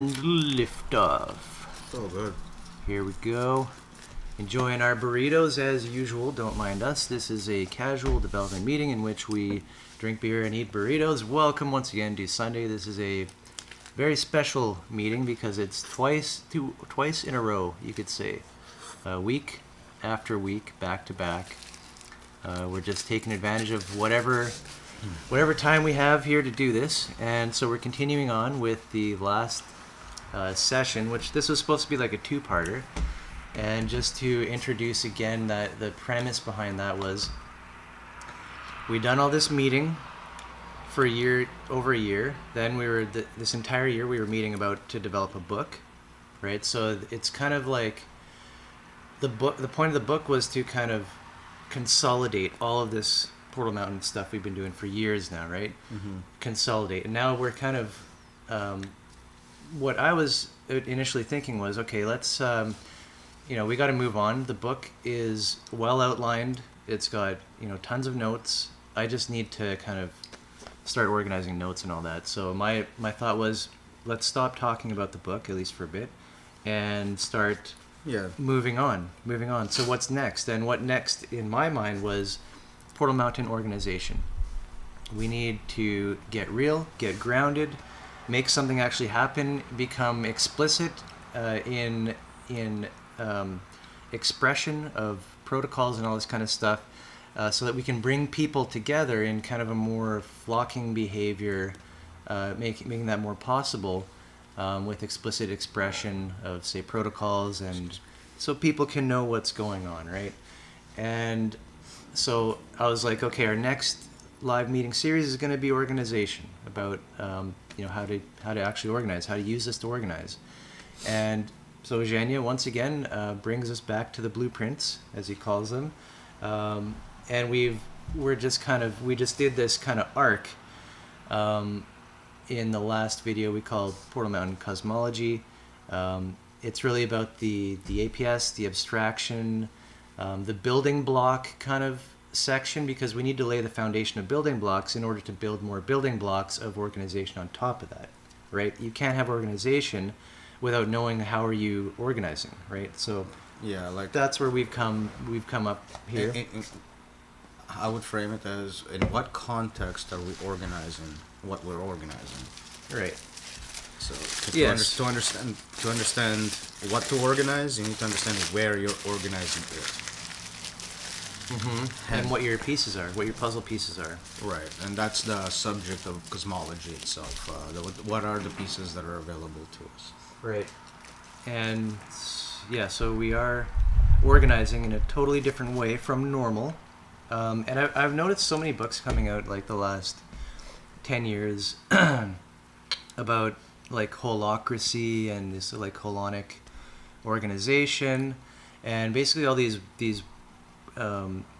Liftoff. So good. Here we go. Enjoying our burritos as usual. Don't mind us. This is a casual development meeting in which we drink beer and eat burritos. Welcome once again to Sunday. This is a very special meeting because it's twice in a row, you could say, week after week, back to back. We're just taking advantage of whatever time we have here to do this, and so we're continuing on with the last session, which this was supposed to be like a two-parter. And just to introduce again, that the premise behind that was we done all this meeting for over a year. Then we were this entire year we were meeting about to develop a book, right? So it's kind of like the point of the book was to kind of consolidate all of this Portal Mountain stuff we've been doing for years now, right? Mm-hmm. Consolidate, and now we're kind of what I was initially thinking was, okay, let's we got to move on. The book is well outlined. It's got tons of notes. I just need to kind of start organizing notes and all that. So my thought was, let's stop talking about the book, at least for a bit, and start moving on. So what's next? And what next in my mind was Portal Mountain organization. We need to get real, get grounded, make something actually happen, become explicit in expression of protocols and all this kind of stuff, so that we can bring people together in kind of a more flocking behavior, making that more possible with explicit expression of, say, protocols, and so people can know what's going on, right? And so I was like, okay, our next live meeting series is going to be organization, about how to actually organize, how to use this to organize. And so Zhenya once again brings us back to the blueprints, as he calls them, and we just did this kind of arc in the last video we called Portal Mountain Cosmology. It's really about the APS, the abstraction, the building block kind of section, because we need to lay the foundation of building blocks in order to build more building blocks of organization on top of that, right? You can't have organization without knowing how are you organizing, right? So that's where we've come up here. I would frame it as, in what context are we organizing what we're organizing? Right. So to understand what to organize, you need to understand where you're organizing it. Mm-hmm. And what your pieces are, what your puzzle pieces are. Right, and that's the subject of cosmology itself. What are the pieces that are available to us? Right. And so we are organizing in a totally different way from normal. And I've noticed so many books coming out like the last 10 years about like holocracy and this like holonic organization, and basically all these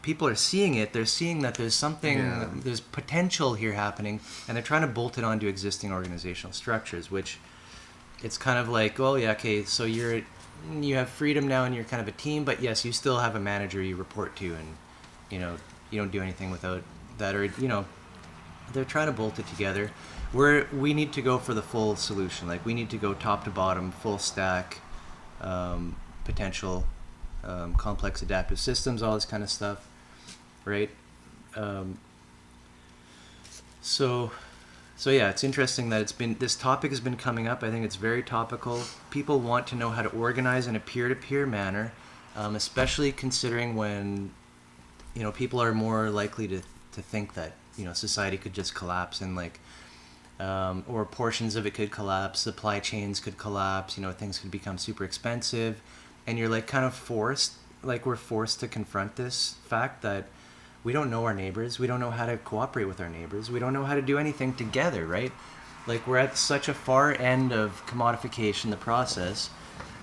people are seeing it. They're seeing that there's something, there's potential here happening, and they're trying to bolt it onto existing organizational structures, which it's kind of like, oh yeah, okay, so you have freedom now and you're kind of a team, but yes, you still have a manager you report to, and you don't do anything without that, or they're trying to bolt it together. We need to go for the full solution. Like, we need to go top to bottom, full stack, potential, complex adaptive systems, all this kind of stuff, right? So yeah, it's interesting that this topic has been coming up. I think it's very topical. People want to know how to organize in a peer-to-peer manner, especially considering when people are more likely to think that society could just collapse, and like or portions of it could collapse, supply chains could collapse, things could become super expensive, and you're like kind of we're forced to confront this fact that we don't know our neighbors, we don't know how to cooperate with our neighbors, we don't know how to do anything together, right? Like, we're at such a far end of commodification, the process,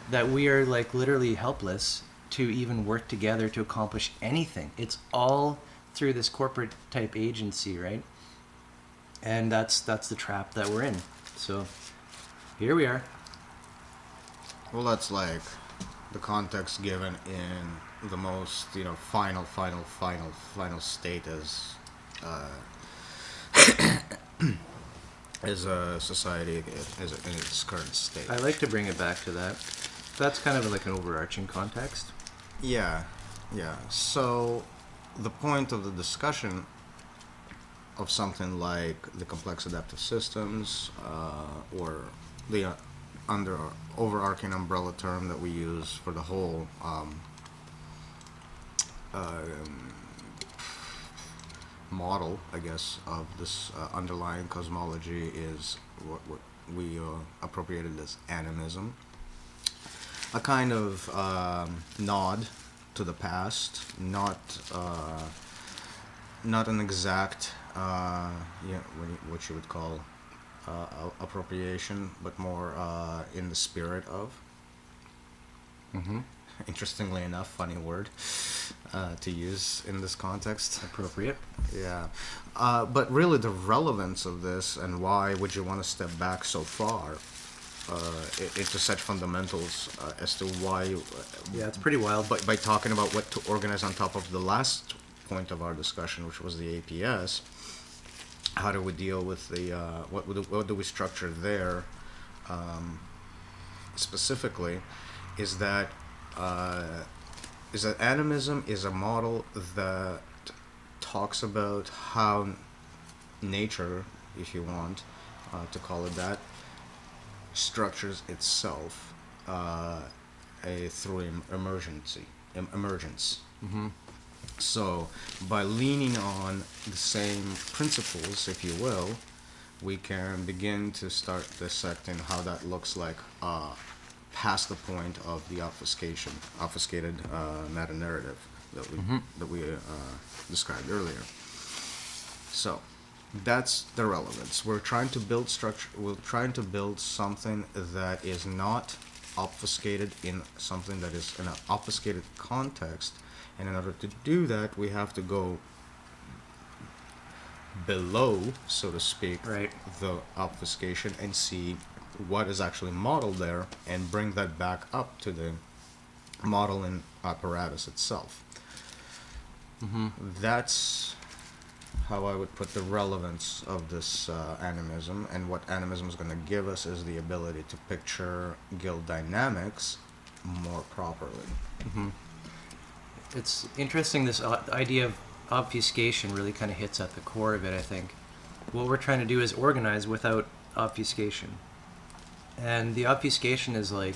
that we are like literally helpless to even work together to accomplish anything. It's all through this corporate type agency, right? And that's the trap that we're in. So here we are. Well, that's like the context given in the most final state as as a society in its current state. I like to bring it back to that. That's kind of like an overarching context. Yeah, yeah. So the point of the discussion of something like the complex adaptive systems, or the under overarching umbrella term that we use for the whole model, I guess, of this underlying cosmology is what we appropriated as animism. A kind of nod to the past, not an exact, what you would call appropriation, but more in the spirit of. Mm-hmm. Interestingly enough, funny word to use in this context. Appropriate. Yeah. But really the relevance of this and why would you want to step back so far into such fundamentals as to why you... Yeah, it's pretty wild. But by talking about what to organize on top of the last point of our discussion, which was the APS, how do we deal with the... what do we structure there specifically is that animism is a model that talks about how nature, if you want to call it that, structures itself through emergence. Mm-hmm. So by leaning on the same principles, if you will, we can begin to start dissecting how that looks like past the point of the obfuscated meta-narrative that we described earlier. So that's the relevance. We're trying to build structure. We're trying to build something that is not obfuscated in something that is in an obfuscated context. And in order to do that, we have to go below, so to speak, right, the obfuscation and see what is actually modeled there and bring that back up to the modeling apparatus itself. Mm-hmm. That's how I would put the relevance of this animism, and what animism is going to give us is the ability to picture guild dynamics more properly. Mm-hmm. It's interesting, this idea of obfuscation really kind of hits at the core of it, I think. What we're trying to do is organize without obfuscation. And the obfuscation is like,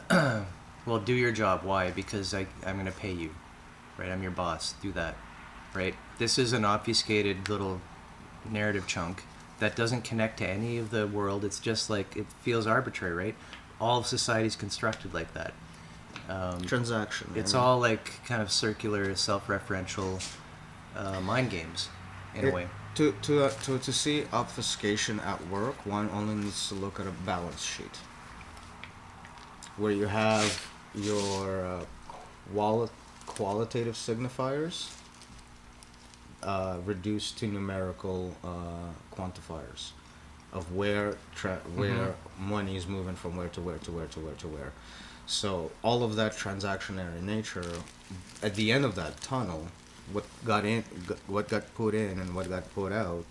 well, do your job. Why? Because I'm going to pay you, right? I'm your boss. Do that, right? This is an obfuscated little narrative chunk that doesn't connect to any of the world. It's just like, it feels arbitrary, right? All of society's constructed like that. Transaction. It's all like kind of circular, self-referential mind games, in a way. To see obfuscation at work, one only needs to look at a balance sheet, where you have your qualitative signifiers reduced to numerical quantifiers of where money is moving from where to where to where to where to where. So all of that transactionary nature, at the end of that tunnel, what got put in and what got put out,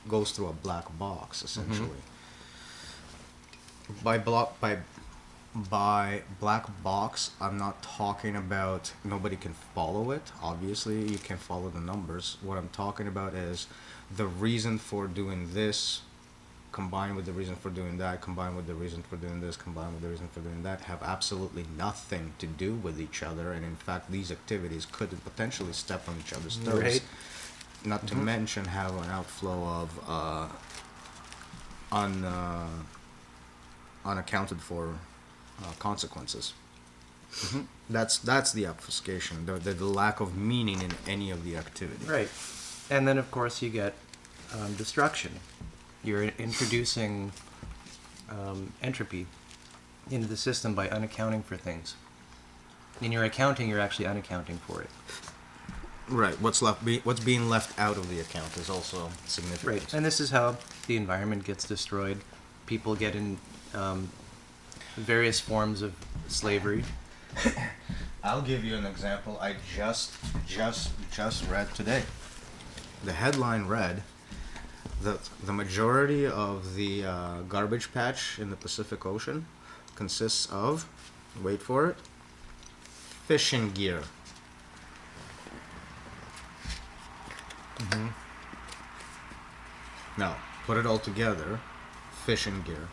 goes through a black box essentially. Mm-hmm. By black box, I'm not talking about nobody can follow it. Obviously, you can follow the numbers. What I'm talking about is the reason for doing this, combined with the reason for doing that, combined with the reason for doing this, combined with the reason for doing that, have absolutely nothing to do with each other. And in fact, these activities could potentially step on each other's toes. Right. Not to mention have an outflow of unaccounted for consequences. Mm-hmm. That's the obfuscation, the lack of meaning in any of the activity. Right. And then, of course, you get destruction. You're introducing entropy into the system by unaccounting for things. In your accounting, you're actually unaccounting for it. Right. What's being left out of the account is also significant. Right. And this is how the environment gets destroyed. People get in various forms of slavery. I'll give you an example I just read today. The headline read, the majority of the garbage patch in the Pacific Ocean consists of, wait for it, fishing gear. Mm-hmm. Now, put it all together, fishing gear,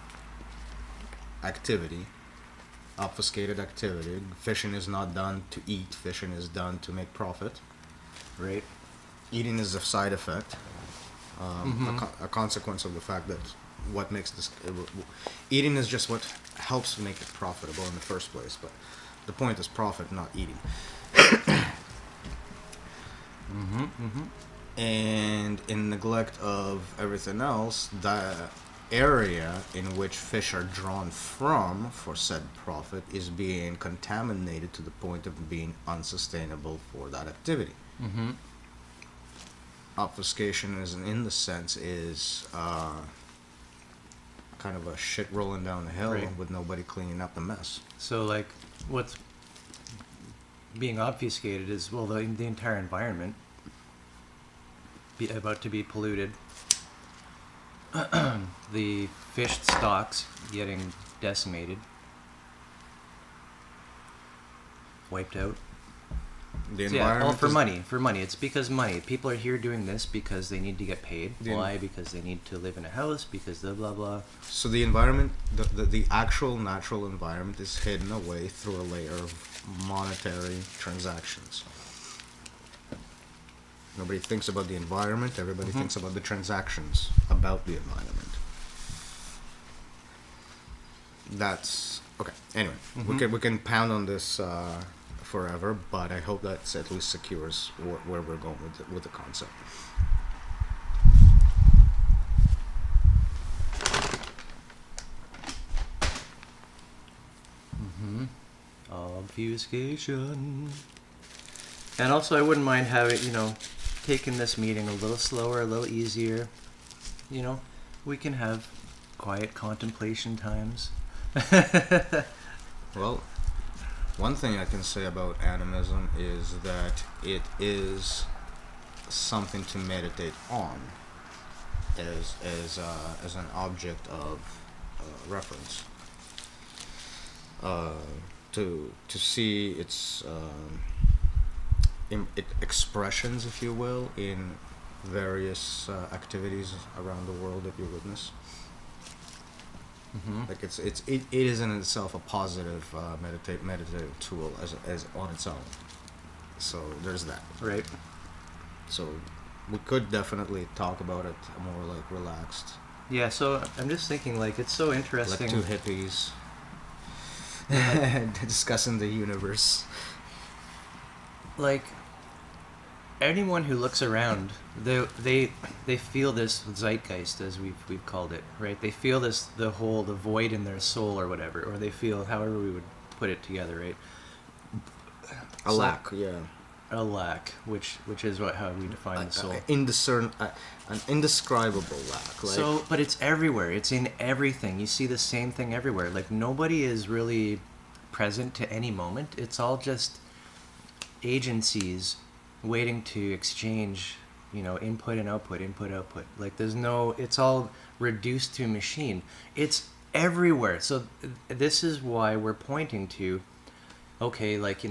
activity, obfuscated activity. Fishing is not done to eat, fishing is done to make profit. Right. Eating is a side effect, Mm-hmm. a consequence of the fact that what makes this... eating is just what helps make it profitable in the first place, but the point is profit, not eating. Mm-hmm. Mm-hmm. And in neglect of everything else, the area in which fish are drawn from for said profit is being contaminated to the point of being unsustainable for that activity. Mm-hmm. Obfuscation is, in the sense, is kind of a shit rolling down the hill Right. with nobody cleaning up the mess. So, like, what's being obfuscated is, well, the entire environment about to be polluted. The fish stocks getting decimated, wiped out. The So yeah, all environment for is- money. For money. It's because money. People are here doing this because they need to get paid. The- Why? Because they need to live in a house. Because blah blah blah. So the environment, the actual natural environment is hidden away through a layer of monetary transactions. Nobody thinks about the environment, everybody Mhm. thinks about the transactions about the environment. That's okay. Anyway, Mhm. we can pound on this forever, but I hope that at least secures where we're going with the concept. Mm-hmm. Obfuscation. And also, I wouldn't mind having, taking this meeting a little slower, a little easier. We can have quiet contemplation times. Well, one thing I can say about animism is that it is something to meditate on as an object of reference. To see its expressions, if you will, in various activities around the world that you witness. Mm-hmm. Like it is in itself a positive meditative tool as on its own. So there's that. Right. So we could definitely talk about it more like relaxed, Yeah, so I'm just thinking, like, it's so like interesting. two hippies discussing the universe. Like, anyone who looks around, they feel this zeitgeist, as we've called it, right? They feel the void in their soul or whatever, or they feel however we would put it together, right? A So- lack, yeah. A lack, which is how we define the soul. An indescribable lack. Like, So, but it's everywhere. It's in everything. You see the same thing everywhere. Like, nobody is really present to any moment. It's all just agencies waiting to exchange, input and output, input, output. Like, it's all reduced to machine. It's everywhere. So this is why we're pointing to, okay, like,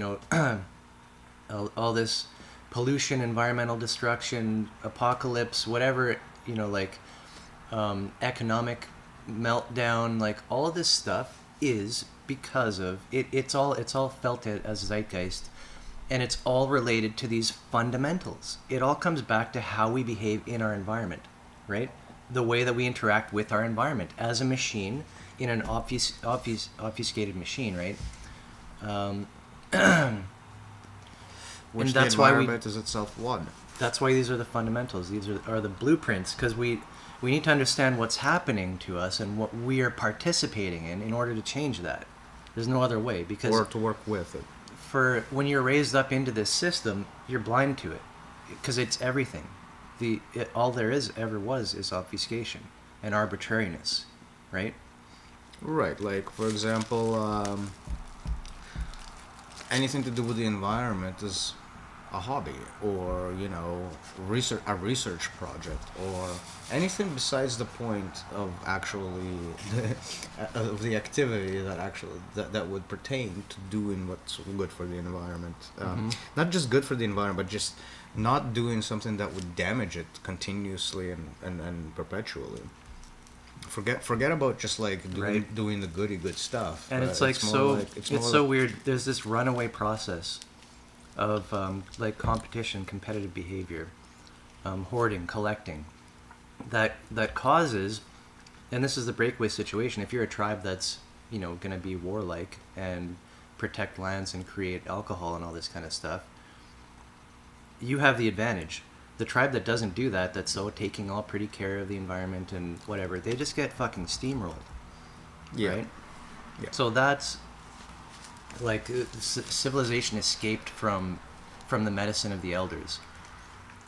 all this pollution, environmental destruction, apocalypse, whatever, economic meltdown, like, all of this stuff is because of it. It's all felt as zeitgeist, and it's all related to these fundamentals. It all comes back to how we behave in our environment, right? The way that we interact with our environment as a machine, in an obfuscated machine, right? which and the that's why we- environment is itself one. That's why these are the fundamentals. These are the blueprints, because we need to understand what's happening to us and what we are participating in order to change that. There's no other way, because Or to work with it. for when you're raised up into this system, you're blind to it, because it's everything. All there ever was is obfuscation and arbitrariness, right? Right, like for example, anything to do with the environment is a hobby, or a research project, or anything besides the point of actually of the activity that would pertain to doing what's good for the environment. Not just good for the environment, but just not doing something that would damage it continuously and perpetually. Forget about just like doing the goody good stuff. And it's like it's so weird. There's this runaway process of like competition, competitive behavior, hoarding, collecting, that causes, and this is the breakaway situation. If you're a tribe that's going to be warlike and protect lands and create alcohol and all this kind of stuff, you have the advantage. The tribe that doesn't do that, that's so taking all pretty care of the environment and whatever, they just get fucking steamrolled. Yeah. Right? Yeah. So that's like civilization escaped from the medicine of the elders.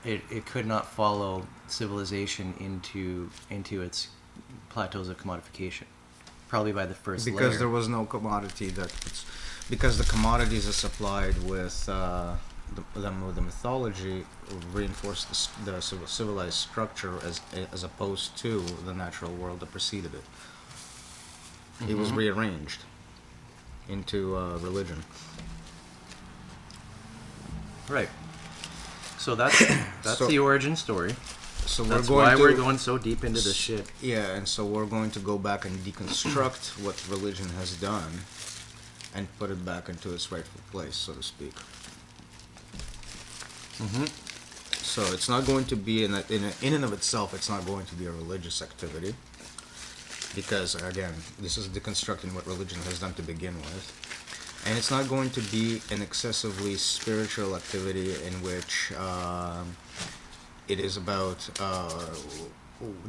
It could not follow civilization into its plateaus of commodification. Probably by the first because layer. there was no commodity because the commodities are supplied with the mythology reinforced the civilized structure as opposed to the natural world that preceded it. It was rearranged into religion. Right. So that's So- the origin story. So That's we're going why to, we're going so deep into this shit. Yeah, and so we're going to go back and deconstruct what religion has done and put it back into its rightful place, so to speak. So it's not going to be in and of itself. It's not going to be a religious activity, because again, this is deconstructing what religion has done to begin with, and it's not going to be an excessively spiritual activity in which it is about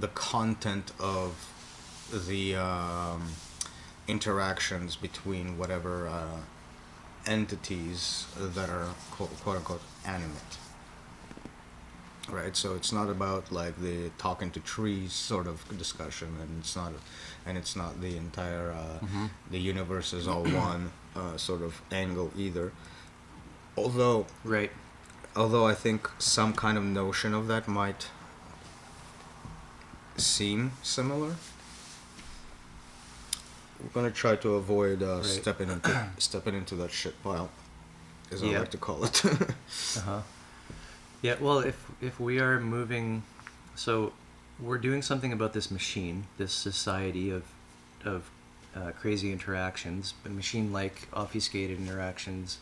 the content of the interactions between whatever entities that are quote unquote animate. Right, so it's not about like the talking to trees sort of discussion, and it's not the entire the universe is all one sort of angle either. Although I think some kind of notion of that might seem similar. We're gonna try to avoid stepping into that shit pile, as I like to call it. Yeah, well, if we are moving, so we're doing something about this machine, this society of crazy interactions, but machine-like obfuscated interactions,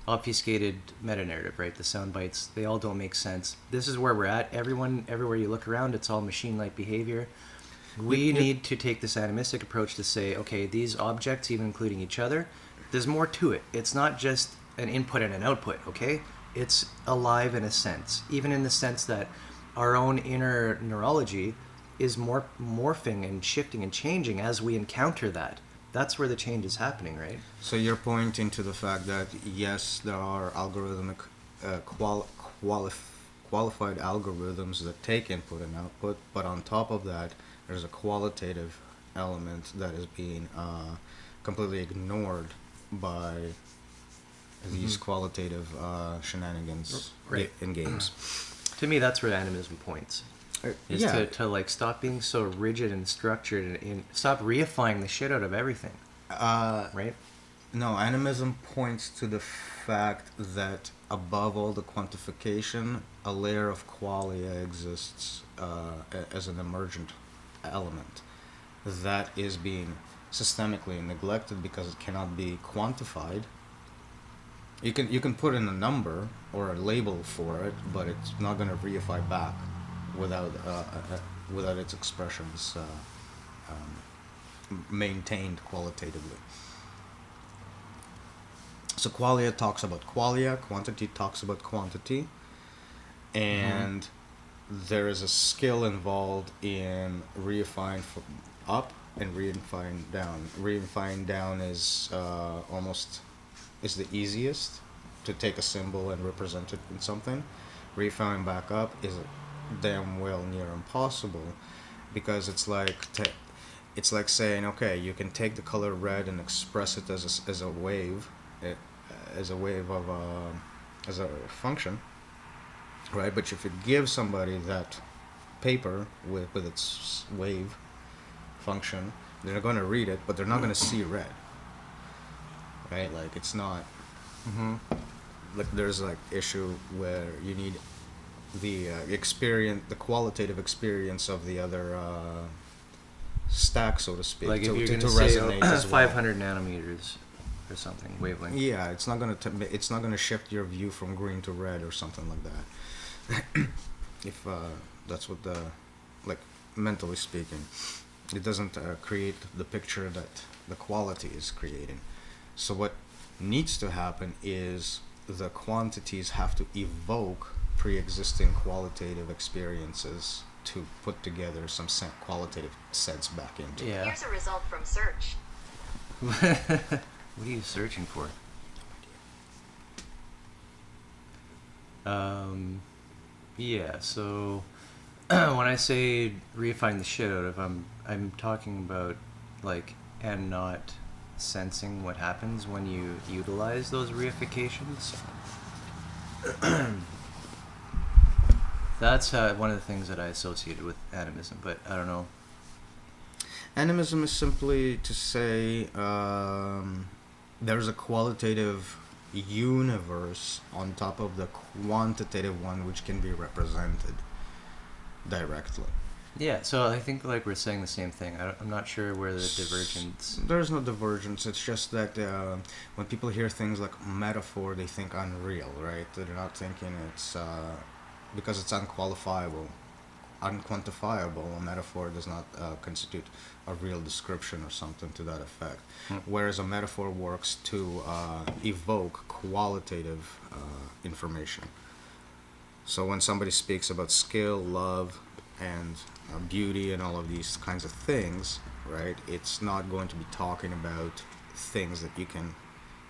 obfuscated meta-narrative, right? The sound bites, they all don't make sense. This is where we're at. Everywhere you look around, it's all machine-like behavior. We need to take this animistic approach to say, okay, these objects, even including each other, there's more to it. It's not just an input and an output, okay? It's alive in a sense, even in the sense that our own inner neurology is morphing and shifting and changing as we encounter that. That's where the change is happening, right? So you're pointing to the fact that yes, there are algorithmic qualified algorithms that take input and output, but on top of that, there's a qualitative element that is being completely ignored by these qualitative shenanigans in games. To me, that's where animism points. Is to like stop being so rigid and structured and stop reifying the shit out of everything. Right? No, animism points to the fact that above all the quantification, a layer of qualia exists as an emergent element that is being systemically neglected because it cannot be quantified. You can put in a number or a label for it, but it's not going to reify back without its expressions maintained qualitatively. So qualia talks about qualia, quantity talks about quantity, and there is a skill involved in reifying up and reifying down. Reifying down is is the easiest to take a symbol and represent it in something. Refining back up is damn well near impossible, because it's like saying, okay, you can take the color red and express it as a wave, of as a function, right? But if you give somebody that paper with its wave function, they're going to read it, but they're not going to see red, right? Like it's not like there's like issue where you need the experience, the qualitative experience of the other stack, so to speak, Like if you're to going to say resonate as well. 500 nanometers or something, wavelength. Yeah, it's not gonna shift your view from green to red or something like that. If that's what the, like, mentally speaking, it doesn't create the picture that the quality is creating. So what needs to happen is the quantities have to evoke pre-existing qualitative experiences to put together some qualitative sense back into. Yeah. Here's a result from search. What are you searching for? Yeah, so when I say reifying the shit out of, I'm talking about like and not sensing what happens when you utilize those reifications. That's one of the things that I associated with animism, but I don't know. Animism is simply to say there's a qualitative universe on top of the quantitative one which can be represented directly. Yeah, so I think like we're saying the same thing. I'm not sure where the divergence. There's no divergence. It's just that when people hear things like metaphor, they think unreal, right? They're not thinking it's because it's unquantifiable. A metaphor does not constitute a real description or something to that effect. Whereas a metaphor works to evoke qualitative information. So when somebody speaks about skill, love, and beauty and all of these kinds of things, right, it's not going to be talking about things that you can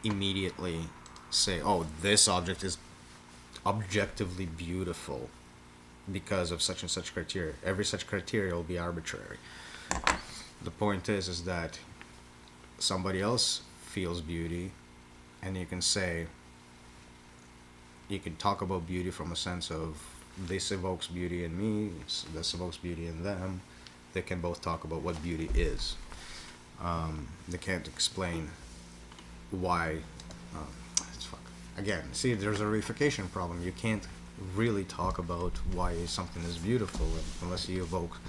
immediately say, oh, this object is objectively beautiful because of such and such criteria. Every such criteria will be arbitrary. The point is that somebody else feels beauty, and you can say, you can talk about beauty from a sense of this evokes beauty in me, this evokes beauty in them. They can both talk about what beauty is. They can't explain why. Again, see, there's a reification problem. You can't really talk about why something is beautiful unless you evoke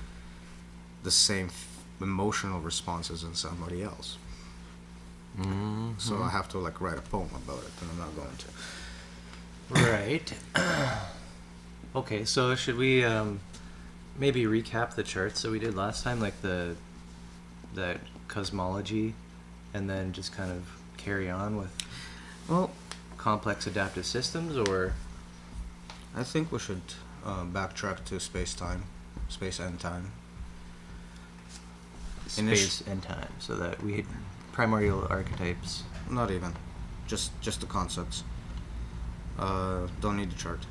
the same emotional responses in somebody else. Mm-hmm. So I have to like write a poem about it, and I'm not going to. Right. Okay, so should we maybe recap the charts that we did last time, like that cosmology, and then just kind of carry on with complex adaptive systems, or? I think we should backtrack to space and time. Space and time, so that we had primordial archetypes. Not even, just the concepts. Don't need the chart.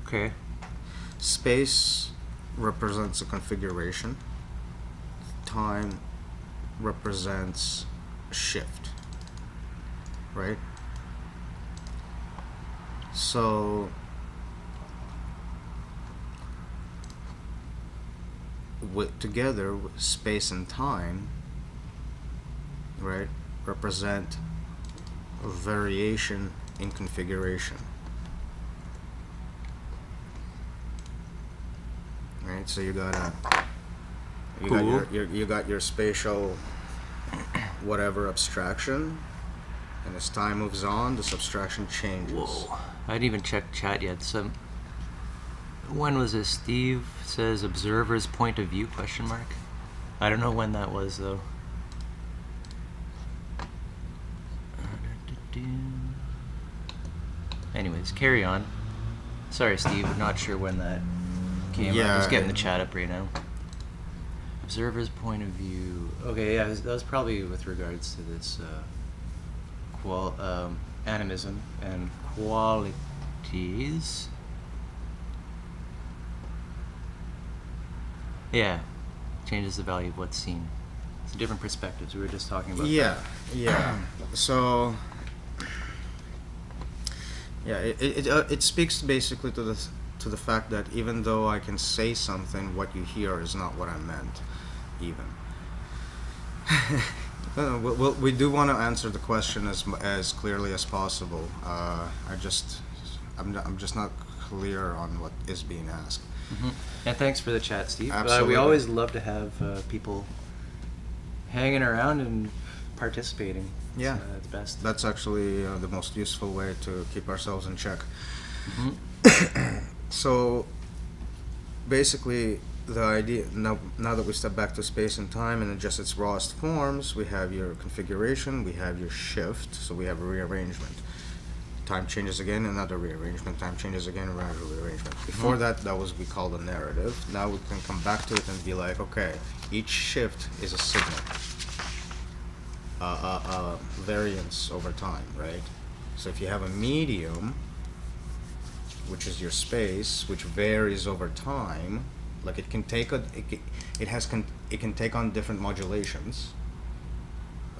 Okay. Space represents a configuration. Time represents a shift. Right? So together, space and time, right, represent a variation in configuration. Right, so you got your spatial whatever abstraction, and as time moves on, this abstraction changes. Whoa! I didn't even check chat yet. So when was this? Steve says observer's point of view ? I don't know when that was though. Anyways, carry on. Sorry, Steve. I'm not sure when that came up. I was getting the chat up right now. Observer's point of view. Okay, yeah, that was probably with regards to this animism and qualities. Yeah, changes the value of what's seen. It's different perspectives. We were just talking about that. Yeah. So, Yeah, it speaks basically to the fact that even though I can say something, what you hear is not what I meant, even. We do want to answer the question as clearly as possible. I'm just not clear on what is being asked. Mm-hmm. And thanks for the chat, Steve. Absolutely. We always love to have people hanging around and participating. Yeah, it's best. That's actually the most useful way to keep ourselves in check. Mm-hmm. So, basically, the idea now that we step back to space and time and in just its rawest forms, we have your configuration, we have your shift, so we have a rearrangement. Time changes again, another rearrangement. Time changes again, another rearrangement. Before that was we called a narrative. Now we can come back to it and be like, okay, each shift is a signal. Variance over time, right? So if you have a medium, which is your space, which varies over time, like it can take it can take on different modulations,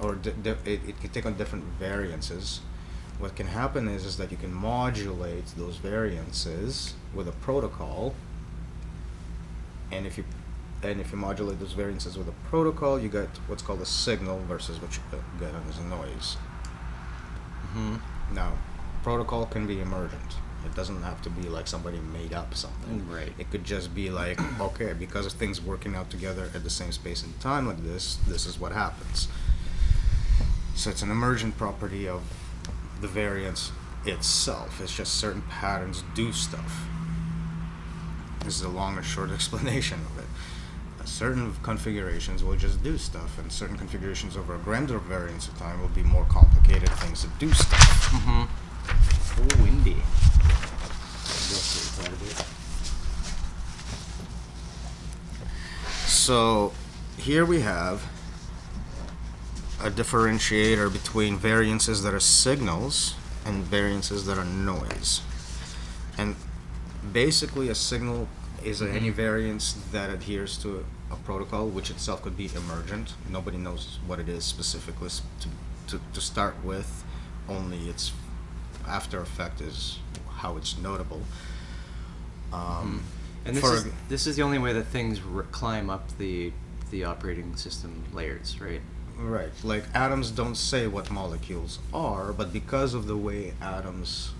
or it can take on different variances. What can happen is that you can modulate those variances with a protocol, and if you modulate those variances with a protocol, you get what's called a signal versus what you get as a noise. Now, protocol can be emergent. It doesn't have to be like somebody made up something. Right. It could just be like, okay, because of things working out together at the same space and time like this is what happens. So it's an emergent property of the variance itself. It's just certain patterns do stuff. This is a long and short explanation of it. Certain configurations will just do stuff, and certain configurations over a grander variance of time will be more complicated things that do stuff. Oh, windy. So here we have a differentiator between variances that are signals and variances that are noise. And basically a signal is any variance that adheres to a protocol, which itself could be emergent. Nobody knows what it is specifically to start with. Only its after effect is how it's notable. And this is the only way that things climb up the operating system layers, right? Right. Like atoms don't say what molecules are, but because of the way atoms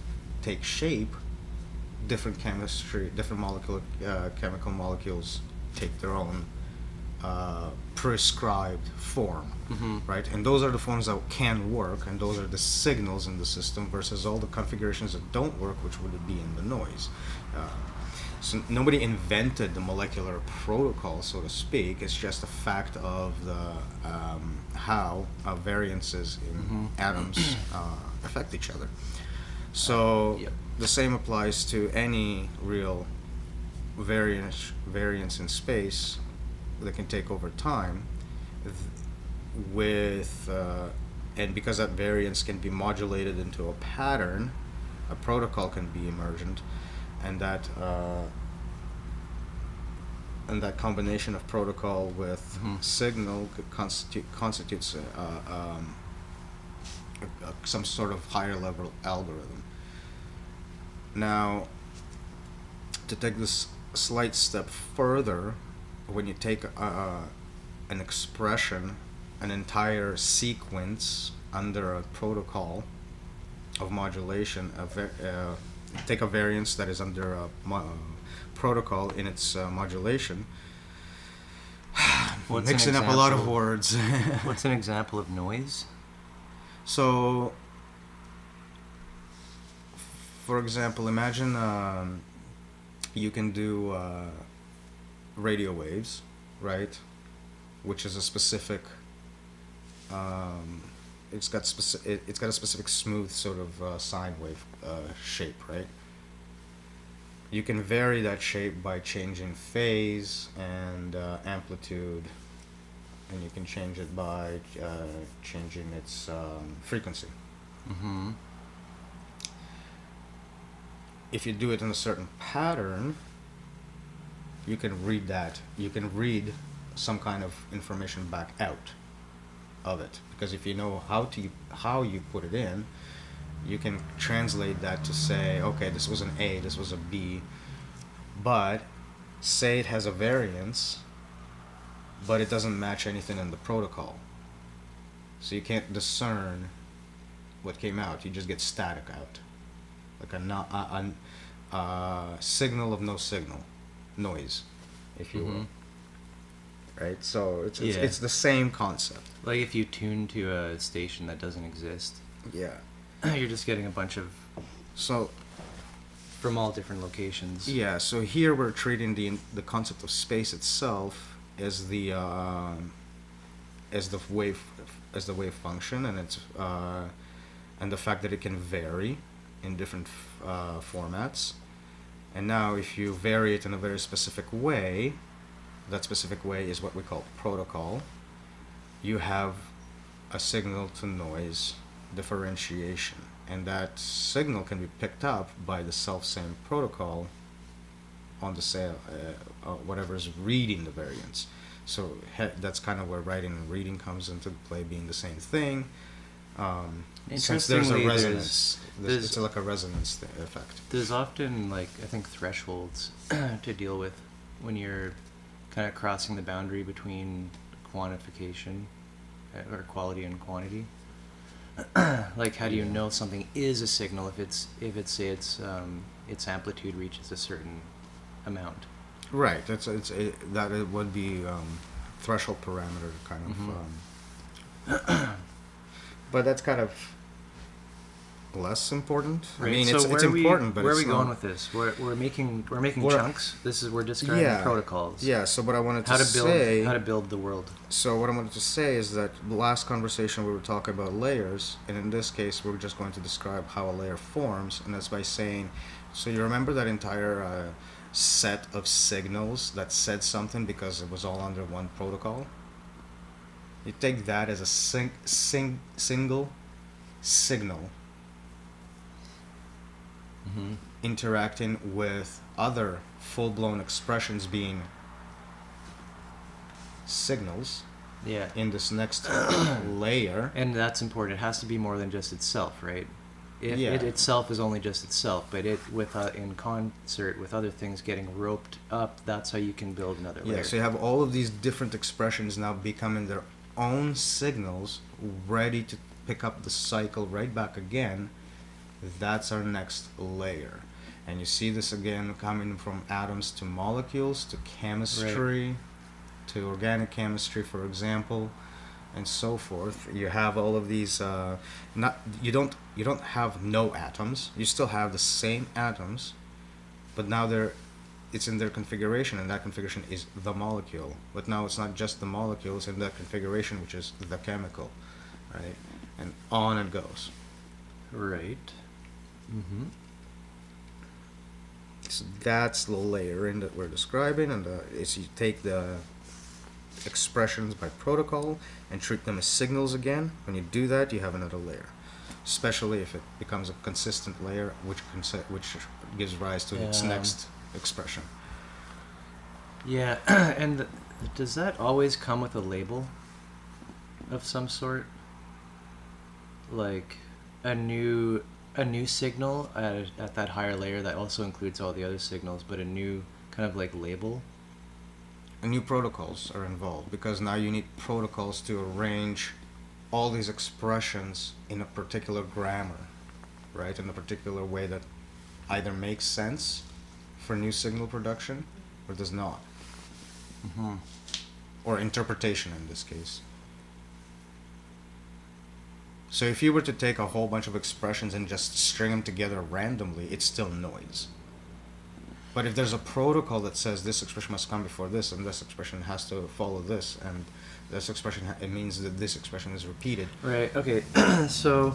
take shape, different chemical molecules take their own prescribed form, right? And those are the forms that can work, and those are the signals in the system versus all the configurations that don't work, which would be in the noise. So nobody invented the molecular protocol, so to speak. It's just a fact of the how variances in atoms affect each other. So the same applies to any real variance in space that can take over time and because that variance can be modulated into a pattern, a protocol can be emergent, and that combination of protocol with signal constitutes some sort of higher level algorithm. Now, to take this slight step further, when you take an expression, an entire sequence under a protocol of modulation, take a variance that is under a protocol in its modulation. Mixing up a lot of words. What's an example of noise? So, for example, imagine you can do radio waves, right? Which is a specific. It's got a specific smooth sort of sine wave shape, right? You can vary that shape by changing phase and amplitude, and you can change it by changing its frequency. If you do it in a certain pattern, you can read that. You can read some kind of information back out of it, because if you know how you put it in, you can translate that to say, okay, this was an A, this was a B, but say it has a variance, but it doesn't match anything in the protocol. So you can't discern what came out. You just get static out, like a signal of no signal, noise, if you will. Right. So it's the same concept. Like if you tune to a station that doesn't exist, Yeah. you're just getting a bunch of So from all different locations. yeah. So here we're treating the concept of space itself as the wave function, and it's and the fact that it can vary in different formats. And now if you vary it in a very specific way, that specific way is what we call protocol. You have a signal to noise differentiation, and that signal can be picked up by the self-same protocol on the whatever is reading the variance. So that's kind of where writing and reading comes into play, being the same thing. Since there's a resonance, it's like a resonance effect. There's often, like, I think, thresholds to deal with when you're kind of crossing the boundary between quantification or quality and quantity. Like, how do you know something is a signal if it's its amplitude reaches a certain amount? Right. That it would be threshold parameter kind of. But that's kind of less important. Right. I mean, so it's important, but where are it's we going not. with this? We're making chunks. We're describing protocols. Yeah. So what I wanted to How say. to build the world. So what I wanted to say is that the last conversation we were talking about layers, and in this case we're just going to describe how a layer forms, and that's by saying, so you remember that entire set of signals that said something because it was all under one protocol? You take that as a single signal interacting with other full-blown expressions being signals in this next layer. And that's important. It has to be more than just itself, right? It itself is only just itself, but in concert with other things getting roped up, that's how you can build another layer. Yeah, so you have all of these different expressions now becoming their own signals, ready to pick up the cycle right back again. That's our next layer. And you see this again coming from atoms to molecules to chemistry, to organic chemistry, for example, and so forth. You have all of these. You don't have no atoms. You still have the same atoms, but now it's in their configuration, and that configuration is the molecule. But now it's not just the molecule; it's in that configuration, which is the chemical, right? And on it goes. Right. Mm-hmm. So that's the layering that we're describing, and is you take the expressions by protocol and treat them as signals again. When you do that, you have another layer, especially if it becomes a consistent layer, which gives rise to its next expression. Yeah, and does that always come with a label of some sort? Like a new signal at that higher layer that also includes all the other signals, but a new kind of like label? And new protocols are involved, because now you need protocols to arrange all these expressions in a particular grammar, right? In a particular way that either makes sense for new signal production or does not. Mm-hmm. Or interpretation in this case. So if you were to take a whole bunch of expressions and just string them together randomly, it's still noise. But if there's a protocol that says this expression must come before this, and this expression has to follow this, and this expression, it means that this expression is repeated. Right, okay. So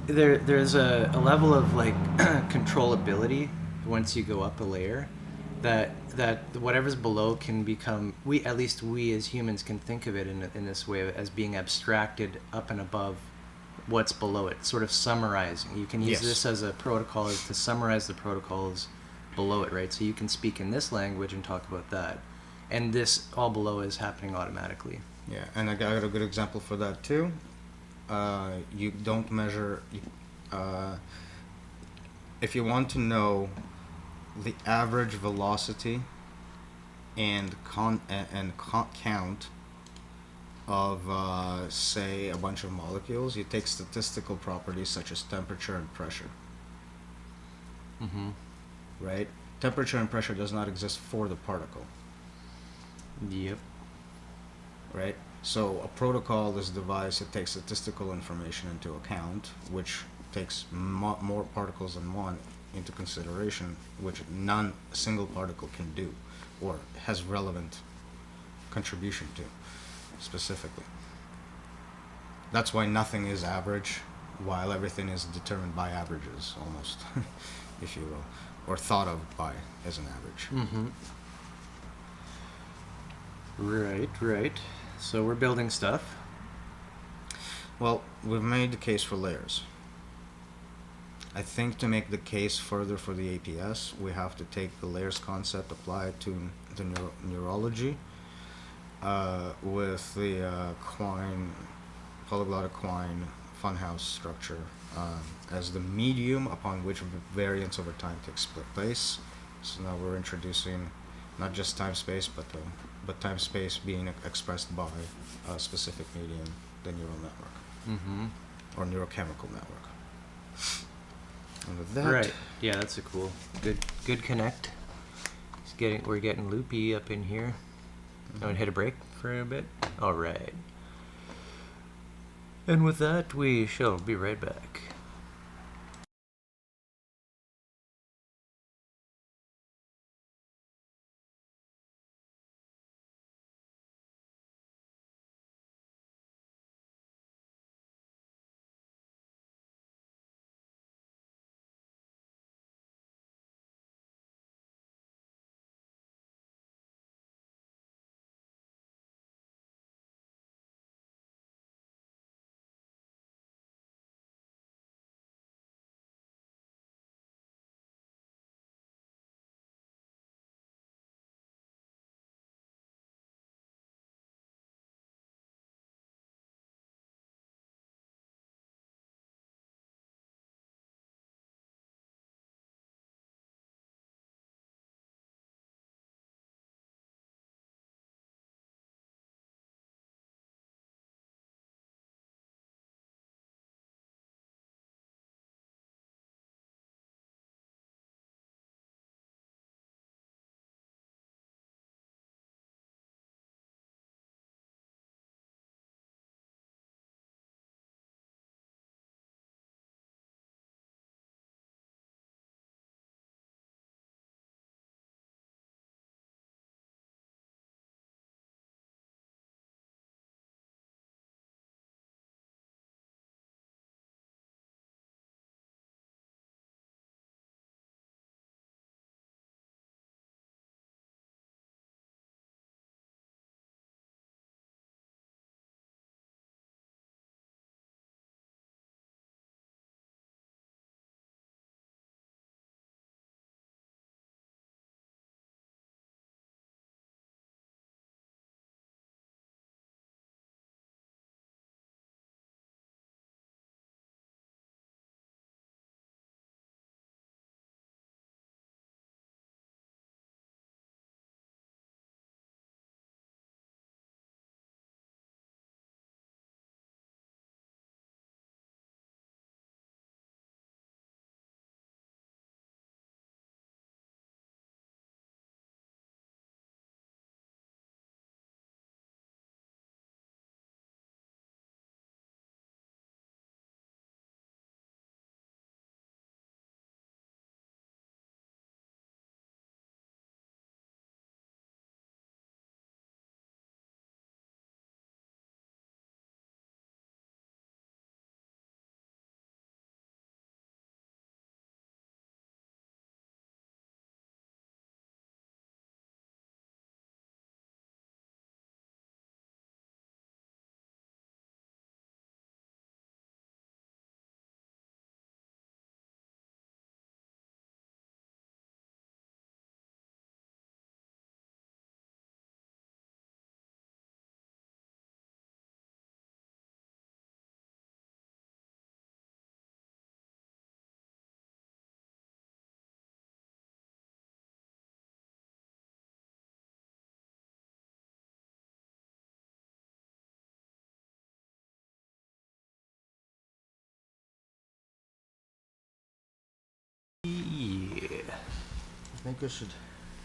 there's a level of like controllability once you go up a layer that whatever's below can become, we as humans can think of it in this way as being abstracted up and above what's below it, sort of summarizing. You can use this as a protocol to summarize the protocols below it, right? So you can speak in this language and talk about that, and this all below is happening automatically. Yeah, and I got a good example for that too. You don't measure. Uh, if you want to know the average velocity and count of, say, a bunch of molecules, you take statistical properties such as temperature and pressure. Mm-hmm. Right? Temperature and pressure does not exist for the particle. Yep. Right? So a protocol is a device that takes statistical information into account, which takes more particles than one into consideration, which none single particle can do or has relevant contribution to specifically. That's why nothing is average, while everything is determined by averages, almost, if you will, or thought of by as an average. Mm-hmm. Right. So we're building stuff. Well, we've made the case for layers. I think to make the case further for the APS, we have to take the layers concept, apply it to the neurology, with the polyglottic Quine funhouse structure as the medium upon which variance over time takes place. So now we're introducing not just time-space, but time-space being expressed by a specific medium, the neural network, Mm-hmm. or neurochemical network. And with that, Right. Yeah, that's a cool, good connect. We're getting loopy up in here. Want to hit a break for a bit? All right. And with that, we shall be right back. think I should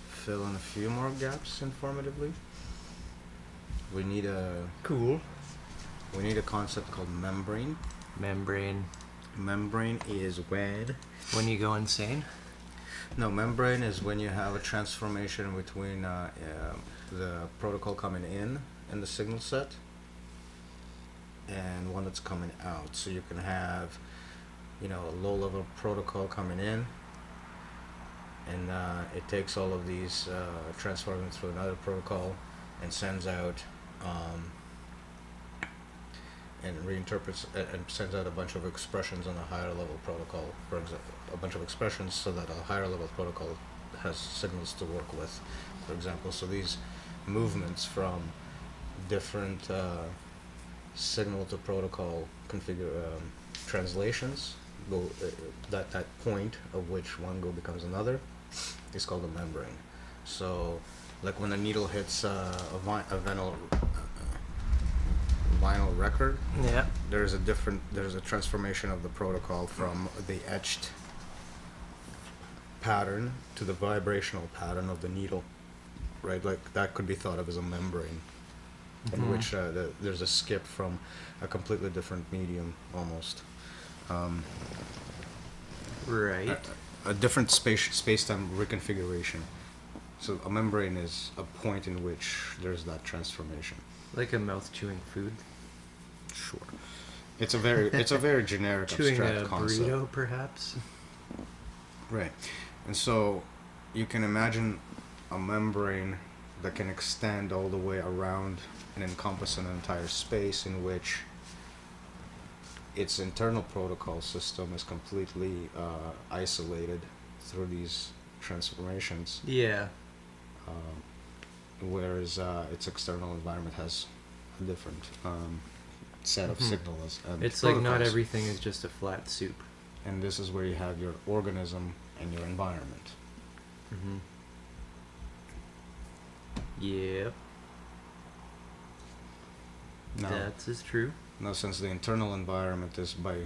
fill in a few more gaps informatively. We need a Cool. concept called membrane. Membrane. Membrane is when When you go insane? no membrane is when you have a transformation between the protocol coming in the signal set and one that's coming out. So you can have, you know, a low-level protocol coming in, and it takes all of these transforming through another protocol and sends out and reinterprets and sends out a bunch of expressions on a higher level protocol. For example, a bunch of expressions so that a higher level protocol has signals to work with. For example, so these movements from different signal to protocol translations go that point of which one go becomes another is called a membrane. So like when a needle hits a vinyl record, Yeah. there's a transformation of the protocol from the etched pattern to the vibrational pattern of the needle, right? Like that could be thought of as a membrane, in which there's a skip from a completely different medium almost. Right. A different space-time reconfiguration. So a membrane is a point in which there's that transformation. Like a mouth chewing food. Sure. It's a very generic Chewing abstract a concept. burrito, perhaps. Right. And so you can imagine a membrane that can extend all the way around and encompass an entire space in which its internal protocol system is completely isolated through these transformations, Yeah. whereas its external environment has a different set of signals and It's like not protocols. everything is just a flat soup. And this is where you have your organism and your environment. Mm-hmm. Yep. Now, That's true. now, since the internal environment is by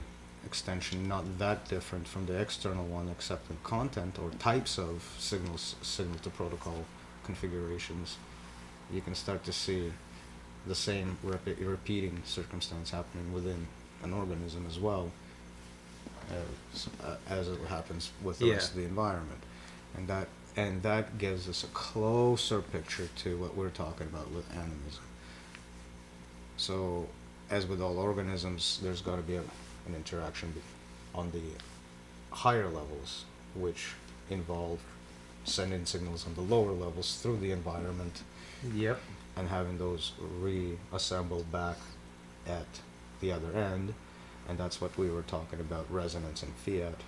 extension not that different from the external one, except in content or types of signal to protocol configurations, you can start to see the same repeating circumstance happening within an organism as well, as it happens with the rest of the environment, and that gives us a closer picture to what we're talking about with animism. So, as with all organisms, there's got to be an interaction on the higher levels, which involve sending signals on the lower levels through the environment Yep. and having those reassembled back at the other end. And that's what we were talking about, resonance and fiat,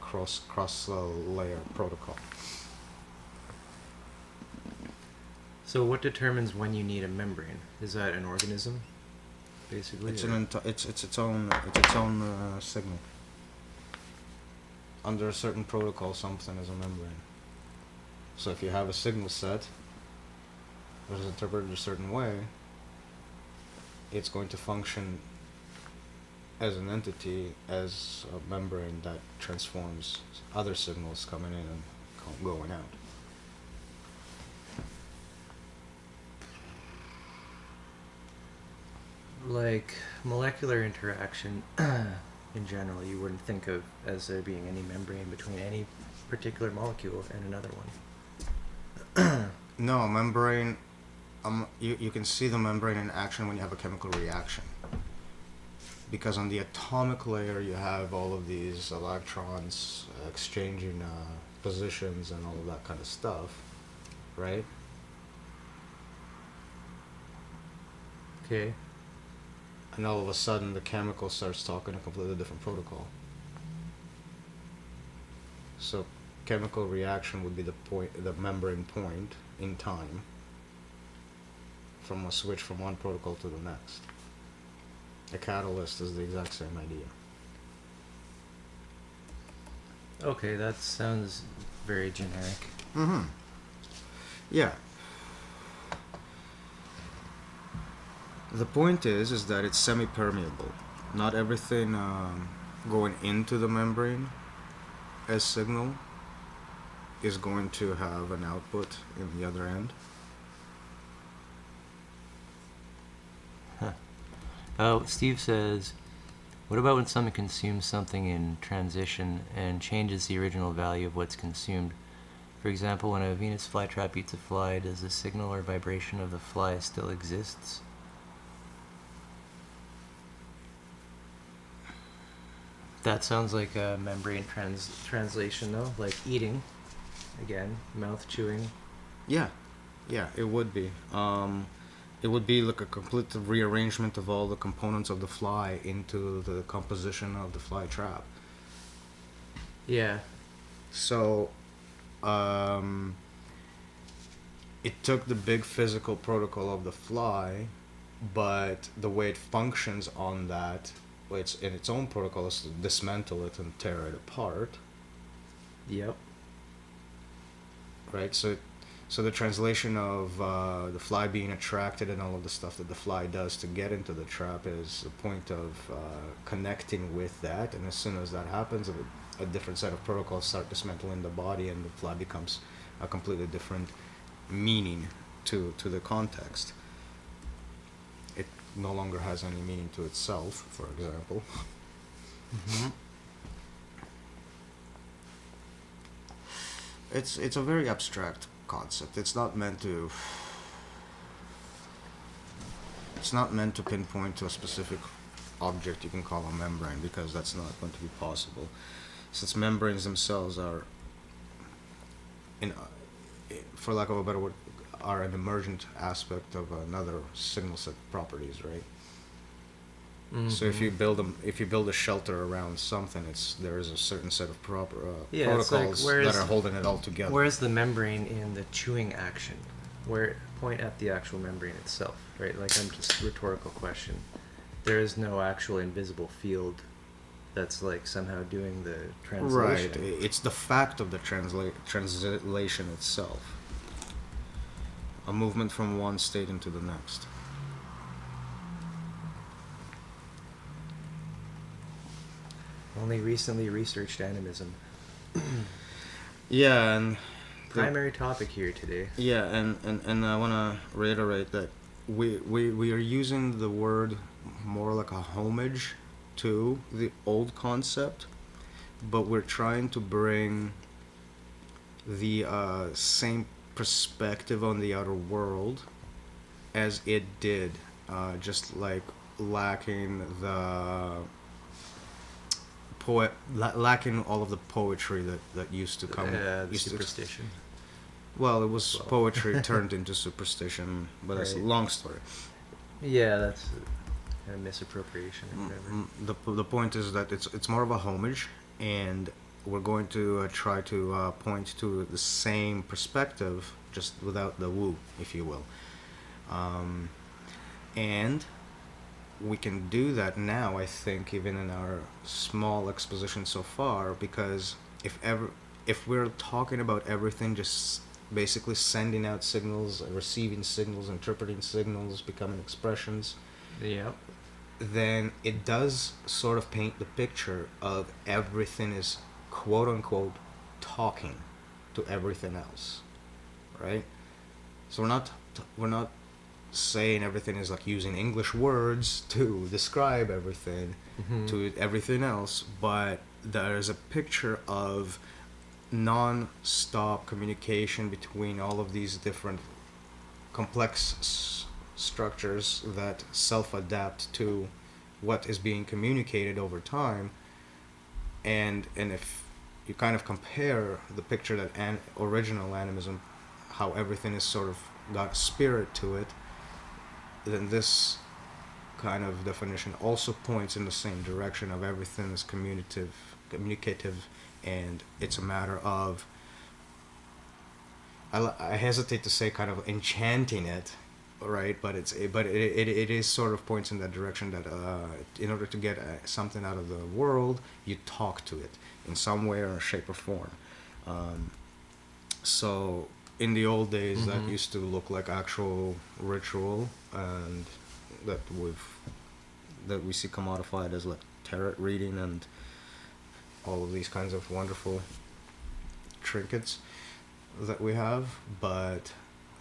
cross layer protocol. So what determines when you need a membrane? Is that an organism, basically? It's or- it's its own signal. Under a certain protocol, something is a membrane. So if you have a signal set that is interpreted a certain way, it's going to function as an entity, as a membrane that transforms other signals coming in and going out. Like molecular interaction, in general, you wouldn't think of as there being any membrane between any particular molecule and another one. No, a membrane. You can see the membrane in action when you have a chemical reaction. Because on the atomic layer, you have all of these electrons exchanging positions and all of that kind of stuff, right? Okay. And all of a sudden, the chemical starts talking a completely different protocol. So, chemical reaction would be the membrane point in time, from a switch from one protocol to the next. A catalyst is the exact same idea. Okay, that sounds very generic. Mm-hmm. Yeah. The point is that it's semi-permeable. Not everything going into the membrane as signal is going to have an output in the other end. Oh, Steve says, what about when someone consumes something in transition and changes the original value of what's consumed? For example, when a Venus flytrap eats a fly, does the signal or vibration of the fly still exists? That sounds like a membrane translation, though, like eating. Again, mouth chewing. Yeah, yeah, it would be. It would be like a complete rearrangement of all the components of the fly into the composition of the fly trap. Yeah. So, it took the big physical protocol of the fly, but the way it functions on that, it's in its own protocol, is to dismantle it and tear it apart. Yep. Right. So the translation of the fly being attracted and all of the stuff that the fly does to get into the trap is a point of connecting with that. And as soon as that happens, a different set of protocols start dismantling the body, and the fly becomes a completely different meaning to the context. It no longer has any meaning to itself, for example. Mm-hmm. It's a very abstract concept. It's not meant to pinpoint to a specific object you can call a membrane, because that's not going to be possible, since membranes themselves are, for lack of a better word, are an emergent aspect of another signal set of properties, right? Mm-hmm. So if you build a shelter around something, there is a certain set of protocols like, that are holding it all together. Where's the membrane in the chewing action? Where point at the actual membrane itself, right? Like, I'm just rhetorical question. There is no actual invisible field that's like somehow doing the translation. Right. It's the fact of the translation itself. A movement from one state into the next. Only recently researched animism. Yeah, and Primary topic here today. yeah, and I want to reiterate that we are using the word more like a homage to the old concept, but we're trying to bring the same perspective on the outer world as it did, just like lacking the lacking all of the poetry that used to come. The superstition. Well, it was poetry turned into superstition, but that's a long story. Yeah, that's a misappropriation or whatever. The point is that it's more of a homage, and we're going to try to point to the same perspective, just without the woo, if you will. And we can do that now, I think, even in our small exposition so far, because if we're talking about everything just basically sending out signals, receiving signals, interpreting signals, becoming expressions, Yep. then it does sort of paint the picture of everything is quote unquote talking to everything else, right? So we're not saying everything is like using English words to describe everything to everything else, but there is a picture of non-stop communication between all of these different complex structures that self-adapt to what is being communicated over time. And if you kind of compare the picture that original animism, how everything is sort of got spirit to it, then this kind of definition also points in the same direction of everything is communicative, and it's a matter of, I hesitate to say kind of enchanting it, right? But it is sort of points in that direction that in order to get something out of the world, you talk to it in some way or shape or form. So in the old days, that used to look like actual ritual, and that we see commodified as like tarot reading and all of these kinds of wonderful trinkets. that we have, but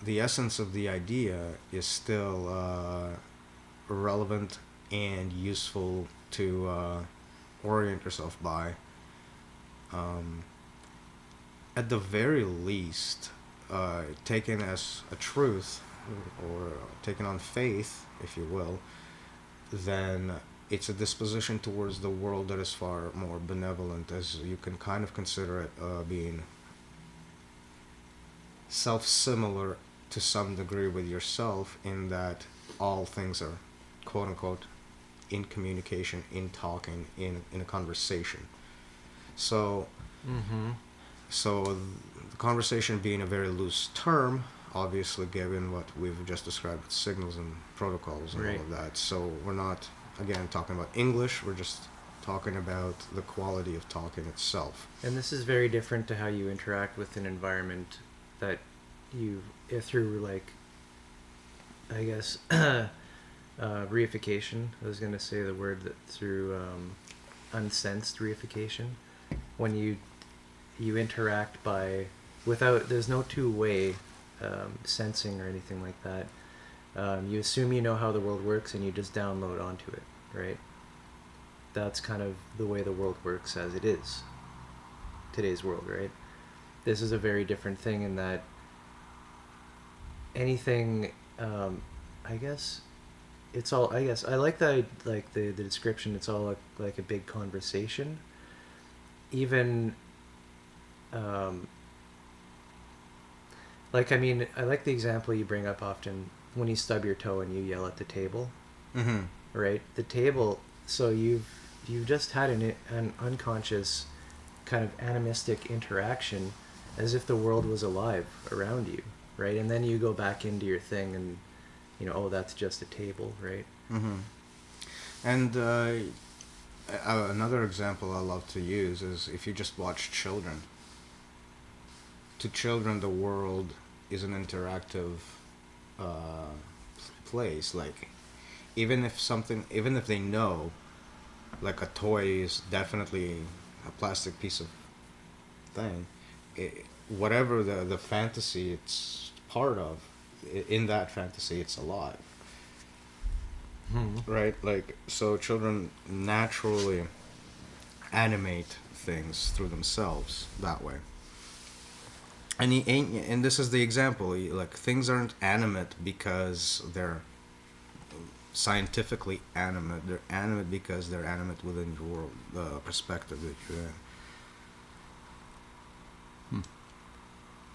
the essence of the idea is still relevant and useful to orient yourself by. Um, at the very least, taken as a truth or taken on faith, if you will, then it's a disposition towards the world that is far more benevolent, as you can kind of consider it being self-similar to some degree with yourself, in that all things are, quote unquote, in communication, in talking, in a conversation. So, Mm-hmm. so the conversation being a very loose term, obviously, given what we've just described with signals and protocols and Right. all of that. So we're not, again, talking about English. We're just talking about the quality of talking itself. And this is very different to how you interact with an environment that you, through, like, I guess, reification. I was going to say the word that through unsensed reification. When you interact by, without, there's no two-way sensing or anything like that. You assume you know how the world works and you just download onto it, right? That's kind of the way the world works as it is. Today's world, right? This is a very different thing in that anything, I guess, it's all, I guess, I like that, like the description, it's all like a big conversation. Even, like, I mean, I like the example you bring up often when you stub your toe and you yell at the table, Mm-hmm. right? The table, so you've just had an unconscious kind of animistic interaction as if the world was alive around you, right? And then you go back into your thing and, oh, that's just a table, right? Mm-hmm. And another example I love to use is if you just watch children. To children, the world is an interactive uh, place. Like, even if they know, like, a toy is definitely a plastic piece of thing, whatever the fantasy it's part of, in that fantasy it's alive. Right? Like, so children naturally animate things through themselves that way. And this is the example. Like, things aren't animate because they're scientifically animate. They're animate because they're animate within your world, the perspective that you're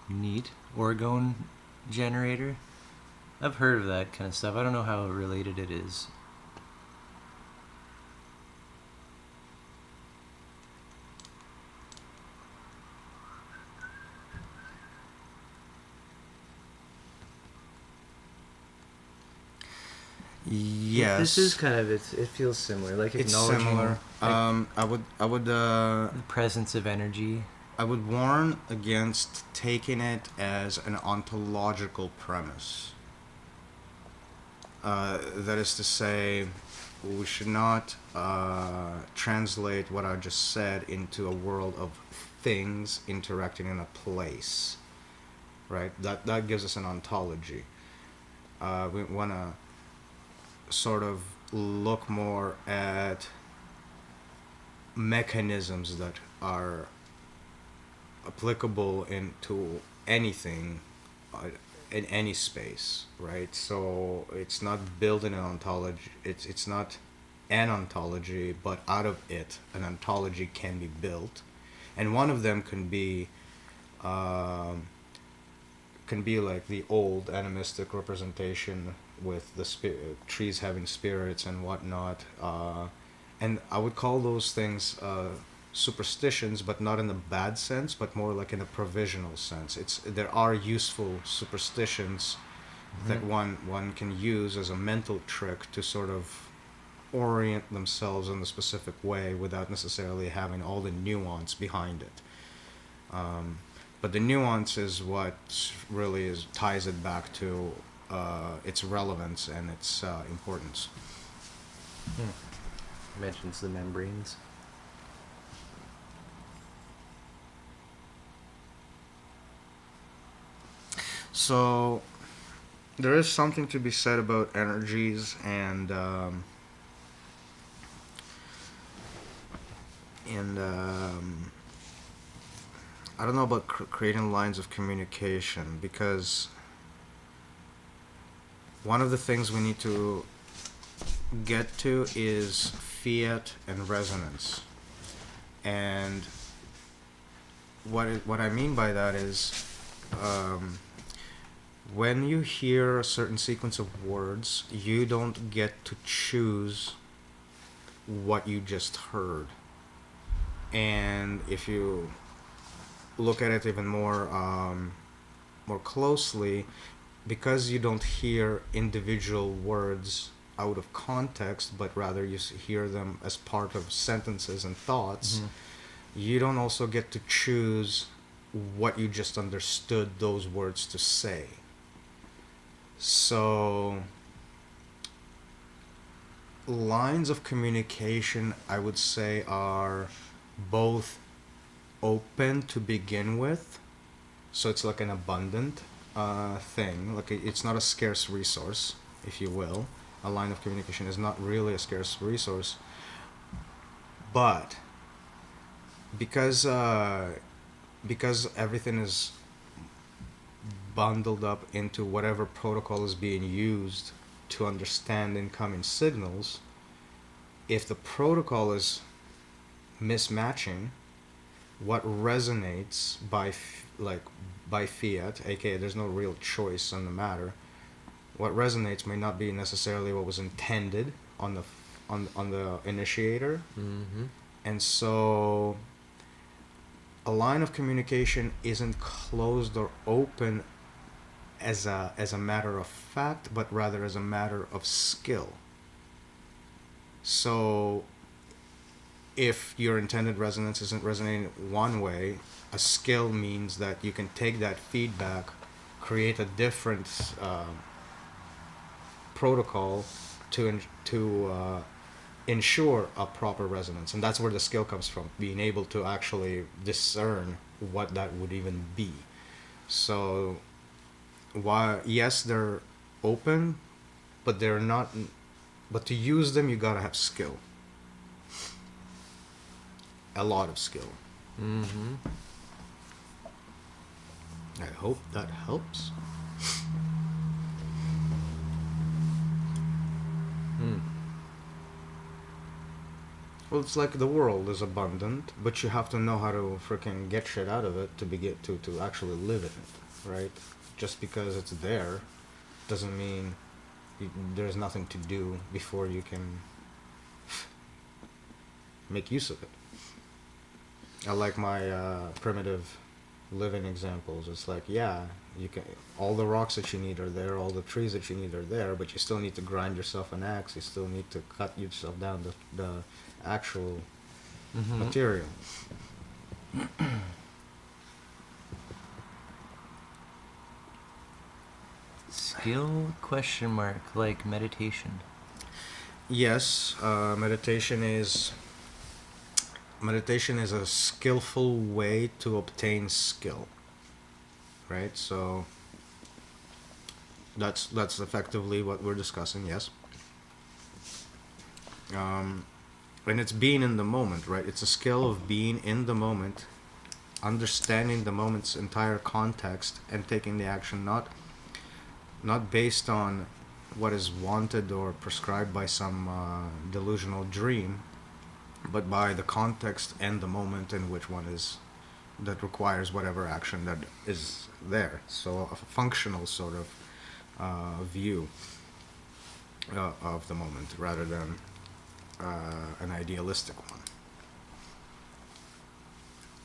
in. Neat. Orgone generator. I've heard of that kind of stuff. I don't know how related it is. Yes, This is kind of, it feels similar, like it's acknowledging similar. like, The presence of energy. I would warn against taking it as an ontological premise. That is to say, we should not translate what I just said into a world of things interacting in a place, right? That gives us an ontology. We want to sort of look more at mechanisms that are applicable into anything in any space, right? So it's not building an ontology. It's not an ontology, but out of it, an ontology can be built, and one of them can be like the old animistic representation with the trees having spirits and whatnot, and I would call those things superstitions, but not in the bad sense, but more like in a provisional sense. There are useful superstitions that one can use as a mental trick to sort of orient themselves in a specific way without necessarily having all the nuance behind it. But the nuance is what really ties it back to its relevance and its importance. Mentions the membranes. So there is something to be said about energies and I don't know about creating lines of communication, because one of the things we need to get to is fiat and resonance. And what I mean by that is, when you hear a certain sequence of words, you don't get to choose what you just heard. And if you look at it even more closely, because you don't hear individual words out of context, but rather you hear them as part of sentences and thoughts, you don't also get to choose what you just understood those words to say. So lines of communication, I would say, are both open to begin with, so it's like an abundant thing, like it's not a scarce resource, if you will. A line of communication is not really a scarce resource, but because everything is bundled up into whatever protocol is being used to understand incoming signals, if the protocol is mismatching, what resonates by fiat, aka there's no real choice on the matter, what resonates may not be necessarily what was intended on the initiator. And so a line of communication isn't closed or open as a matter of fact, but rather as a matter of skill. So if your intended resonance isn't resonating one way, a skill means that you can take that feedback, create a different protocol to ensure a proper resonance. And that's where the skill comes from, being able to actually discern what that would even be. So while, yes, they're open, but they're not, but to use them, you gotta have skill. A lot of skill. I hope that helps. Well, it's like the world is abundant, but you have to know how to freaking get shit out of it to actually live in it, right? Just because it's there doesn't mean there's nothing to do before you can make use of it. I like my primitive living examples. It's like, yeah, you can, all the rocks that you need are there, all the trees that you need are there, but you still need to grind yourself an axe. You still need to cut yourself down the actual material. Skill question mark, like meditation. Yes, meditation is a skillful way to obtain skill, right? So that's effectively what we're discussing. Yes. And it's being in the moment, right? It's a skill of being in the moment, understanding the moment's entire context, and taking the action not based on what is wanted or prescribed by some delusional dream, but by the context and the moment in which one is, that requires whatever action that is there. So a functional sort of view of the moment, rather than an idealistic one.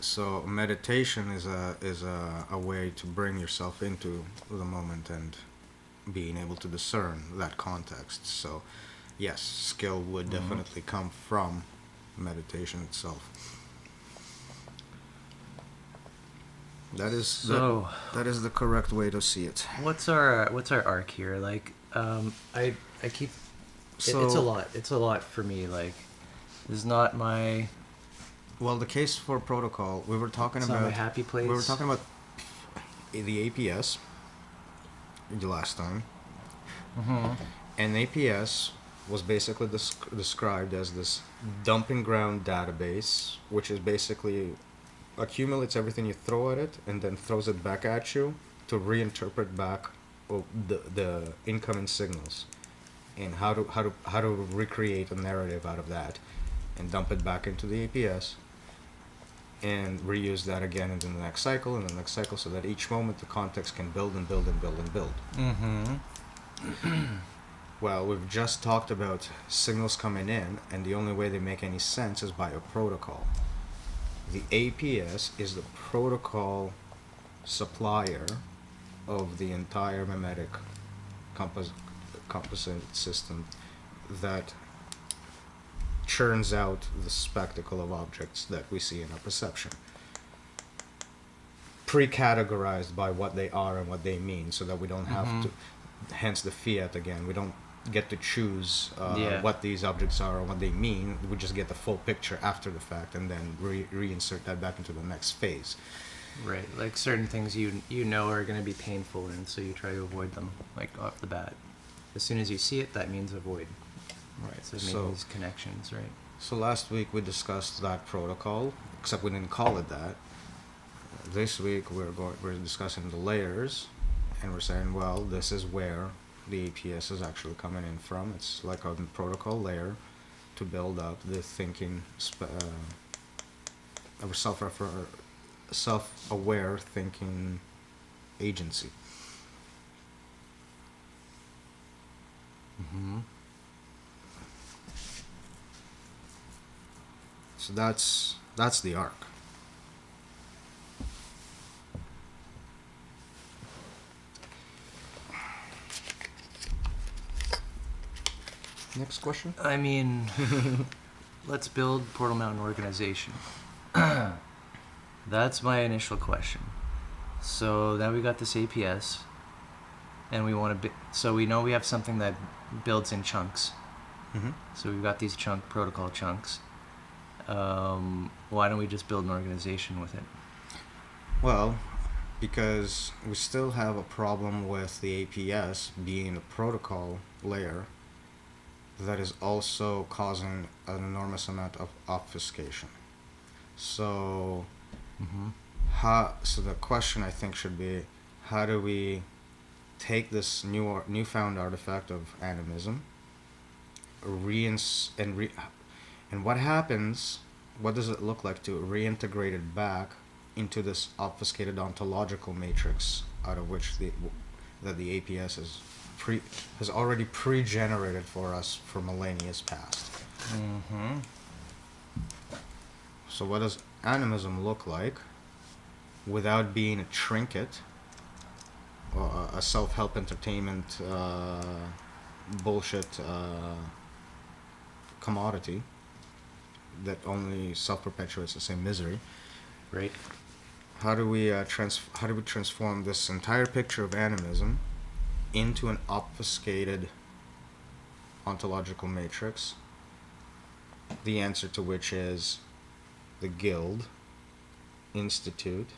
So meditation is a way to bring yourself into the moment and being able to discern that context. So yes, skill would definitely come from meditation itself. That is that is the correct way to see it. What's our arc here? Like, I keep. So, It's a lot for me. Like, this is not my. Well, the case for protocol, we were talking It's about. not my happy place. We were talking about the APS, the last time. Mm-hmm. And APS was basically described as this dumping ground database, which is basically accumulates everything you throw at it and then throws it back at you to reinterpret back the incoming signals and how to recreate a narrative out of that and dump it back into the APS and reuse that again in the next cycle and the next cycle so that each moment the context can build and build and build and build. Mm-hmm. Well, we've just talked about signals coming in, and the only way they make any sense is by a protocol. The APS is the protocol supplier of the entire memetic composite system that churns out the spectacle of objects that we see in our perception, pre-categorized by what they are and what they mean, so that we don't have to, hence the fiat again, we don't get to choose what these objects are or what they mean. We just get the full picture after the fact and then reinsert that back into the next phase. Right, like certain things you know are going to be painful, and so you try to avoid them, like off the bat. As soon as you see it, that means avoid. Right. So making these connections, right? So last week we discussed that protocol, except we didn't call it that. This week we're discussing the layers, and we're saying, well, this is where the APS is actually coming in from. It's like a protocol layer to build up the thinking, of self-aware thinking agency. Mm-hmm. So that's the arc. Next question. I mean, let's build Portal Mountain organization. That's my initial question. So now we got this APS, and we want to. So we know we have something that builds in chunks. Mm-hmm. So we've got these protocol chunks. Why don't we just build an organization with it? Well, because we still have a problem with the APS being a protocol layer that is also causing an enormous amount of obfuscation. So, so the question I think should be, how do we take this newfound artifact of animism, and what happens? What does it look like to reintegrate it back into this obfuscated ontological matrix out of which the APS has already pre-generated for us for millennia past. Mm-hmm. So what does animism look like without being a trinket or a self-help entertainment bullshit commodity that only self-perpetuates the same misery? Right. How do we transform this entire picture of animism into an obfuscated ontological matrix? The answer to which is the Guild Institute,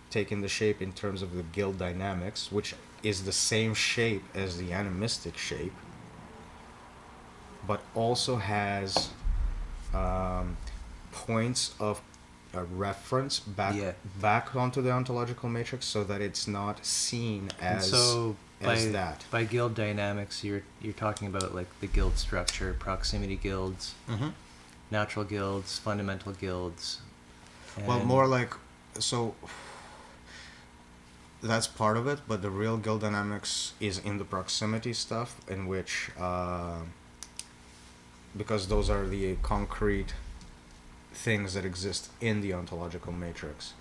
taking the shape in terms of the guild dynamics, which is the same shape as the animistic shape, but also has points of a reference back onto the ontological matrix, so that it's not seen as that. By guild dynamics, you're talking about like the guild structure, proximity guilds, natural guilds, fundamental guilds. Well, more like, so that's part of it, but the real guild dynamics is in the proximity stuff, in which because those are the concrete things that exist in the ontological matrix.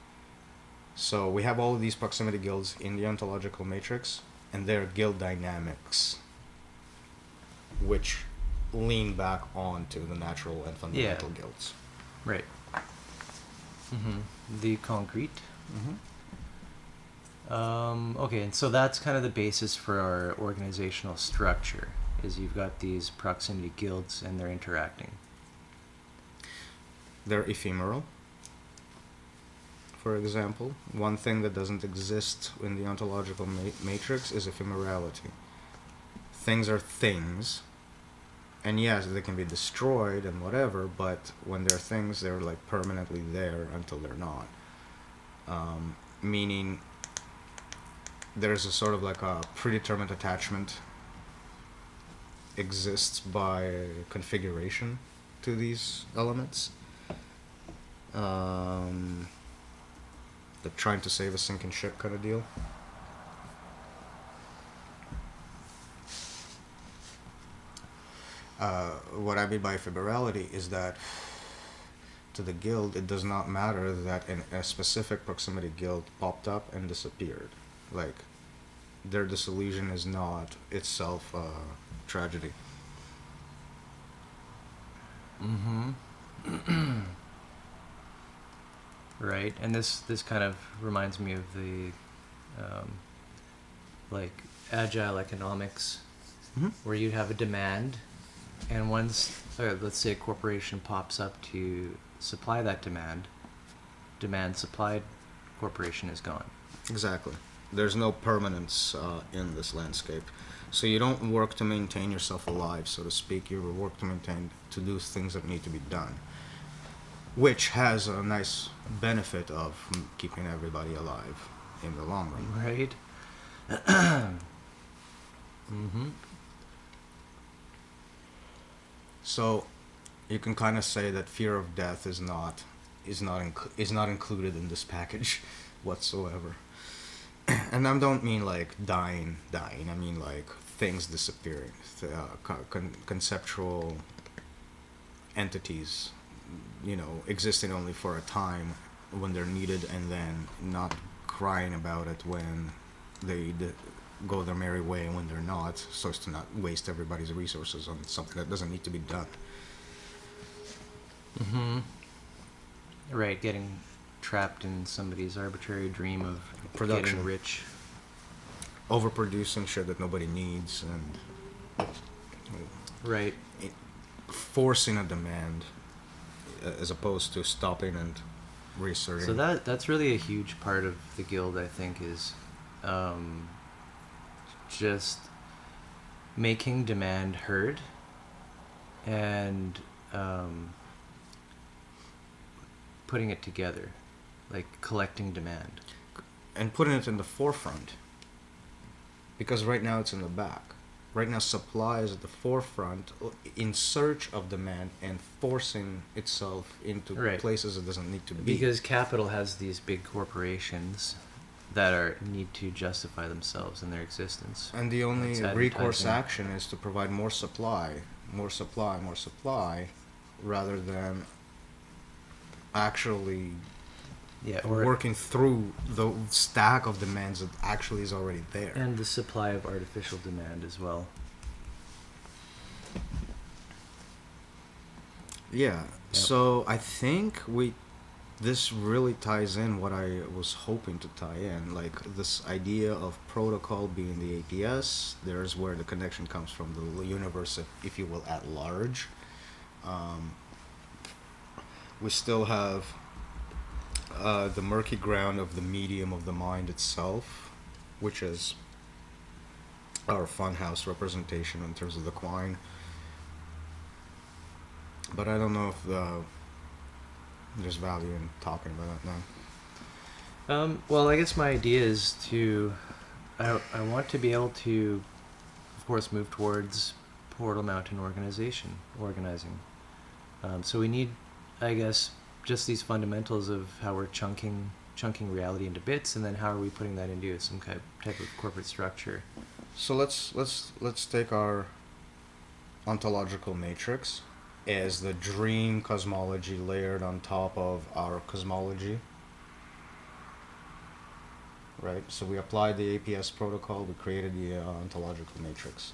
So we have all of these proximity guilds in the ontological matrix, and their guild dynamics, which lean back onto the natural and fundamental guilds. Right. The concrete. Okay, and so that's kind of the basis for our organizational structure, is you've got these proximity guilds and they're interacting. They're ephemeral, for example, one thing that doesn't exist in the ontological matrix is ephemerality. Things are things, and yes, they can be destroyed and whatever, but when they're things, they're like permanently there until they're not. Meaning there's a sort of like a predetermined attachment exists by configuration to these elements. The trying to save a sinking ship kind of deal. What I mean by ephemerality is that to the guild, it does not matter that a specific proximity guild popped up and disappeared. Like, their dissolution is not itself a tragedy. Mm-hmm. Right, and this kind of reminds me of the like agile economics, where you have a demand, and once let's say a corporation pops up to supply that demand supplied, corporation is gone. Exactly. There's no permanence in this landscape. So you don't work to maintain yourself alive, so to speak. You work to do things that need to be done, which has a nice benefit of keeping everybody alive in the long run. Right. Mm-hmm. So you can kind of say that fear of death is not included in this package whatsoever. And I don't mean like dying. I mean like things disappearing, conceptual entities, existing only for a time when they're needed, and then not crying about it when they go their merry way and when they're not, so as to not waste everybody's resources on something that doesn't need to be done. Mm-hmm. Right, getting trapped in somebody's arbitrary dream of Production. getting rich. Overproducing shit that nobody needs, and Right. forcing a demand as opposed to stopping and reasserting. So that's really a huge part of the guild, I think, is just making demand heard and putting it together, like collecting demand. And putting it in the forefront. Because right now it's in the back. Right now supply is at the forefront in search of demand and forcing itself into places it doesn't need to be. Because capital has these big corporations that need to justify themselves and their existence. And the only recourse action is to provide more supply, rather than actually working through the stack of demands that actually is already there. And the supply of artificial demand as well. Yeah. Yep. So I think this really ties in what I was hoping to tie in, like this idea of protocol being the APS. There's where the connection comes from, the universe, if you will, at large. We still have the murky ground of the medium of the mind itself, which is our funhouse representation in terms of the quine. But I don't know if there's value in talking about that now. Well, I guess my idea is I want to be able to, of course, move towards Portal Mountain organizing. So we need, I guess, just these fundamentals of how we're chunking reality into bits, and then how are we putting that into some type of corporate structure. So let's take our ontological matrix as the dream cosmology layered on top of our cosmology. Right? So we applied the APS protocol, we created the ontological matrix.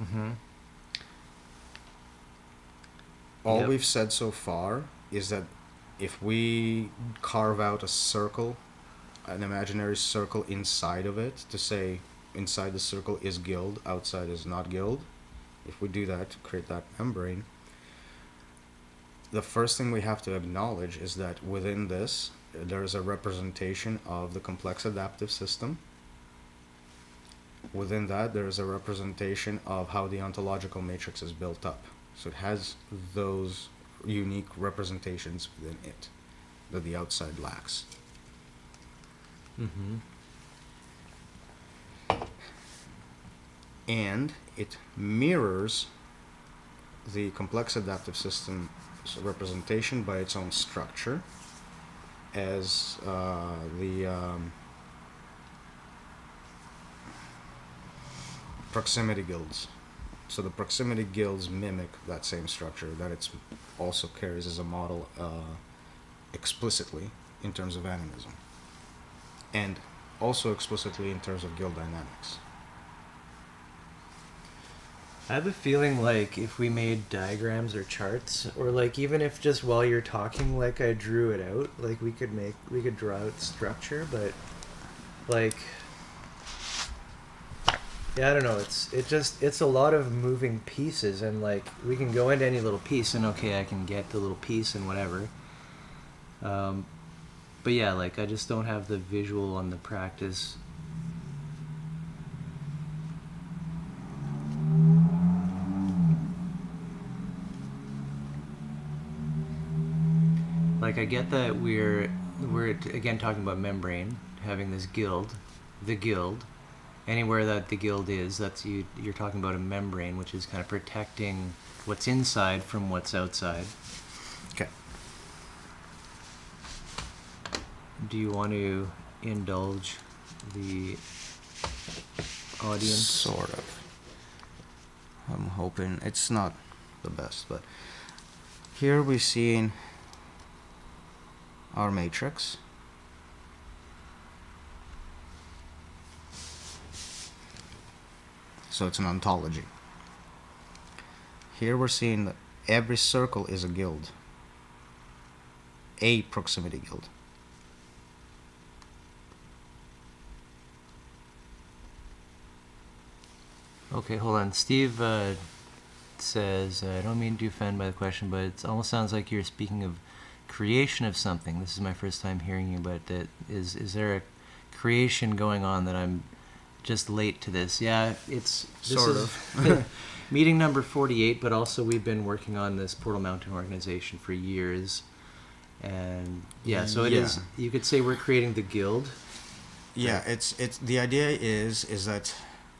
Mm-hmm. All we've said so far is that if we carve out a circle, an imaginary circle inside of it, to say inside the circle is guild, outside is not guild, if we do that to create that membrane, the first thing we have to acknowledge is that within this, there is a representation of the complex adaptive system. Within that, there is a representation of how the ontological matrix is built up. So it has those unique representations within it that the outside lacks. Mm-hmm. And it mirrors the complex adaptive system representation by its own structure as the proximity guilds. So the proximity guilds mimic that same structure that it also carries as a model explicitly in terms of animism, and also explicitly in terms of guild dynamics. I have a feeling like if we made diagrams or charts, or like even if just while you're talking, like I drew it out, like we could draw out structure, but like, yeah, I don't know. It's a lot of moving pieces, and like we can go into any little piece, and okay, I can get the little piece and whatever. But yeah, like I just don't have the visual on the practice. Like I get that we're again talking about membrane, having this guild, the guild. Anywhere that the guild is, that's you're talking about a membrane, which is kind of protecting what's inside from what's outside. Okay. Do you want to indulge the audience? Sort of. I'm hoping it's not the best, but here we've seen our matrix. So it's an ontology. Here we're seeing that every circle is a guild, a proximity guild. Okay, hold on. Steve says, I don't mean to offend by the question, but it almost sounds like you're speaking of creation of something. This is my first time hearing you, but is there a creation going on that I'm just late to this? Yeah, this sort of meeting number 48, but also we've been working on this Portal Mountain organization for years, and yeah, so it is. You could say we're creating the guild. Yeah, it's the idea is that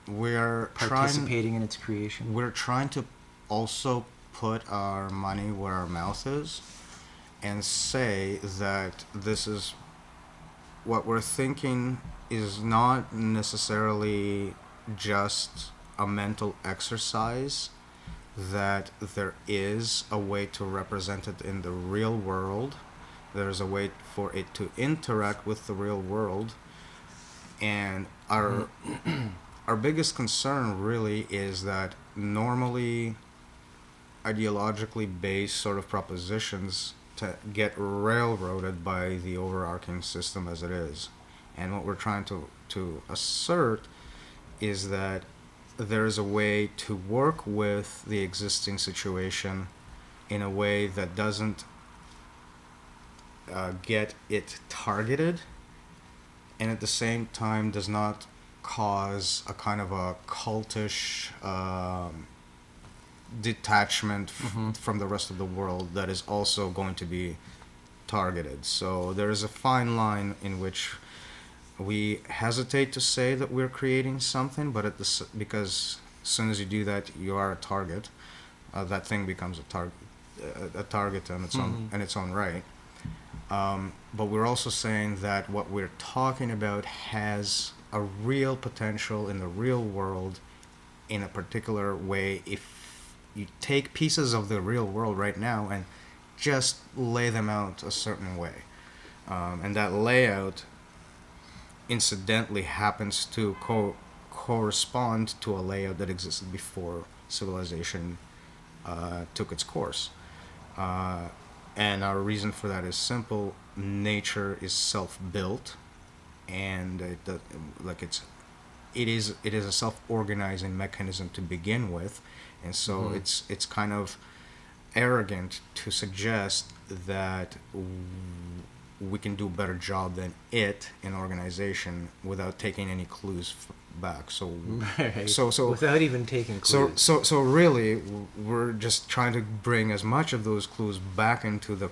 we're participating in its creation. We're trying to also put our money where our mouth is, and say that this is what we're thinking is not necessarily just a mental exercise, that there is a way to represent it in the real world. There's a way for it to interact with the real world. And our biggest concern really is that normally ideologically based sort of propositions to get railroaded by the overarching system as it is. And what we're trying to assert is that there is a way to work with the existing situation in a way that doesn't get it targeted, and at the same time does not cause a kind of a cultish detachment from the rest of the world that is also going to be targeted. So there is a fine line in which we hesitate to say that we're creating something, but because as soon as you do that, you are a target. That thing becomes a target on its own right. But we're also saying that what we're talking about has a real potential in the real world in a particular way. If you take pieces of the real world right now and just lay them out a certain way, and that layout incidentally happens to correspond to a layout that existed before civilization took its course. And our reason for that is simple. Nature is self-built, and it is a self-organizing mechanism to begin with, and so it's kind of arrogant to suggest that we can do a better job than it in organization without taking any clues back. So Right. so Without even taking clues. so really, we're just trying to bring as much of those clues back into the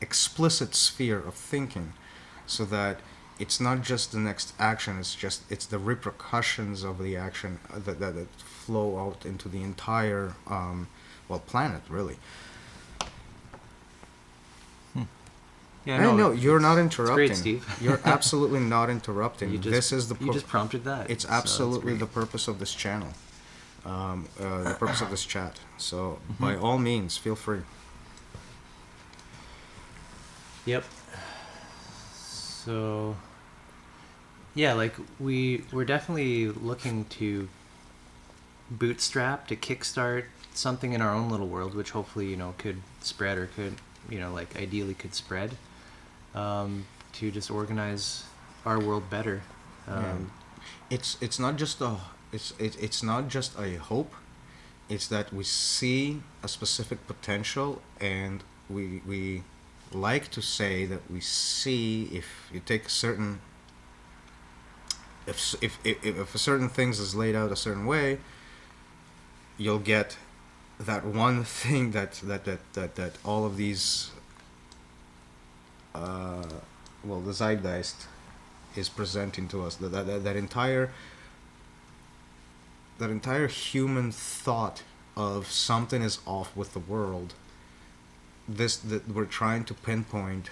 explicit sphere of thinking, so that it's not just the next action. It's the repercussions of the action that flow out into the entire planet, really. Yeah, I know you're not it's interrupting. great, Steve. You're absolutely not interrupting. You just prompted that. It's so that's absolutely great. the purpose of this channel, the purpose of this chat. So by all means, feel free. Yep. So, yeah, like we're definitely looking to bootstrap, to kickstart something in our own little world, which hopefully could spread, or could like ideally could spread, to just organize our world better. It's not just it's not just a hope. It's that we see a specific potential, and we like to say that we see, if you take a certain, if a certain things is laid out a certain way, you'll get that one thing that all of these the zeitgeist is presenting to us, that entire human thought of something is off with the world, that we're trying to pinpoint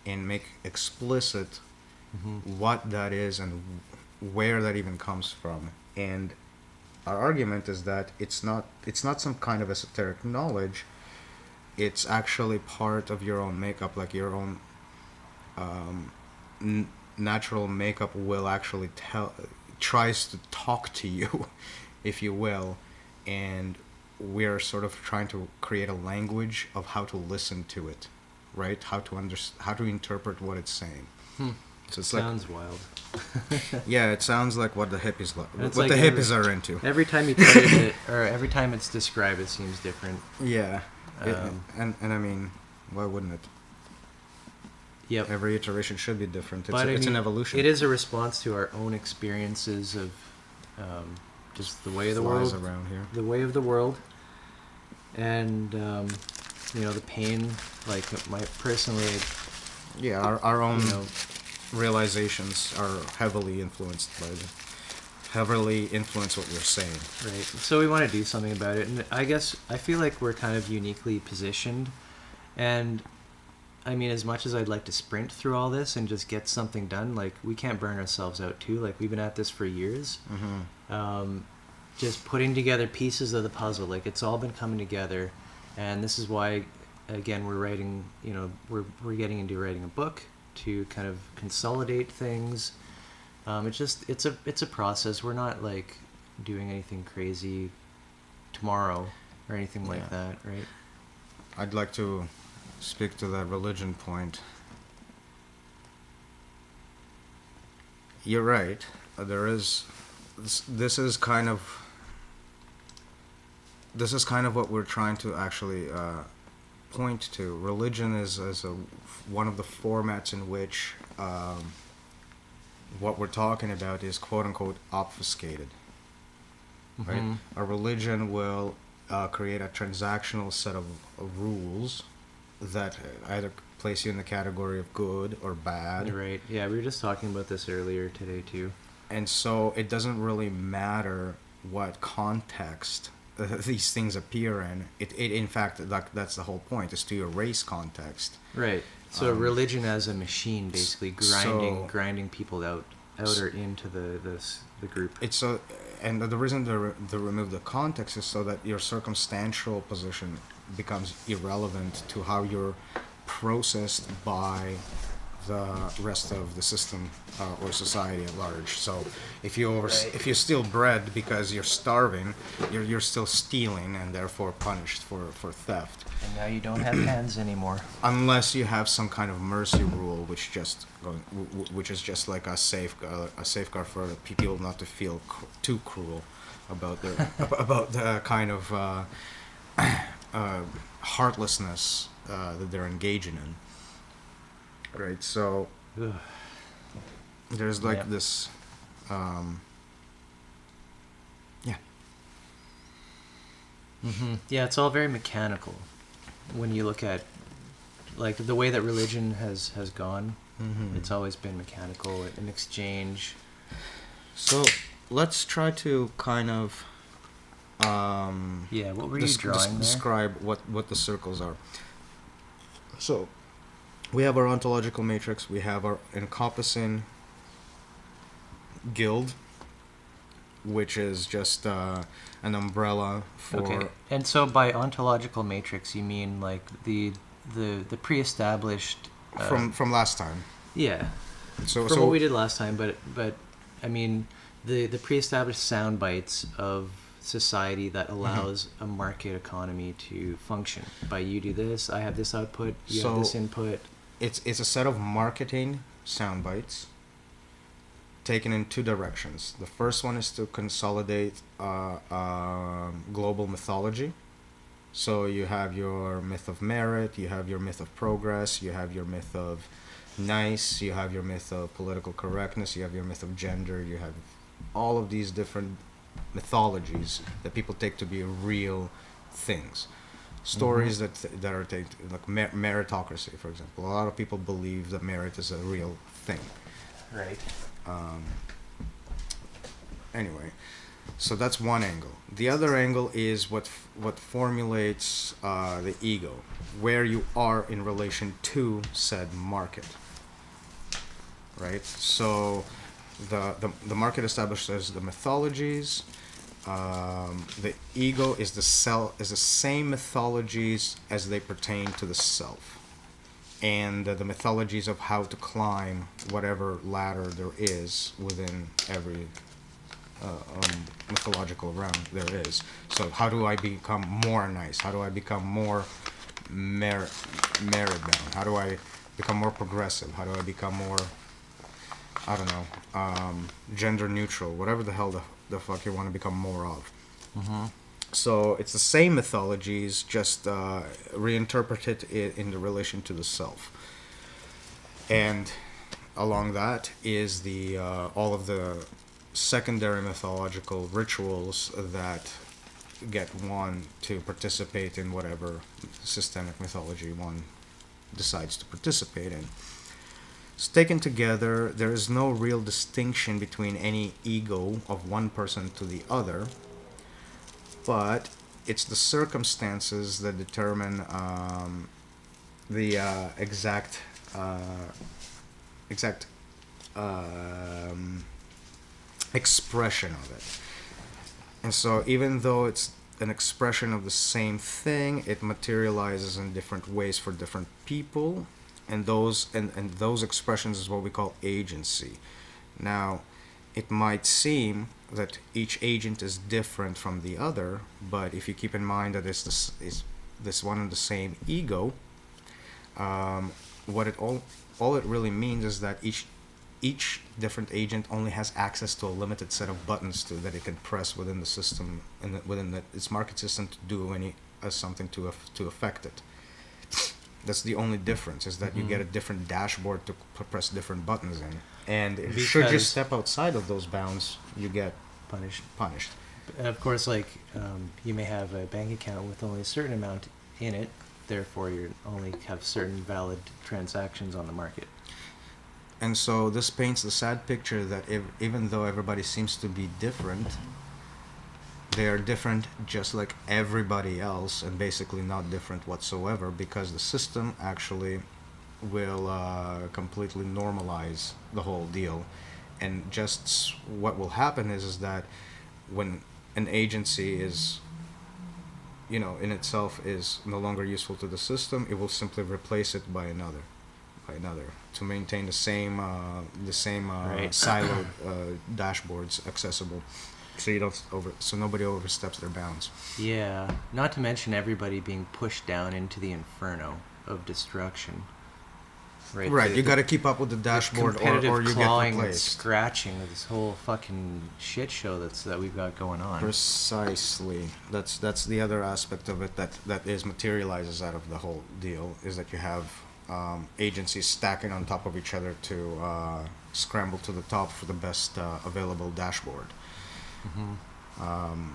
and make explicit what that is and where that even comes from. And our argument is that it's not some kind of esoteric knowledge. It's actually part of your own makeup, like your own natural makeup will actually tries to talk to you, if you will, and we're sort of trying to create a language of how to listen to it, right? How to interpret what it's saying. So it sounds wild. Yeah, it sounds like what the hippies are into. Every time you put it, or every time it's described, it seems different. Yeah, and I mean, why wouldn't it? Yep. Every iteration should be different. It's an evolution. It is a response to our own experiences of just the way of the world around here. The way of the world, and the pain. Like my personally. Yeah, our own realizations are heavily influenced what we're saying. Right. So we want to do something about it, and I feel like we're kind of uniquely positioned, and I mean, as much as I'd like to sprint through all this and just get something done, like we can't burn ourselves out too. Like we've been at this for years, just putting together pieces of the puzzle. Like it's all been coming together, and this is why, again, we're writing. We're getting into writing a book to kind of consolidate things. It's a process. We're not like doing anything crazy tomorrow or anything like that, right? I'd like to speak to that religion point. You're right. There is this is kind of what we're trying to actually point to. Religion is one of the formats in which what we're talking about is quote unquote obfuscated. Right? A religion will create a transactional set of rules that either place you in the category of good or bad. Right. Yeah, we were just talking about this earlier today too. And so it doesn't really matter what context these things appear in. It in fact, that's the whole point, is to erase context. Right. So religion as a machine, basically grinding people out or into the group. It's so, and the reason to remove the context is so that your circumstantial position becomes irrelevant to how you're processed by the rest of the system or society at large. So if you Right. if you steal bread because you're starving, you're still stealing and therefore punished for theft. And now you don't have hands anymore. Unless you have some kind of mercy rule, which is just like a safeguard for people not to feel too cruel about their about the kind of heartlessness that they're engaging in. Right. So Ugh. there's like Yep. this. Yeah. Yeah, it's all very mechanical when you look at like the way that religion has gone. It's always been mechanical, an exchange. So let's try to kind of Yeah, what were you drawing there? describe what the circles are. So we have our ontological matrix. We have our encompassing guild, which is just an umbrella for. Okay, and so by ontological matrix, you mean like the pre-established. From last time. Yeah. So From what we did last time, but I mean the pre-established sound bites of society that allows a market economy to function. By you do this, I have this output, you have this input. It's a set of marketing sound bites taken in two directions. The first one is to consolidate global mythology. So you have your myth of merit, you have your myth of progress, you have your myth of nice, you have your myth of political correctness, you have your myth of gender, you have all of these different mythologies that people take to be real things. Stories that are taken, like meritocracy, for example. A lot of people believe that merit is a real thing. Right. Anyway, so that's one angle. The other angle is what formulates the ego, where you are in relation to said market. Right. So the market establishes the mythologies. The ego is the same mythologies as they pertain to the self, and the mythologies of how to climb whatever ladder there is within every mythological realm there is. So how do I become more nice? How do I become more merit bound? How do I become more progressive? How do I become more, I don't know, gender neutral? Whatever the hell the fuck you want to become more of. So it's the same mythologies, just reinterpreted in the relation to the self. And along that is the all of the secondary mythological rituals that get one to participate in whatever systemic mythology one decides to participate in. So taken together, there is no real distinction between any ego of one person to the other, but it's the circumstances that determine the exact expression of it. And so even though it's an expression of the same thing, it materializes in different ways for different people, and those expressions is what we call agency. Now, it might seem that each agent is different from the other, but if you keep in mind that it's this one and the same ego, what it all it really means is that each different agent only has access to a limited set of buttons that it can press within the system and within its market system to do something to affect it. That's the only difference, is that you get a different dashboard to press different buttons in, and should you step outside of those bounds, you get punished. And of course, like you may have a bank account with only a certain amount in it, therefore you only have certain valid transactions on the market. And so this paints the sad picture that even though everybody seems to be different, they are different just like everybody else, and basically not different whatsoever, because the system actually will completely normalize the whole deal. And just what will happen is that when an agency is, in itself is no longer useful to the system, it will simply replace it by another. by another to maintain the same Right. siloed dashboards accessible, so you don't so nobody oversteps their bounds. Yeah. Not to mention everybody being pushed down into the inferno of destruction. Right. Right, you got to keep up with the dashboard, Competitive or you get clawing and replaced. scratching of this whole fucking shit show that we've got going on. Precisely. That's the other aspect of it that is materializes out of the whole deal, is that you have agencies stacking on top of each other to scramble to the top for the best available dashboard.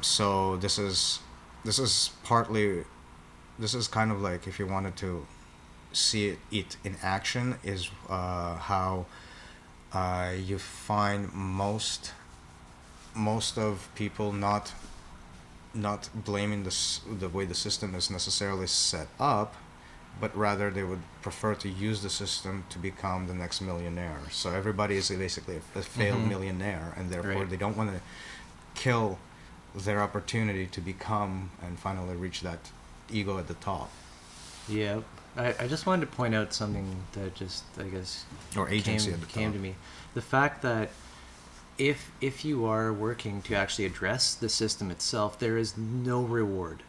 So this is partly, this is kind of like, if you wanted to see it in action, is how you find most of people not blaming the way the system is necessarily set up, but rather they would prefer to use the system to become the next millionaire. So everybody is basically a failed millionaire, and therefore Right. they don't want to kill their opportunity to become and finally reach that ego at the top, Yeah. I just wanted to point out something that just, I guess, or agency at the came top. to me. The fact that if you are working to actually address the system itself, there is no reward.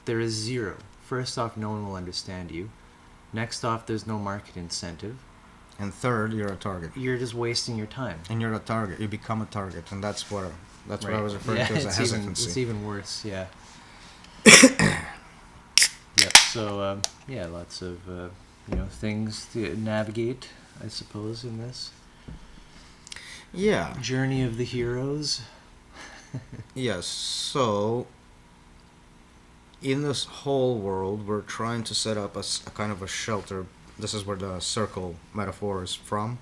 There is zero. First off, no one will understand you. Next off, there's no market incentive. And third, you're a target. You're just wasting your time. And you're a target. You become a target, and that's what Right. I was referring to as a it's hesitancy. even worse, yeah. Yep. So yeah, lots of things to navigate, I suppose, in this Yeah. journey of the heroes. Yes. So, in this whole world, we're trying to set up a kind of a shelter. This is where the circle metaphor is from.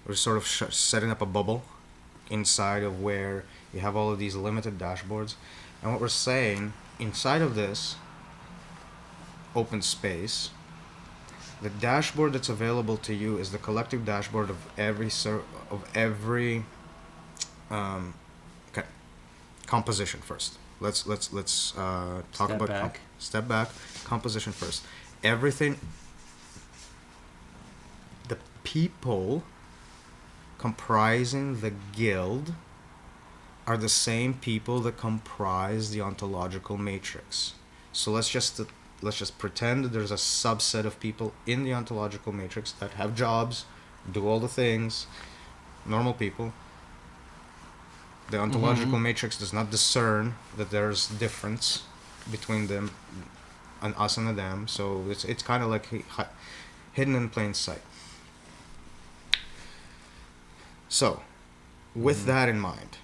We're sort of setting up a bubble inside of where you have all of these limited dashboards. And what we're saying, inside of this open space, the dashboard that's available to you is the collective dashboard of every okay, composition first. Let's talk Step about back. step back, composition first. Everything, the people comprising the guild are the same people that comprise the ontological matrix. So let's just pretend that there's a subset of people in the ontological matrix that have jobs, do all the things, normal people. The ontological matrix does not discern that there's difference between them and us and them, so it's kind of like hidden in plain sight. So, with that in mind,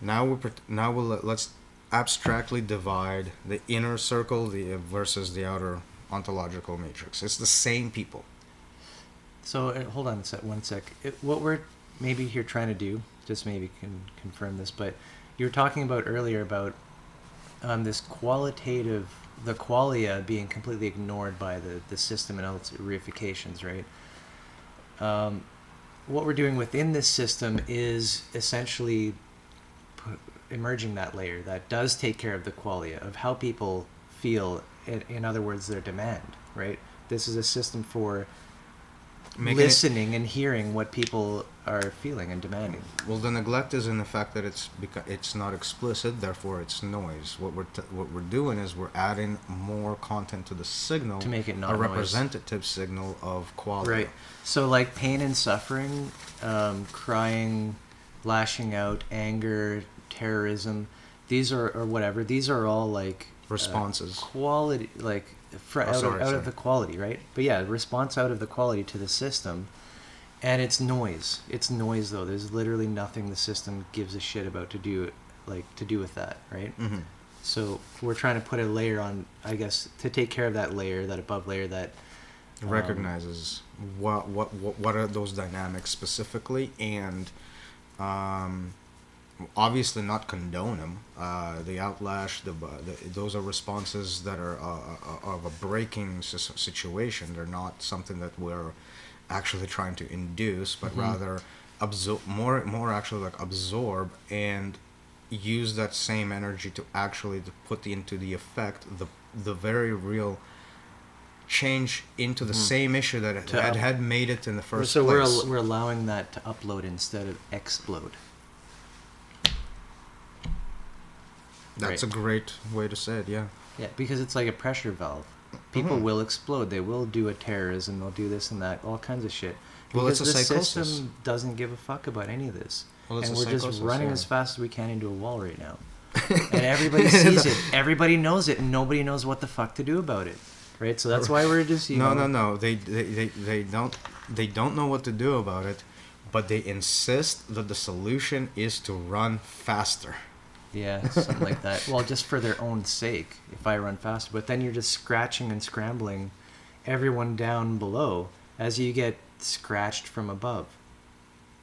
let's abstractly divide the inner circle versus the outer ontological matrix. It's the same people. So hold on one sec. What we're maybe here trying to do, just maybe can confirm this, but you were talking about earlier about this qualitative, the qualia being completely ignored by the system and all its reifications, right? What we're doing within this system is essentially emerging that layer that does take care of the qualia of how people feel. In other words, their demand, right? This is a system for listening and hearing what people are feeling and demanding. Well, the neglect is in the fact that it's not explicit, therefore it's noise. What we're doing is we're adding more content to the signal To make it not a noise. representative signal of quality. Right. So like pain and suffering, crying, lashing out, anger, terrorism, these are, or whatever, these are all like Responses. Quality, like out of the quality, right? But yeah, response out of the quality to the system, and it's noise. It's noise though. There's literally nothing the system gives a shit about to do with that, right? Mm-hmm. So we're trying to put a layer on, I guess, to take care of that layer, that above layer that Recognizes what are those dynamics specifically, and obviously not condone them. The outlash, those are responses that are of a breaking situation. They're not something that we're actually trying to induce, but rather more actually like absorb and use that same energy to actually to put into the effect the very real change into the same issue that had made it in the first so place. we're allowing that to upload instead of explode. That's Right. a great way to say it, yeah. Yeah, because it's like a pressure valve. People will explode. They will do a terrorism. They'll do this and that, all kinds of shit. Well, Because it's a the psychosis. system doesn't give a fuck about any of this. Well, it's And a we're just psychosis, running yeah. as fast as we can into a wall right now. And everybody sees it. Everybody knows it, and nobody knows what the fuck to do about it. Right? So that's why we're just, you know... No. They don't know what to do about it, but they insist that the solution is to run faster. Yeah, something like that. Well, just for their own sake, if I run faster. But then you're just scratching and scrambling everyone down below as you get scratched from above.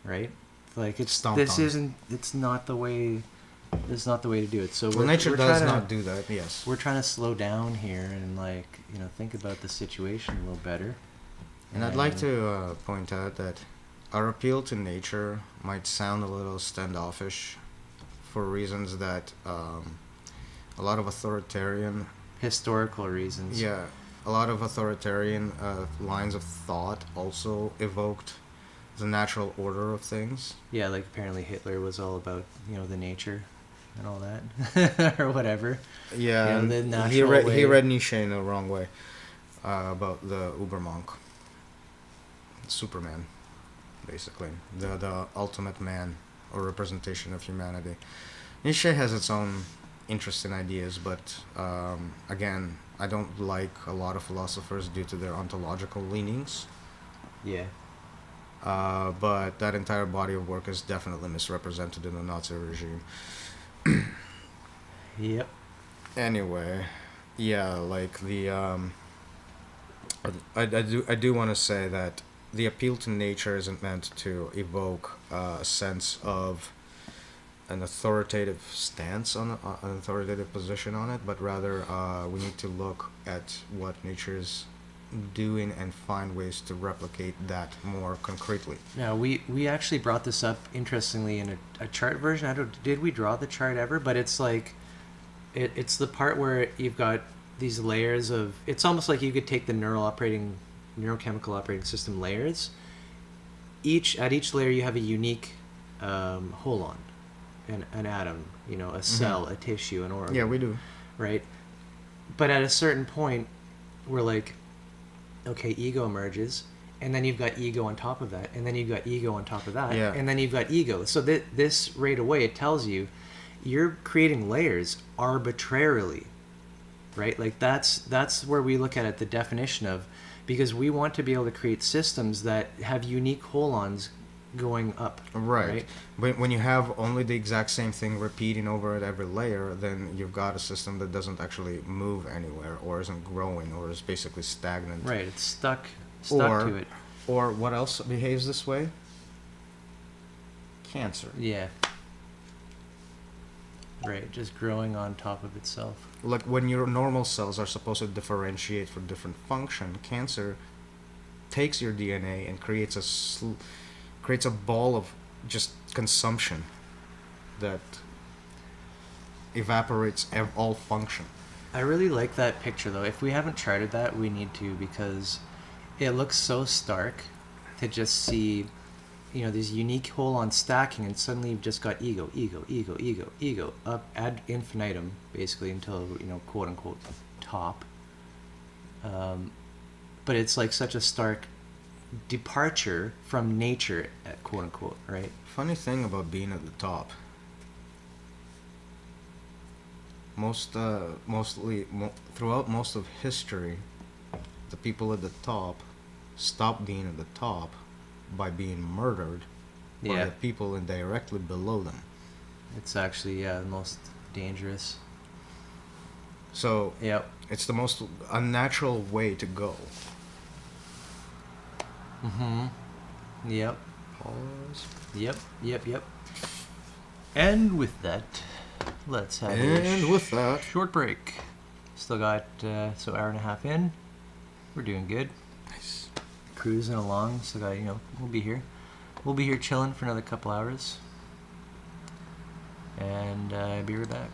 Right? Like, it's not the way to do it. So Well, nature does trying not do that, yes. We're trying to slow down here and, like, you know, think about the situation a little better. And I'd like to point out that our appeal to nature might sound a little standoffish for reasons that a lot of authoritarian... Historical reasons. Yeah, a lot of authoritarian lines of thought also evoked the natural order of things. Yeah, like apparently Hitler was all about, you know, the nature and all that, or whatever. Yeah, You know, the and natural he way. read Nietzsche in the wrong way about the Ubermonk, Superman, basically the ultimate man or representation of humanity. Nietzsche has its own interesting ideas, but again, I don't like a lot of philosophers due to their ontological leanings. Yeah. But that entire body of work is definitely misrepresented in the Nazi regime. Yep. Anyway, yeah, like the I do want to say that the appeal to nature isn't meant to evoke a sense of an authoritative stance on an authoritative position on it, but rather we need to look at what nature's doing and find ways to replicate that more concretely. Now, we actually brought this up, interestingly, in a chart version. Did we draw the chart ever? But it's like, it's the part where you've got these layers of... It's almost like you could take the neurochemical operating system layers. At each layer, you have a unique holon, an atom, you know, a cell, a tissue, an organ. Yeah, we do. Right? But at a certain point, we're like, okay, ego emerges, and then you've got ego on top of that, and then you've got ego on top of that, Yeah. and then you've got ego. So this right away, it tells you you're creating layers arbitrarily, right? Like that's where we look at it, the definition of, because we want to be able to create systems that have unique holons going up. Right. When you have only the exact same thing repeating over at every layer, then you've got a system that doesn't actually move anywhere, or isn't growing, or is basically stagnant. Right, it's stuck Or- to it. Or what else behaves this way? Cancer. Yeah. Right, just growing on top of itself. Like when your normal cells are supposed to differentiate for different function, cancer takes your DNA and creates a ball of just consumption that evaporates all function. I really like that picture, though. If we haven't charted that, we need to, because it looks so stark to just see, you know, these unique holon stacking, and suddenly you've just got ego, up ad infinitum, basically, until, you know, quote unquote top. But it's like such a stark departure from nature, quote unquote, right? Funny thing about being at the top. Throughout most of history, the people at the top stopped being at the top by being murdered by Yeah. the people indirectly below them. It's actually, the most dangerous. So Yep. it's the most unnatural way to go. Mm-hmm. Yep. Pause. Yep. And with that, let's have And with that, short break. Still got, hour and a half in. We're doing good. nice. Cruising along. Still got, we'll be here. We'll be here chilling for another couple hours. And be right back.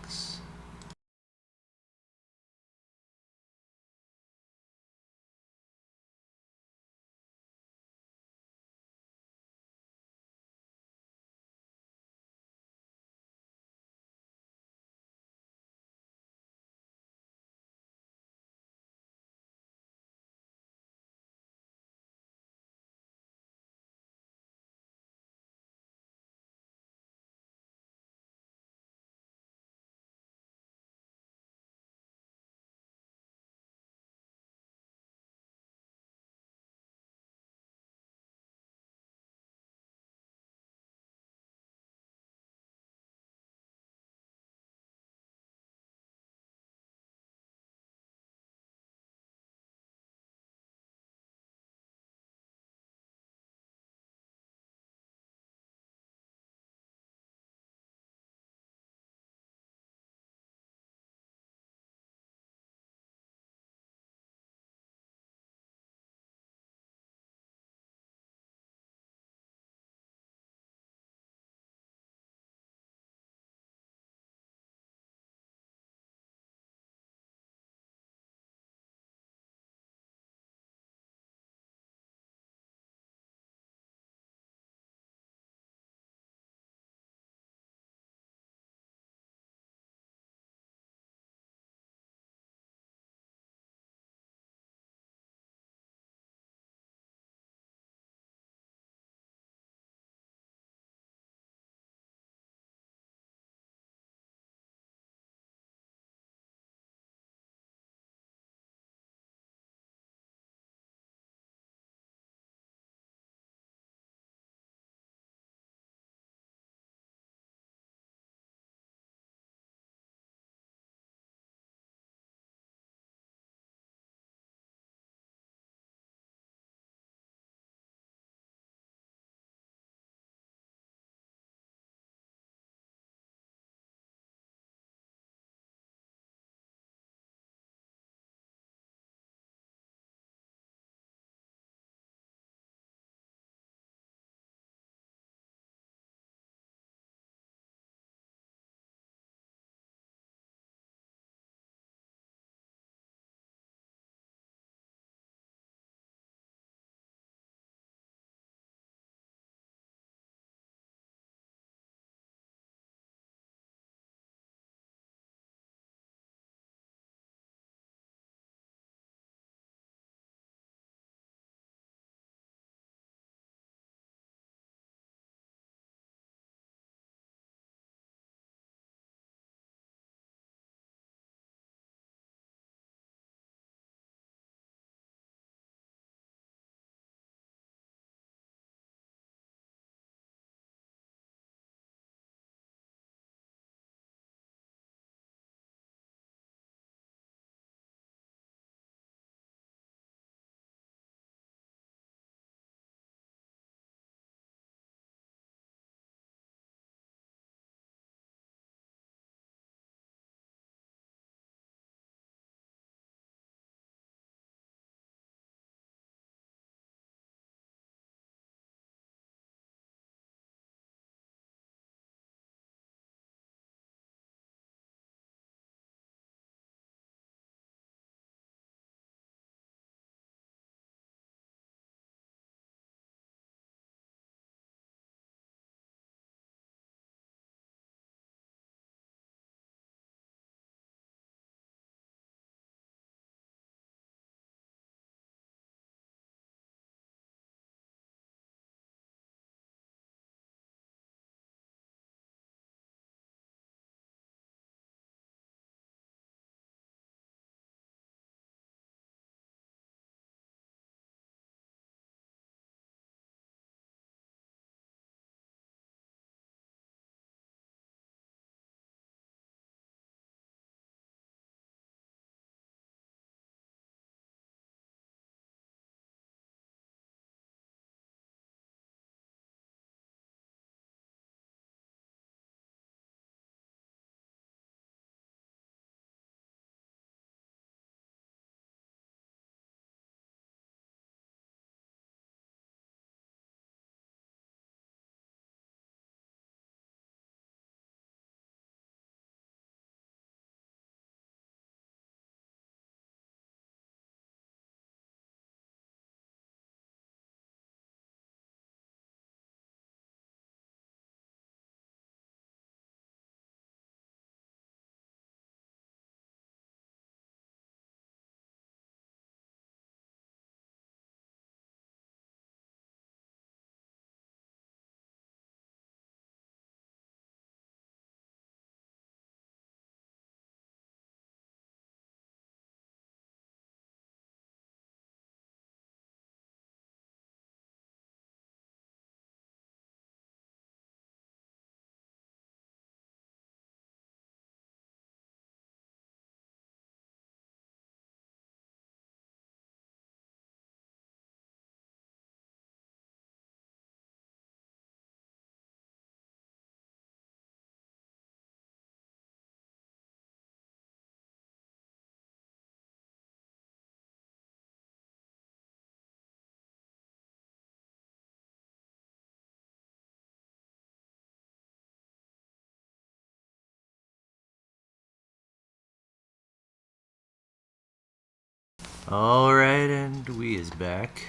All right, and we is back.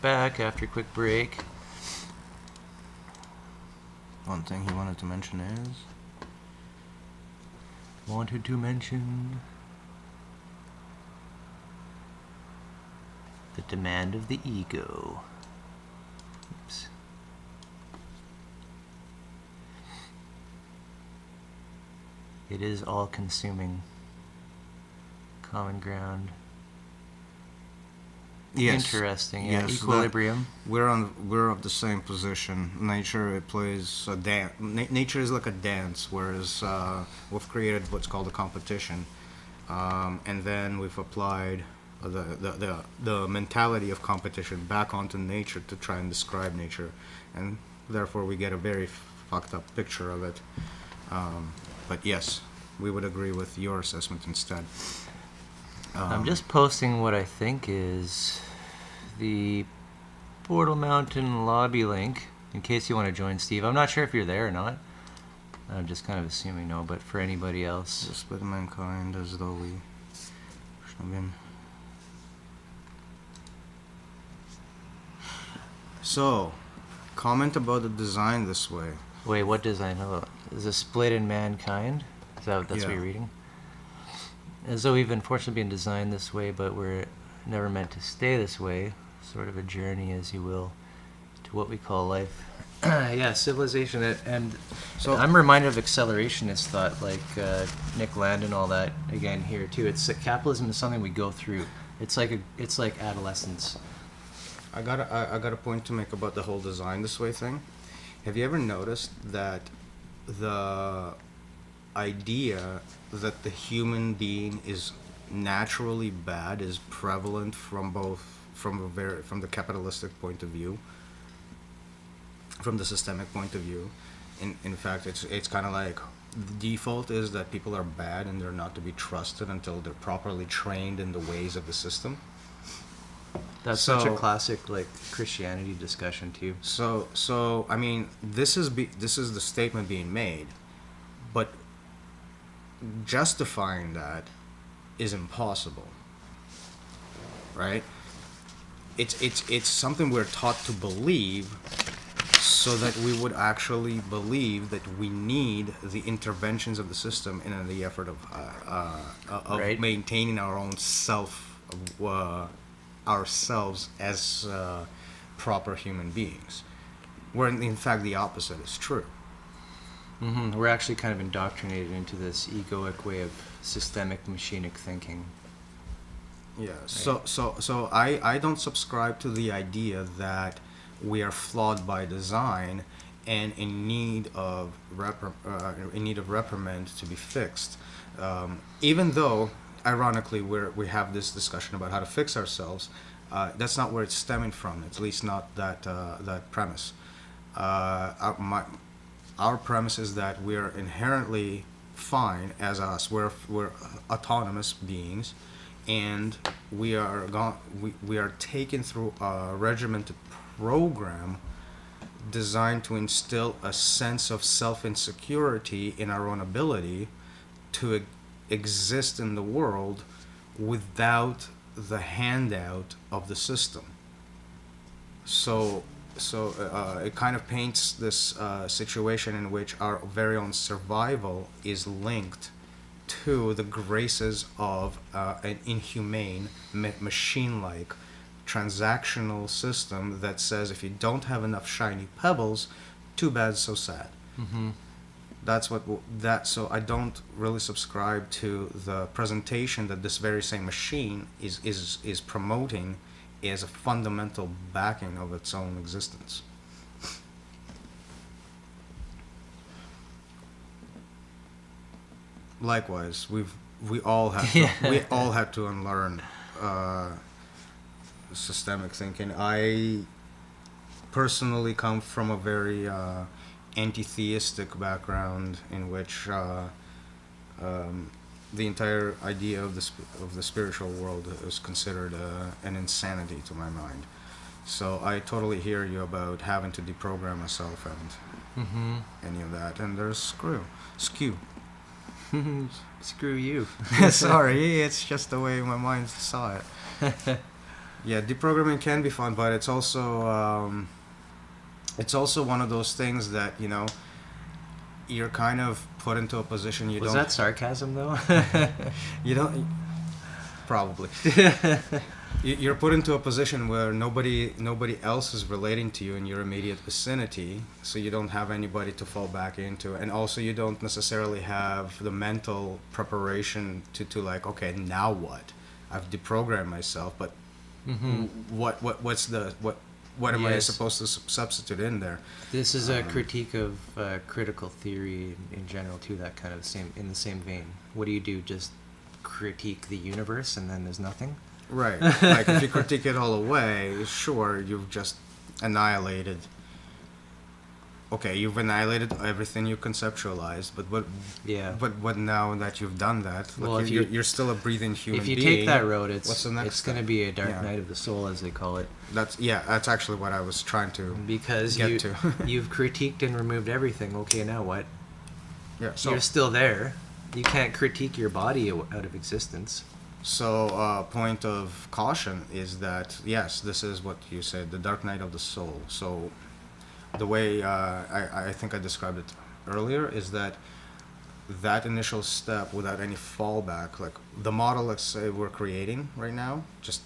Back after a quick break. One thing he wanted to mention is... Wanted to mention the demand of the ego. Oops. It is all-consuming. Common ground. Yes. Interesting. Yes, Yeah. Equilibrium. We're of the same position. Nature, it plays a dance. Nature is like a dance, whereas we've created what's called a competition, and then we've applied the mentality of competition back onto nature to try and describe nature, and therefore we get a very fucked up picture of it. But yes, we would agree with your assessment instead. I'm just posting what I think is the Portal Mountain lobby link, in case you want to join, Steve. I'm not sure if you're there or not. I'm just kind of assuming no, but for anybody else. The split mankind as though we should have been. So, comment about the design this way. Wait, what design? Hello. Is a split in mankind? Is that that's what Yeah. you're reading? As though we've unfortunately been designed this way, but we're never meant to stay this way. Sort of a journey, as you will, to what we call life. Yeah, civilization. And so I'm reminded of accelerationist thought, like Nick Land and all that. Again, here too. It's capitalism is something we go through. It's like adolescence. I got a point to make about the whole design this way thing. Have you ever noticed that the idea that the human being is naturally bad is prevalent from the capitalistic point of view, from the systemic point of view? In fact, it's kind of like the default is that people are bad and they're not to be trusted until they're properly trained in the ways of the system. That's such a classic like Christianity discussion too. So I mean, this is the statement being made, but justifying that is impossible, right? It's something we're taught to believe, so that we would actually believe that we need the interventions of the system in the effort of Right. maintaining our own ourselves as proper human beings, where in fact the opposite is true. Mm-hmm. We're actually kind of indoctrinated into this egoic way of systemic machinic thinking. Yeah. So I don't subscribe to the idea that we are flawed by design and in need of reprimand to be fixed. Even though, ironically, we have this discussion about how to fix ourselves, that's not where it's stemming from. At least not that premise. Our premise is that we're inherently fine as us. We're autonomous beings, and we are taken through a regimented program designed to instill a sense of self-insecurity in our own ability to exist in the world without the handout of the system. So it kind of paints this situation in which our very own survival is linked to the graces of an inhumane, machine-like, transactional system that says if you don't have enough shiny pebbles, too bad, so sad. Mm-hmm. So I don't really subscribe to the presentation that this very same machine is promoting as a fundamental backing of its own existence. Likewise, we all had to unlearn systemic thinking. I personally come from a very anti-theistic background in which the entire idea of the spiritual world is considered an insanity to my mind. So I totally hear you about having to deprogram myself and any of that. And there's skew. Screw you. Sorry, it's just the way my mind saw it. Yeah, deprogramming can be fun, but it's also one of those things that you're kind of put into a position you Was don't. that sarcasm though? You don't. Probably. You're put into a position where nobody else is relating to you in your immediate vicinity, so you don't have anybody to fall back into, and also you don't necessarily have the mental preparation to like, okay, now what? I've deprogrammed myself, but Mm-hmm. what am I Yes. supposed to substitute in there? This is a critique of critical theory in general too. That kind of in the same vein. What do? Just critique the universe, and then there's nothing. Right. Like if you critique it all away, sure, you've just annihilated. Okay, you've annihilated everything you conceptualized, but Yeah. But now that you've done that, Well, like if you're still a breathing human If you being. take that road, what's the next it's going to step? be a dark Yeah. night of the soul, as they call it, That's actually what I was trying to because get to. you've critiqued and removed everything. Okay, now what? Yeah. So You're still there. You can't critique your body out of existence. point of caution is that yes, this is what you said, the dark night of the soul. So the way I think I described it earlier is that initial step without any fallback, like the model, let's say we're creating right now, just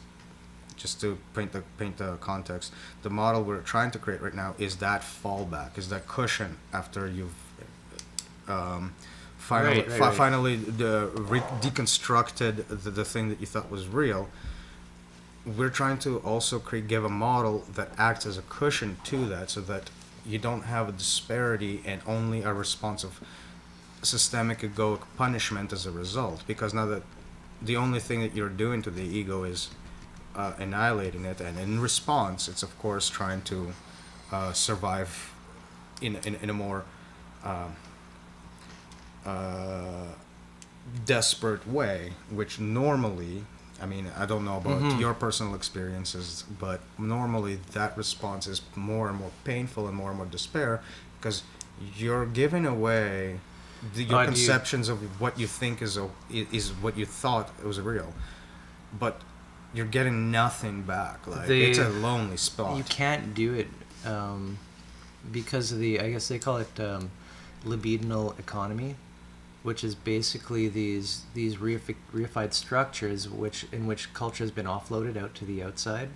to paint the context, the model we're trying to create right now is that fallback, is that cushion after you've finally deconstructed the thing that you thought was real. We're trying to also give a model that acts as a cushion to that, so that you don't have a disparity and only a response of systemic egoic punishment as a result. Because now that the only thing that you're doing to the ego is annihilating it, and in response, it's of course trying to survive in a more desperate way, which normally, I mean, I don't know about your personal experiences, but normally that response is more and more painful and more despair, because you're giving away your conceptions of what you think is what you thought was real, but you're getting nothing back. Like it's a lonely spot. You can't do it because of I guess they call it libidinal economy, which is basically these reified structures in which culture has been offloaded out to the outside,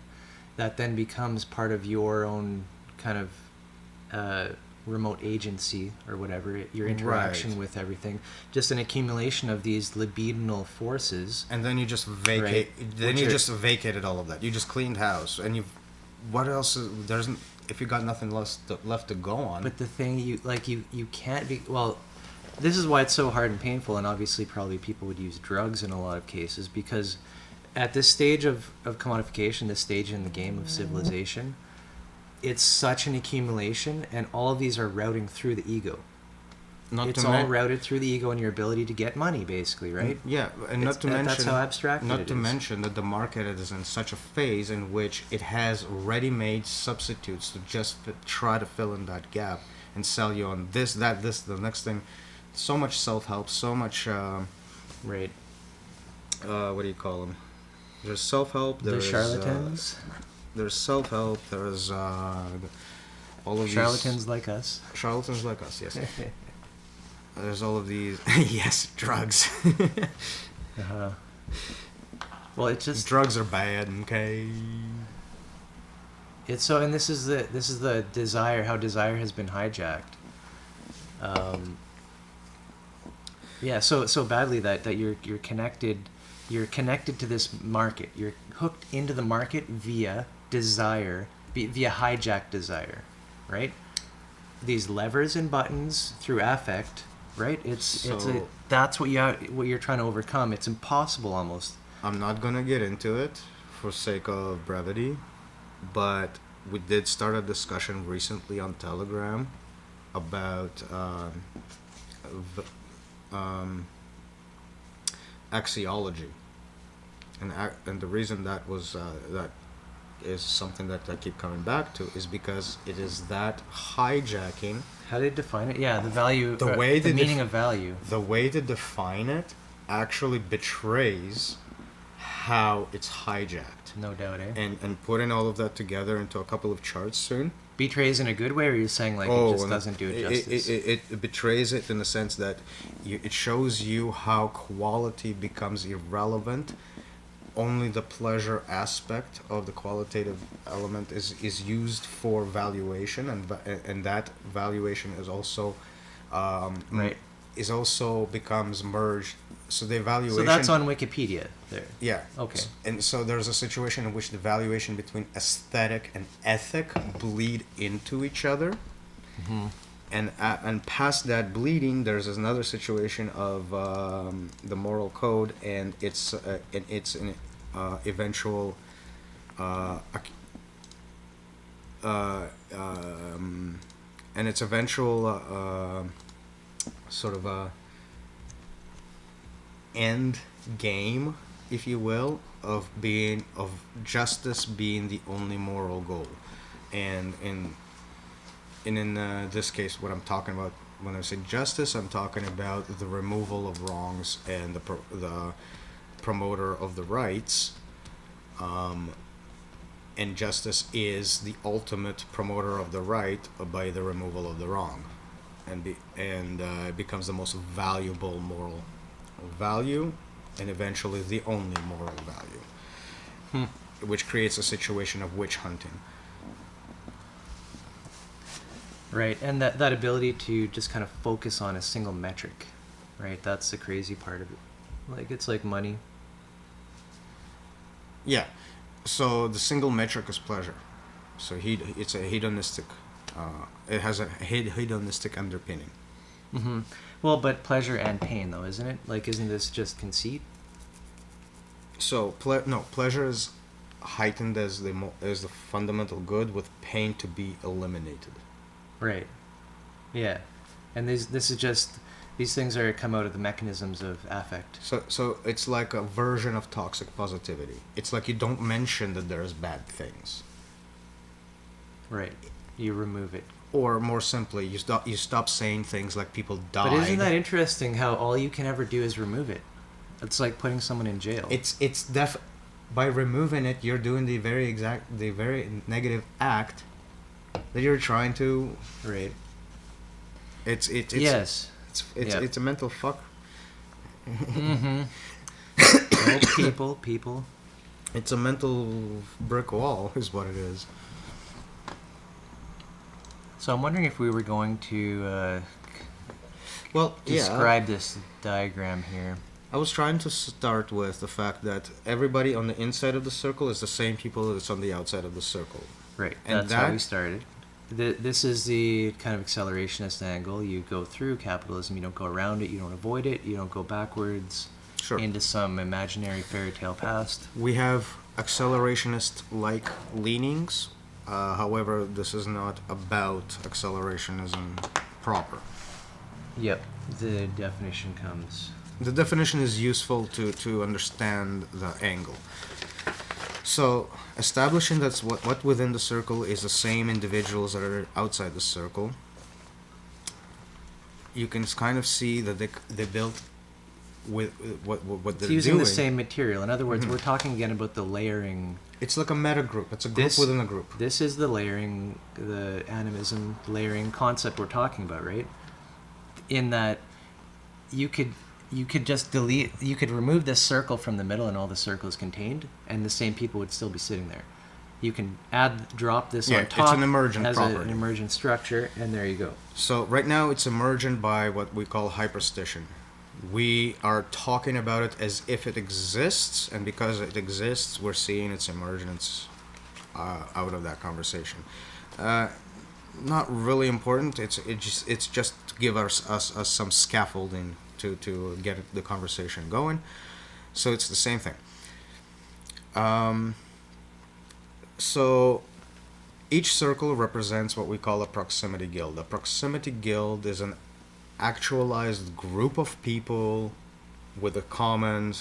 that then becomes part of your own kind of remote agency or whatever, your interaction with everything, just an accumulation of these libidinal forces. And then you just vacate. Right. Then you just vacated all of that. You just cleaned house, and you. What else? There's if you got nothing left to go on. But the thing you can't be well. This is why it's so hard and painful, and obviously probably people would use drugs in a lot of cases, because at this stage of commodification, this stage in the game of civilization, it's such an accumulation, and all of these are routing through the ego. It's all routed through the ego and your ability to get money, basically, right? Yeah, and not to mention that's how abstract not it to is. mention that the market is in such a phase in which it has ready-made substitutes to just try to fill in that gap and sell you on this, the next thing. So much self-help, so much Right. What do you call them? There's self-help. The charlatans. There's self-help. There's all of Charlatans like us. Charlatans like us. Yes. There's all of these. Yes, drugs. Uh-huh. Well, it's just drugs are bad. Okay. it's so, and this is the desire, how desire has been hijacked. Yeah, so badly that you're connected to this market. You're hooked into the market via desire, via hijacked desire, right? These levers and buttons through affect, right? That's what you're trying to overcome. It's impossible almost. I'm not gonna get into it for sake of brevity, but we did start a discussion recently on Telegram about axiology, and the reason that was that is something that I keep coming back to, is because it is that hijacking. How do they define it? Yeah, the value, The way the they meaning of value. The way to define it actually betrays how it's hijacked. No doubt, eh? And putting all of that together into a couple of charts soon. Betrays in a good way, or you're saying like it just doesn't do it justice? It betrays it in the sense that it shows you how quality becomes irrelevant. Only the pleasure aspect of the qualitative element is used for valuation, and that valuation is also Right. is also becomes merged. So the evaluation. So that's on Wikipedia there. Yeah. Okay. And so there's a situation in which the valuation between aesthetic and ethic bleed into each other. Mm-hmm. And past that bleeding, there's another situation of the moral code and its an eventual and its eventual sort of a end game, if you will, of justice being the only moral goal. And in this case, what I'm talking about when I say justice, I'm talking about the removal of wrongs and the promoter of the rights. And justice is the ultimate promoter of the right by the removal of the wrong, and it becomes the most valuable moral value, and eventually the only moral value, which creates a situation of witch hunting. Right, and that ability to just kind of focus on a single metric, right? That's the crazy part of it. Like, it's like money. Yeah. So the single metric is pleasure. So it's a hedonistic. It has a hedonistic underpinning. Mm-hmm. Well, but pleasure and pain, though, isn't it? Like, isn't this just conceit? So pleasure is heightened as the fundamental good, with pain to be eliminated. Right. Yeah, and this is just these things are come out of the mechanisms of affect. So it's like a version of toxic positivity. It's like you don't mention that there's bad things. Right. You remove it. Or more simply, you stop saying things like people died. But isn't that interesting how all you can ever do is remove it? It's like putting someone in jail. It's by removing it, you're doing the very negative act that you're trying to. Right. It's yes. It's a mental fuck. Mm-hmm. Well, people. It's a mental brick wall, is what it is. So I'm wondering if we were going to Well, describe this diagram here. I was trying to start with the fact that everybody on the inside of the circle is the same people that's on the outside of the circle. Right, And that's how we started. This is the kind of accelerationist angle. You go through capitalism, you don't go around it, you don't avoid it, you don't go backwards into some imaginary fairy tale past. We have accelerationist-like leanings. However, this is not about accelerationism proper. Yep, the definition comes. The definition is useful to understand the angle. So, establishing that's what within the circle is the same individuals that are outside the circle, you can kind of see that they built with what they're It's using doing. the same material. In other words, we're talking again about the layering. It's like a meta group. It's a group within a group. This is the layering, the animism layering concept we're talking about, right? In that you could just you could remove this circle from the middle and all the circles contained, and the same people would still be sitting there. You can drop this on top. It's an emergent as property. an emergent structure, and there you go. So right now it's emergent by what we call hyperstition. We are talking about it as if it exists, and because it exists, we're seeing its emergence out of that conversation. Not really important. It's just to give us some scaffolding to get the conversation going. So it's the same thing. So each circle represents what we call a proximity guild. A proximity guild is an actualized group of people with a common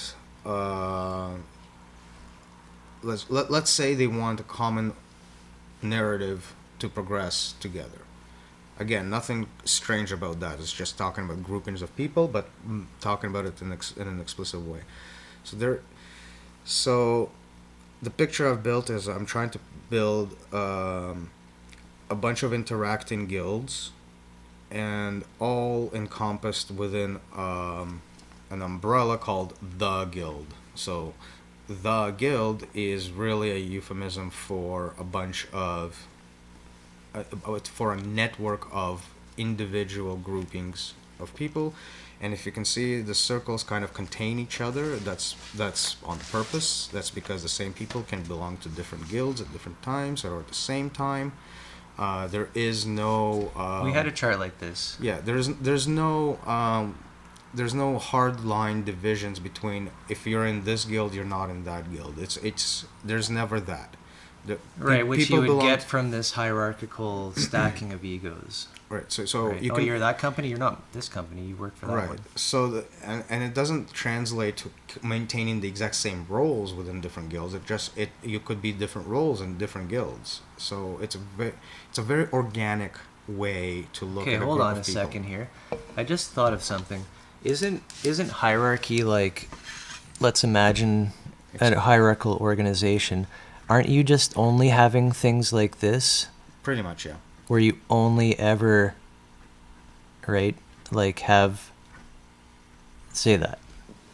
let's say they want a common narrative to progress together. Again, nothing strange about that. It's just talking about groupings of people, but talking about it in an explicit way. So so the picture I've built is I'm trying to build a bunch of interacting guilds, and all encompassed within an umbrella called the guild. So the guild is really a euphemism for a bunch of for a network of individual groupings of people. And if you can see, the circles kind of contain each other. That's on purpose. That's because the same people can belong to different guilds at different times or at the same time. There is no. We had a chart like this. Yeah, there's no hard line divisions between if you're in this guild, you're not in that guild. It's there's never that. Right, which you would get from this hierarchical stacking of egos. Right. So Right. you can. You're that company. You're not this company. You work for that Right. one. So and it doesn't translate to maintaining the exact same roles within different guilds. You could be different roles in different guilds. So it's a very organic way to look at a Okay, hold group on of a people. second here. I just thought of something. Isn't hierarchy like? Let's imagine a hierarchical organization. Aren't you just only having things like this? Pretty much, yeah. Where you only ever, right, like have, say that,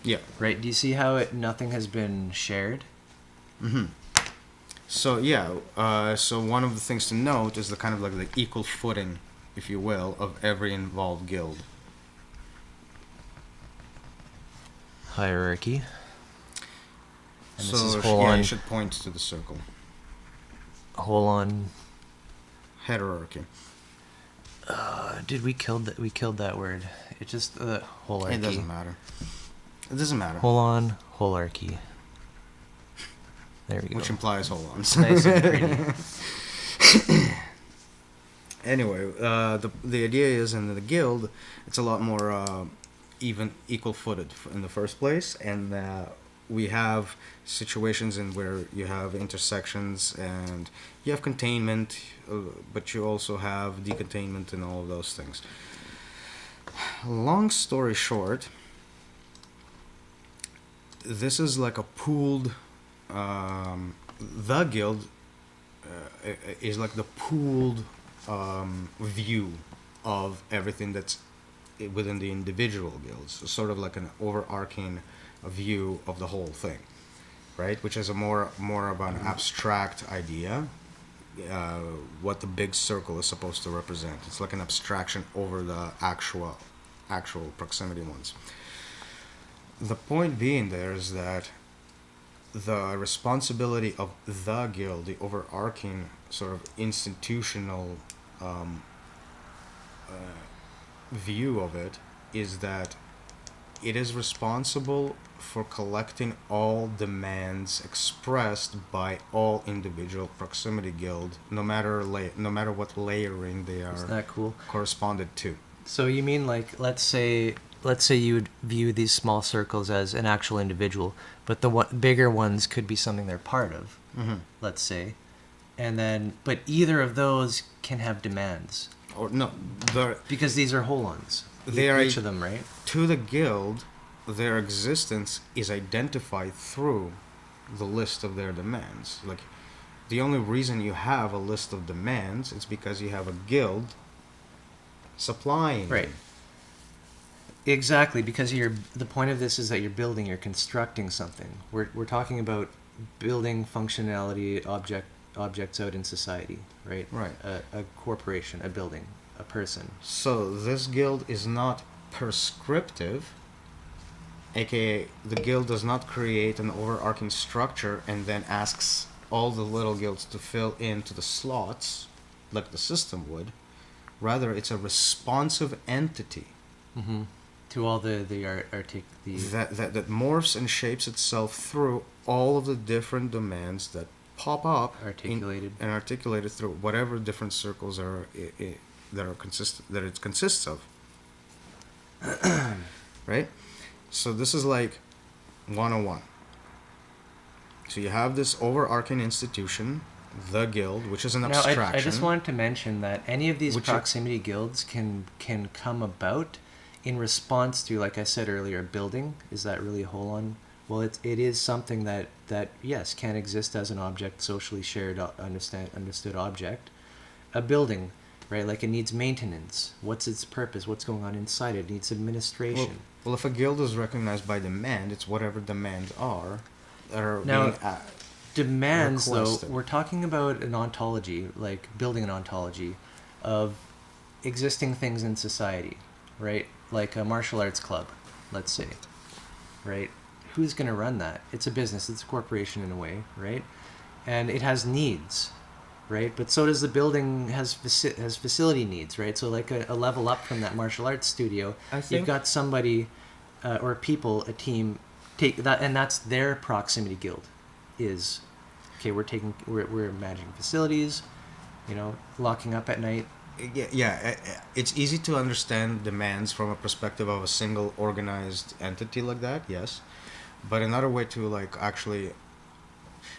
Yeah. right? Do you see how nothing has been shared? Mm-hmm. So yeah, so one of the things to note is the kind of like the equal footing, if you will, of every involved guild. Hierarchy. And So this is whole yeah, on, you should point to the circle. whole on. Hierarchy. Did we killed that? We killed that word. It just holarchy. It doesn't matter. It doesn't matter. Whole on holarchy. There we go. Which implies hold on. Nice and pretty. Anyway, the idea is in the guild, it's a lot more equal-footed in the first place, and we have situations in where you have intersections and you have containment, but you also have decontainment and all of those things. Long story short, this is like a pooled. The guild is like the pooled view of everything that's within the individual guilds, so sort of like an overarching view of the whole thing, right? Which is a more of an abstract idea. What the big circle is supposed to represent. It's like an abstraction over the actual proximity ones. The point being there is that the responsibility of the guild, the overarching sort of institutional view of it, is that it is responsible for collecting all demands expressed by all individual proximity guild, no matter what layering they Isn't are that cool? corresponded to. So you mean like let's say you would view these small circles as an actual individual, but the bigger ones could be something they're part of. Mm-hmm. Let's say, and then but either of those can have demands Or no, because these are holons. They are each of them, right? to the guild, their existence is identified through the list of their demands. Like, the only reason you have a list of demands is because you have a guild supplying Right. them. Exactly, because the point of this is that you're constructing something. We're talking about building functionality objects out in society, right? Right. A corporation, a building, a person. So this guild is not prescriptive, aka the guild does not create an overarching structure and then asks all the little guilds to fill into the slots like the system would. Rather, it's a responsive entity Mm-hmm. To all the that morphs and shapes itself through all of the different demands that pop up articulated. and articulated through whatever different circles are that it consists of. Right? So this is like 101. So you have this overarching institution, the guild, which is an Now, abstraction. I just wanted to mention that any of these Which proximity guilds can come about in response to, like I said earlier, building. Is that really a whole on? Well, it is something that yes can exist as an object, socially shared, understood object. A building, right? Like it needs maintenance. What's its purpose? What's going on inside it? It needs administration. Well, if a guild is recognized by demand, it's whatever demands are that are Now, being demands, requested. though, we're talking about an ontology, like building an ontology of existing things in society, right? Like a martial arts club, let's say, right? Who's going to run that? It's a business, it's a corporation in a way, right? And it has needs, right? But so does the building has facility needs, right? So like a level up from that martial arts studio, I think- you've got somebody or people, a team, take that, and that's their proximity guild. Is okay. We're managing facilities, locking up at night. It's easy to understand demands from a perspective of a single organized entity like that, yes. But another way to like actually,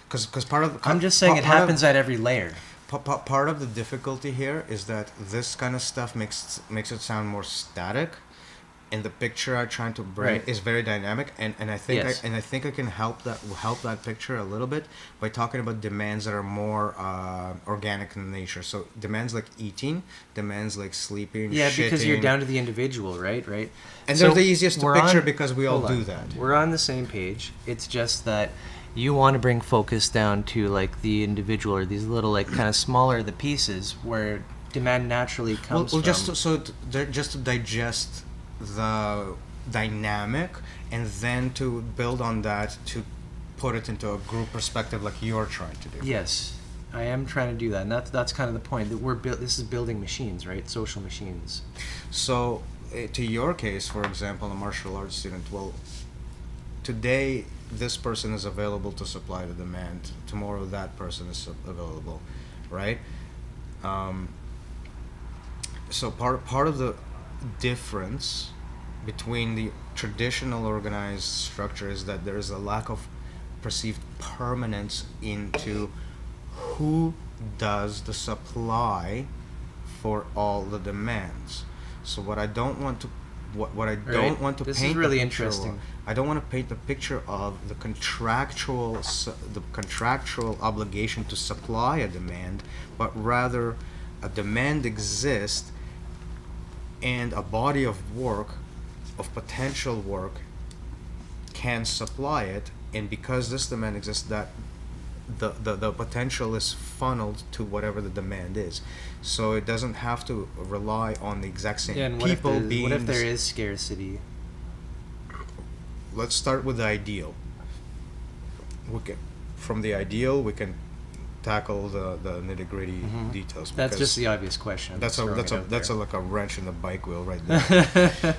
because part of I'm just saying it happens at every layer. Part of the difficulty here is that this kind of stuff makes it sound more static, and the picture I'm trying to bring Right. is very dynamic, and I think Yes. I think I can help that picture a little bit by talking about demands that are more organic in nature. So demands like eating, demands like sleeping, Yeah, because you're shitting. down to the individual, right? And So they're the easiest to we're picture on- because we all hold do on. that. We're on the same page. It's just that you want to bring focus down to like the individual or these little like kind of smaller the pieces where demand naturally comes Well, from. just to digest the dynamic, and then to build on that to put it into a group perspective like you're trying to do. Yes, I am trying to do that, and that's kind of the point. That this is building machines, right? Social machines. So, to your case, for example, a martial arts student, well, today this person is available to supply the demand. Tomorrow that person is available, right? So part of the difference between the traditional organized structure is that there is a lack of perceived permanence into who does the supply for all the demands. So what I don't want to what I don't Right. want to This is paint really the picture interesting. of, I don't want to paint the picture of the contractual obligation to supply a demand, but rather a demand exists and a body of work, of potential work, can supply it, and because this demand exists, that the potential is funneled to whatever the demand is. So it doesn't have to rely on the exact same Yeah, and what people if being. what if there is scarcity? Let's start with the ideal. From the ideal, we can tackle the nitty gritty details. That's because just the obvious question. that's Throwing it a out that's a there. like a wrench in the bike wheel right there.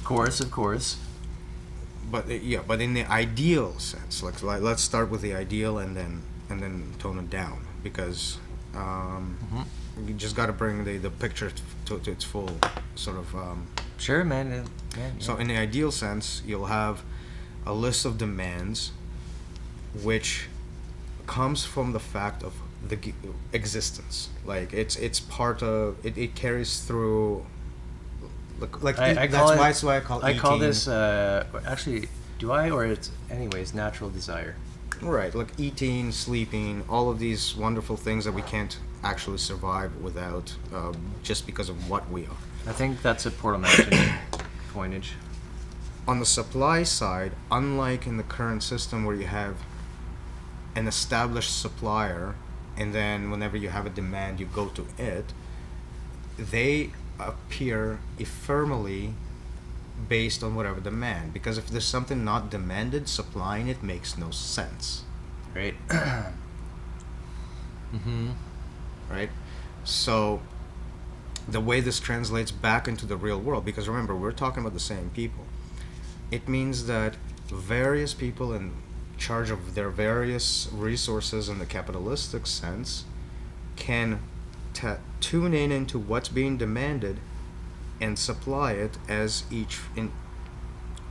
Of course. But but in the ideal sense, like let's start with the ideal and then tone it down, because you just got to bring the picture to its full sort of. Sure, man. Yeah. So in the ideal sense, you'll have a list of demands, which comes from the fact of the existence. Like it's part of it. It carries through. That's why I call I call eating- this actually. Do I or it's anyways natural desire? Right, like eating, sleeping, all of these wonderful things that we can't actually survive without, just because of what we are. I think that's a Portal Mountain coinage. On the supply side, unlike in the current system where you have an established supplier, and then whenever you have a demand, you go to it, they appear ephemerally based on whatever demand. Because if there's something not demanded, supplying it makes no sense. Right. Right? So the way this translates back into the real world, because remember, we're talking about the same people, it means that various people in charge of their various resources in the capitalistic sense can tune in into what's being demanded and supply it as each in.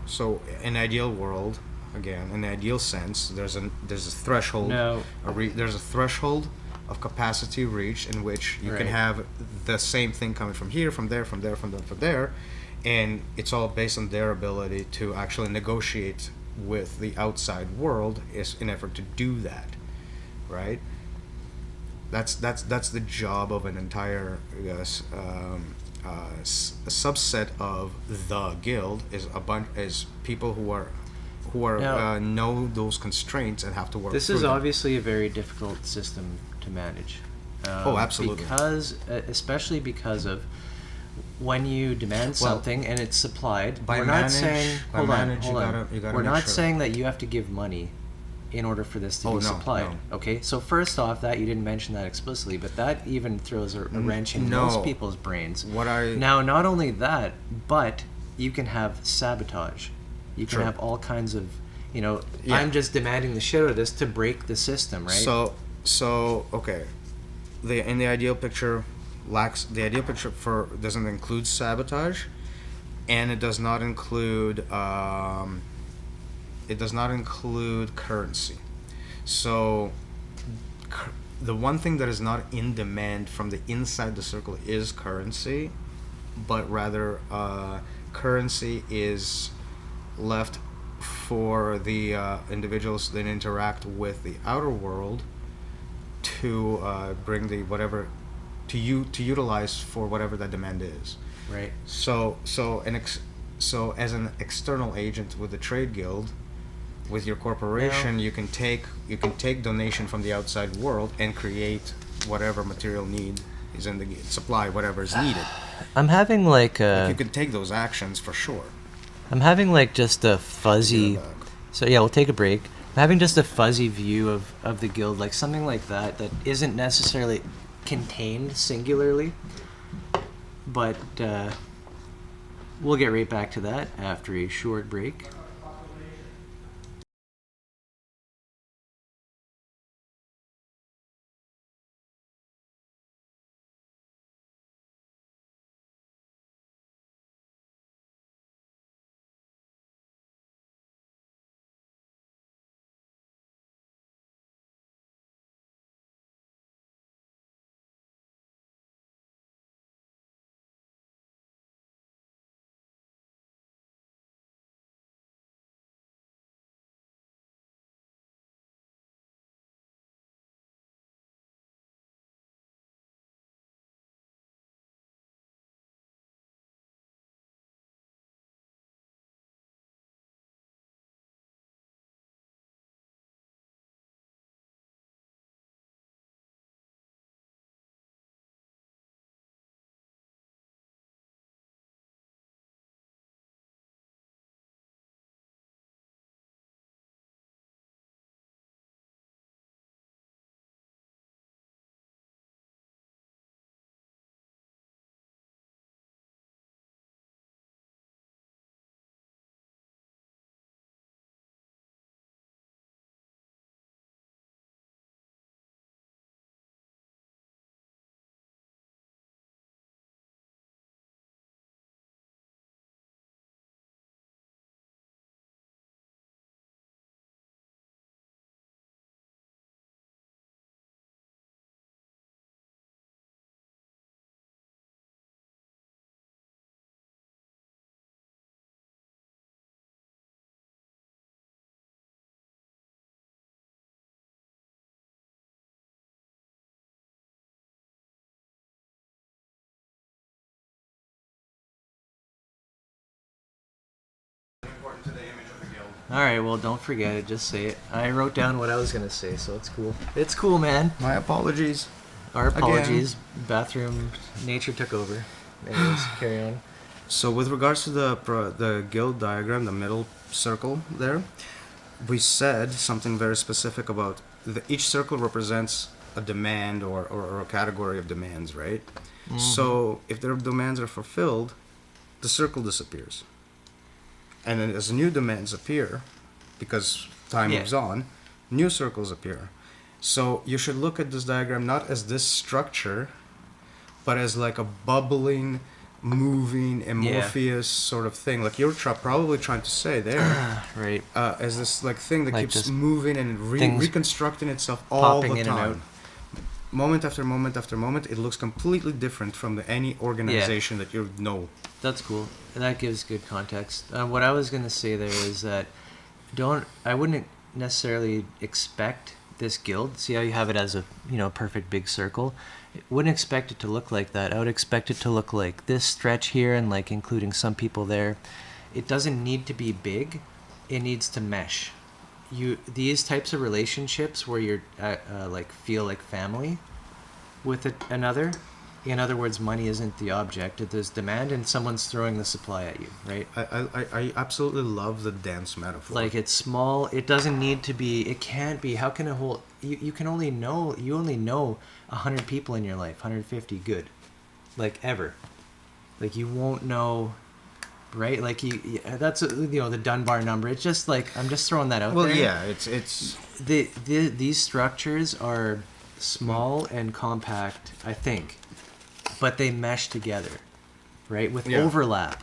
So in ideal world, again, in the ideal sense, there's a threshold. No. There's a threshold of capacity reached in which you can Right. have the same thing coming from here, from there, from there, from there, from there, and it's all based on their ability to actually negotiate with the outside world is in effort to do that, right? That's the job of an entire a subset of the guild is people who are Now- know those constraints and have to work. This through is them. obviously a very difficult system to manage. Oh, absolutely. Because, especially because of when you demand Well, something and it's supplied. by We're manage- not saying. by Hold manage, you on. gotta We're make not sure. saying that you have to give money in order for this to Oh, be no, supplied. no. Okay, so first off, that you didn't mention that explicitly, but that even throws a wrench in no. most people's brains. What Now, not only that, but you can have sabotage. You can True. have all kinds of, Yeah. I'm just demanding the shit out of this to break the system, right? So okay, the ideal picture doesn't include sabotage, and it does not include currency. So the one thing that is not in demand from the inside the circle is currency, but rather currency is left for the individuals that interact with the outer world to bring the whatever to utilize for whatever that demand is. Right. So as an external agent with the trade guild, with your corporation, Now- you can take donation from the outside world and create whatever material need is in the supply, whatever is needed. I'm having like You can take those actions for sure. I'm having like just a fuzzy. Get it back. So yeah, we'll take a break. I'm having just a fuzzy view of the guild, like something like that isn't necessarily contained singularly, but we'll get right back to that after a short break. All right, well, don't forget it. Just say it. I wrote down what I was gonna say, so it's cool. It's cool, man. My apologies. Our apologies. Bathroom nature took over. Anyways, carry on. So with regards to the guild diagram, the middle circle there, we said something very specific about each circle represents a demand or a category of demands, right? Mm-hmm. So if their demands are fulfilled, the circle disappears. And then as new demands appear, because time Yeah. moves on, new circles appear. So you should look at this diagram not as this structure, but as like a bubbling moving, amorphous sort of thing. Like you're probably trying to say there, Right. as this like thing that Like keeps just moving and things reconstructing itself all popping the in and time. out. Moment after moment after moment, it looks completely different from any organization that you know. That's cool. And that gives good context. What I was gonna say there is that I wouldn't necessarily expect this guild. See how you have it as a perfect big circle. I wouldn't expect it to look like that. I would expect it to look like this stretch here and like including some people there. It doesn't need to be big. It needs to mesh. These types of relationships where you're like feel like family with another. In other words, money isn't the object. There's demand, and someone's throwing the supply at you, right? I absolutely love the dance metaphor. Like it's small. It doesn't need to be. It can't be. How can a whole? You can only know. You only know 100 people in your life. 150 good, like ever. Like you won't know. Right, like that's the Dunbar number. It's just like I'm just throwing that out there. Well, yeah, it's these structures are small and compact, I think, but they mesh together, right? With overlap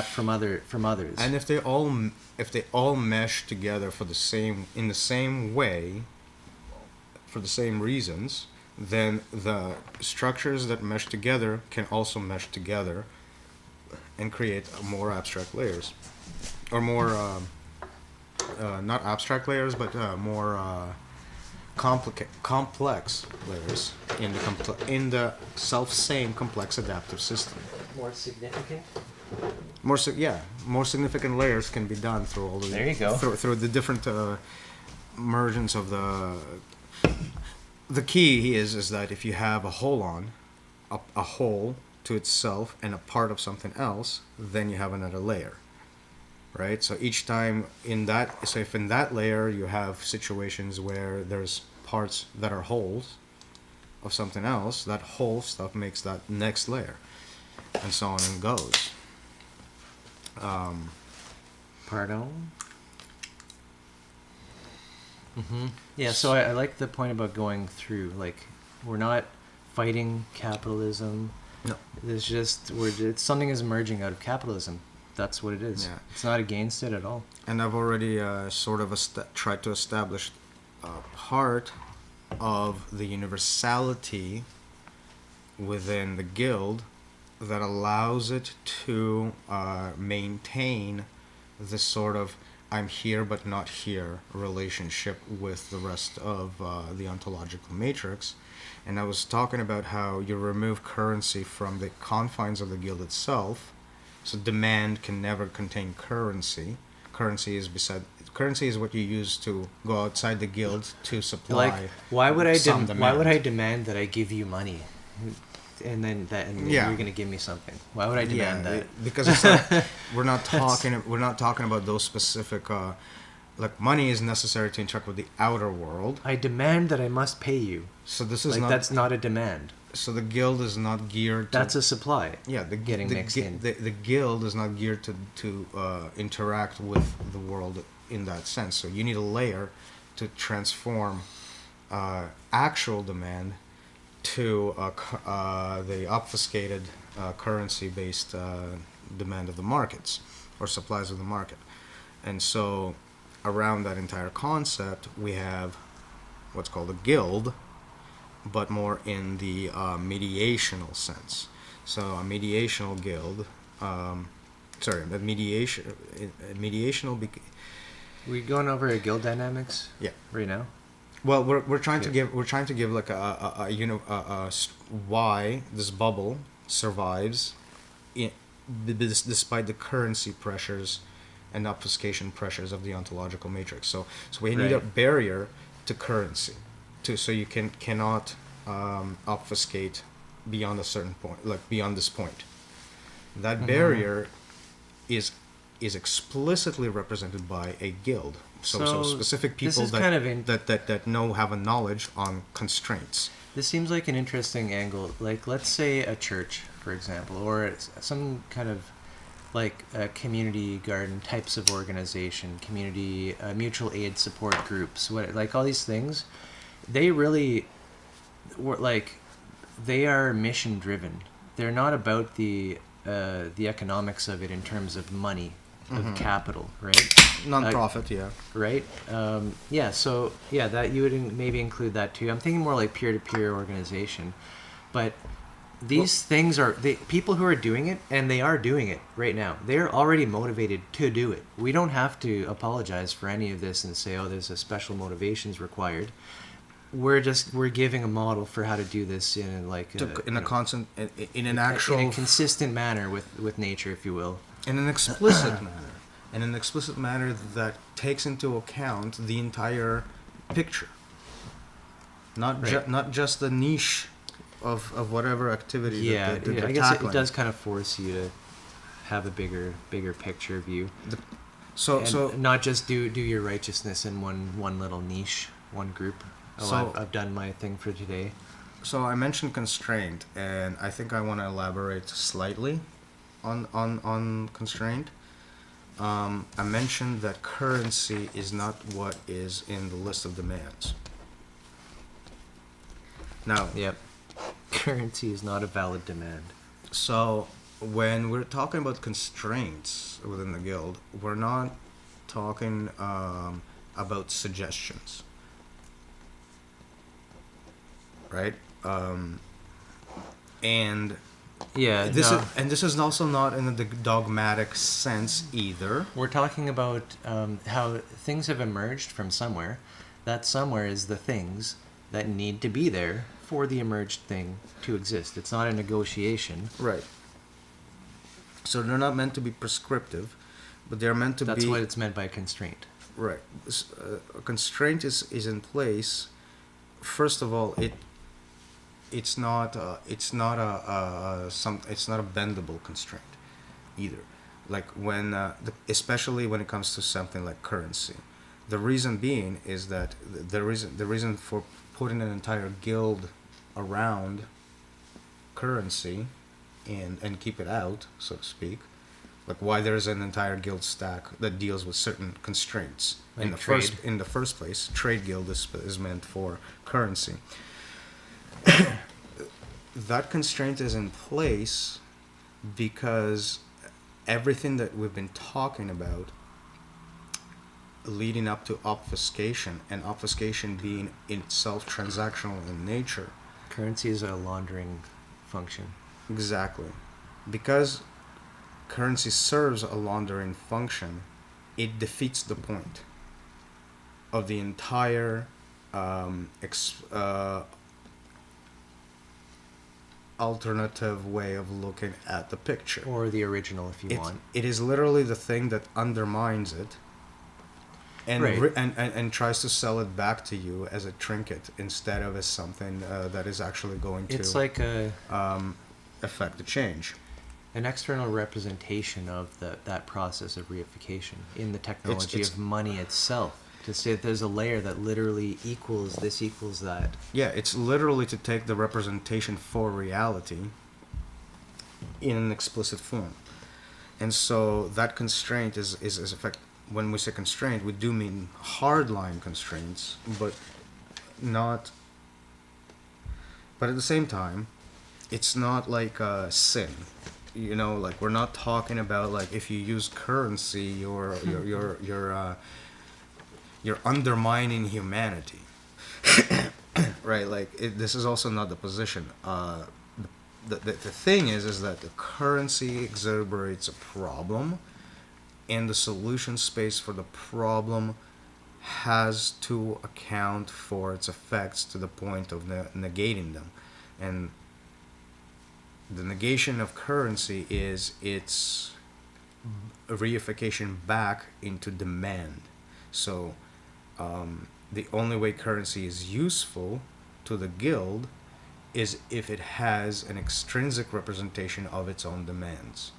from others. And if they all mesh together in the same way, for the same reasons, then the structures that mesh together can also mesh together and create more abstract layers, or more not abstract layers, but more complex layers in the self-same complex adaptive system. More significant. More significant layers can be done through all the There you go. through the different mergence of the key is that if you have a whole to itself and a part of something else, then you have another layer, right? So each time if in that layer you have situations where there's parts that are wholes of something else, that whole stuff makes that next layer, and so on and goes. Pardon? Yeah, so I like the point about going through. Like, we're not fighting capitalism. No. It's just something is emerging out of capitalism. That's what it is. Yeah. It's not against it at all. And I've already sort of tried to establish part of the universality within the guild that allows it to maintain this sort of I'm here but not here relationship with the rest of the ontological matrix. And I was talking about how you remove currency from the confines of the guild itself. So demand can never contain currency. Currency is what you use to go outside the guild to supply. Like, why would I demand. demand that I give you money, and then Yeah. you're gonna give me something? Why would I demand that? Because it's not, we're not talking about those specific. Like money is necessary to interact with the outer world. I demand that I must pay you. So this is That's not a demand. So the guild is not geared to... That's a supply. Yeah, mixed in. The guild is not geared to interact with the world in that sense. So you need a layer to transform actual demand to the obfuscated currency-based demand of the markets, or supplies of the market. And so around that entire concept, we have what's called a guild, but more in the mediational sense. So a mediational guild, mediational. We're going over guild dynamics. Yeah. Right now. Well, we're trying to give like why this bubble survives, despite the currency pressures and obfuscation pressures of the ontological matrix. So we need a barrier to currency, so you cannot obfuscate beyond a certain point, like beyond this point. That barrier is explicitly represented by a guild. So specific people that have a knowledge on constraints. This seems like an interesting angle. Like, let's say a church, for example, or some kind of like a community garden types of organization, community mutual aid support groups, like all these things. They really they are mission driven. They're not about the the economics of it in terms of money, of capital, right? Non-profit, yeah. Right? So that you would maybe include that too. I'm thinking more like peer-to-peer organization, but these things are people who are doing it, and they are doing it right now. They're already motivated to do it. We don't have to apologize for any of this and say, oh, there's a special motivations required. We're giving a model for how to do this in a consistent manner with nature, if you will. In an explicit manner. In an explicit manner that takes into account the entire picture. Not just the niche of whatever activity that they're I guess tackling. it does kind of force you to have a bigger picture view. So not just do your righteousness in one little niche, one group. I've done my thing for today. So I mentioned constraint, and I think I want to elaborate slightly on constraint. I mentioned that currency is not what is in the list of demands. Now, yep, currency is not a valid demand. So when we're talking about constraints within the guild, we're not talking about suggestions, right? And this is also not in the dogmatic sense either. We're talking about how things have emerged from somewhere. That somewhere is the things that need to be there for the emerged thing to exist. It's not a negotiation. Right. So they're not meant to be prescriptive, but they're meant to be... That's what it's meant by constraint. Right. A constraint is in place. First of all, it's not a bendable constraint either. Like when especially when it comes to something like currency. The reason being is that the reason for putting an entire guild around currency and keep it out, so to speak, like why there's an entire guild stack that deals with certain constraints. Like in the first place, trade guild is meant for currency. That constraint is in place because everything that we've been talking about leading up to obfuscation, and obfuscation being in itself transactional in nature. Currency is a laundering function. Exactly. Because currency serves a laundering function, it defeats the point of the entire alternative way of looking at the picture. Or the original, if you want. It is literally the thing that undermines it and right. And tries to sell it back to you as a trinket instead of as something that is actually going to... It's like affect the change. An external representation of that process of reification in the technology of money itself. To say that there's a layer that literally equals this equals that. Yeah, it's literally to take the representation for reality in an explicit form. And so that constraint is effect. When we say constraint, we do mean hardline constraints, but not... But at the same time, it's not like a sin. You know, like we're not talking about like if you use currency, you're undermining humanity. Right? Like this is also not the position. The thing is that the currency exacerbates a problem, and the solution space for the problem has to account for its effects to the point of negating them. And the negation of currency is its reification back into demand. So the only way currency is useful to the guild is if it has an extrinsic representation of its own demands.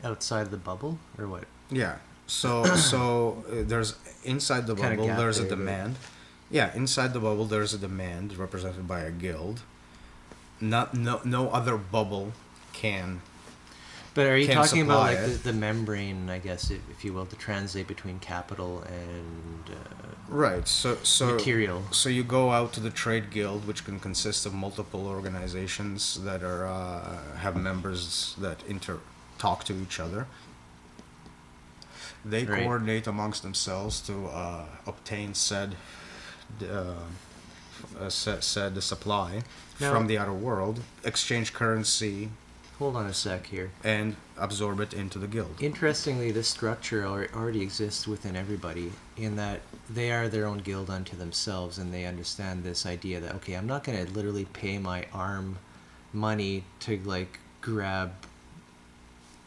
Outside the bubble, or what? Yeah. So there's inside the bubble there's a demand. Yeah, inside the bubble there's a demand represented by a guild. No other bubble can But are you can talking about supply like it. the membrane, I guess, if you will, to translate between capital and Right. material? So you go out to the trade guild, which can consist of multiple organizations that are have members that talk to each other. They Right. coordinate amongst themselves to obtain said supply Now- from the outer world, exchange currency, Hold on a sec here. and absorb it into the guild. Interestingly, this structure already exists within everybody in that they are their own guild unto themselves, and they understand this idea that, okay, I'm not going to literally pay my arm money to like grab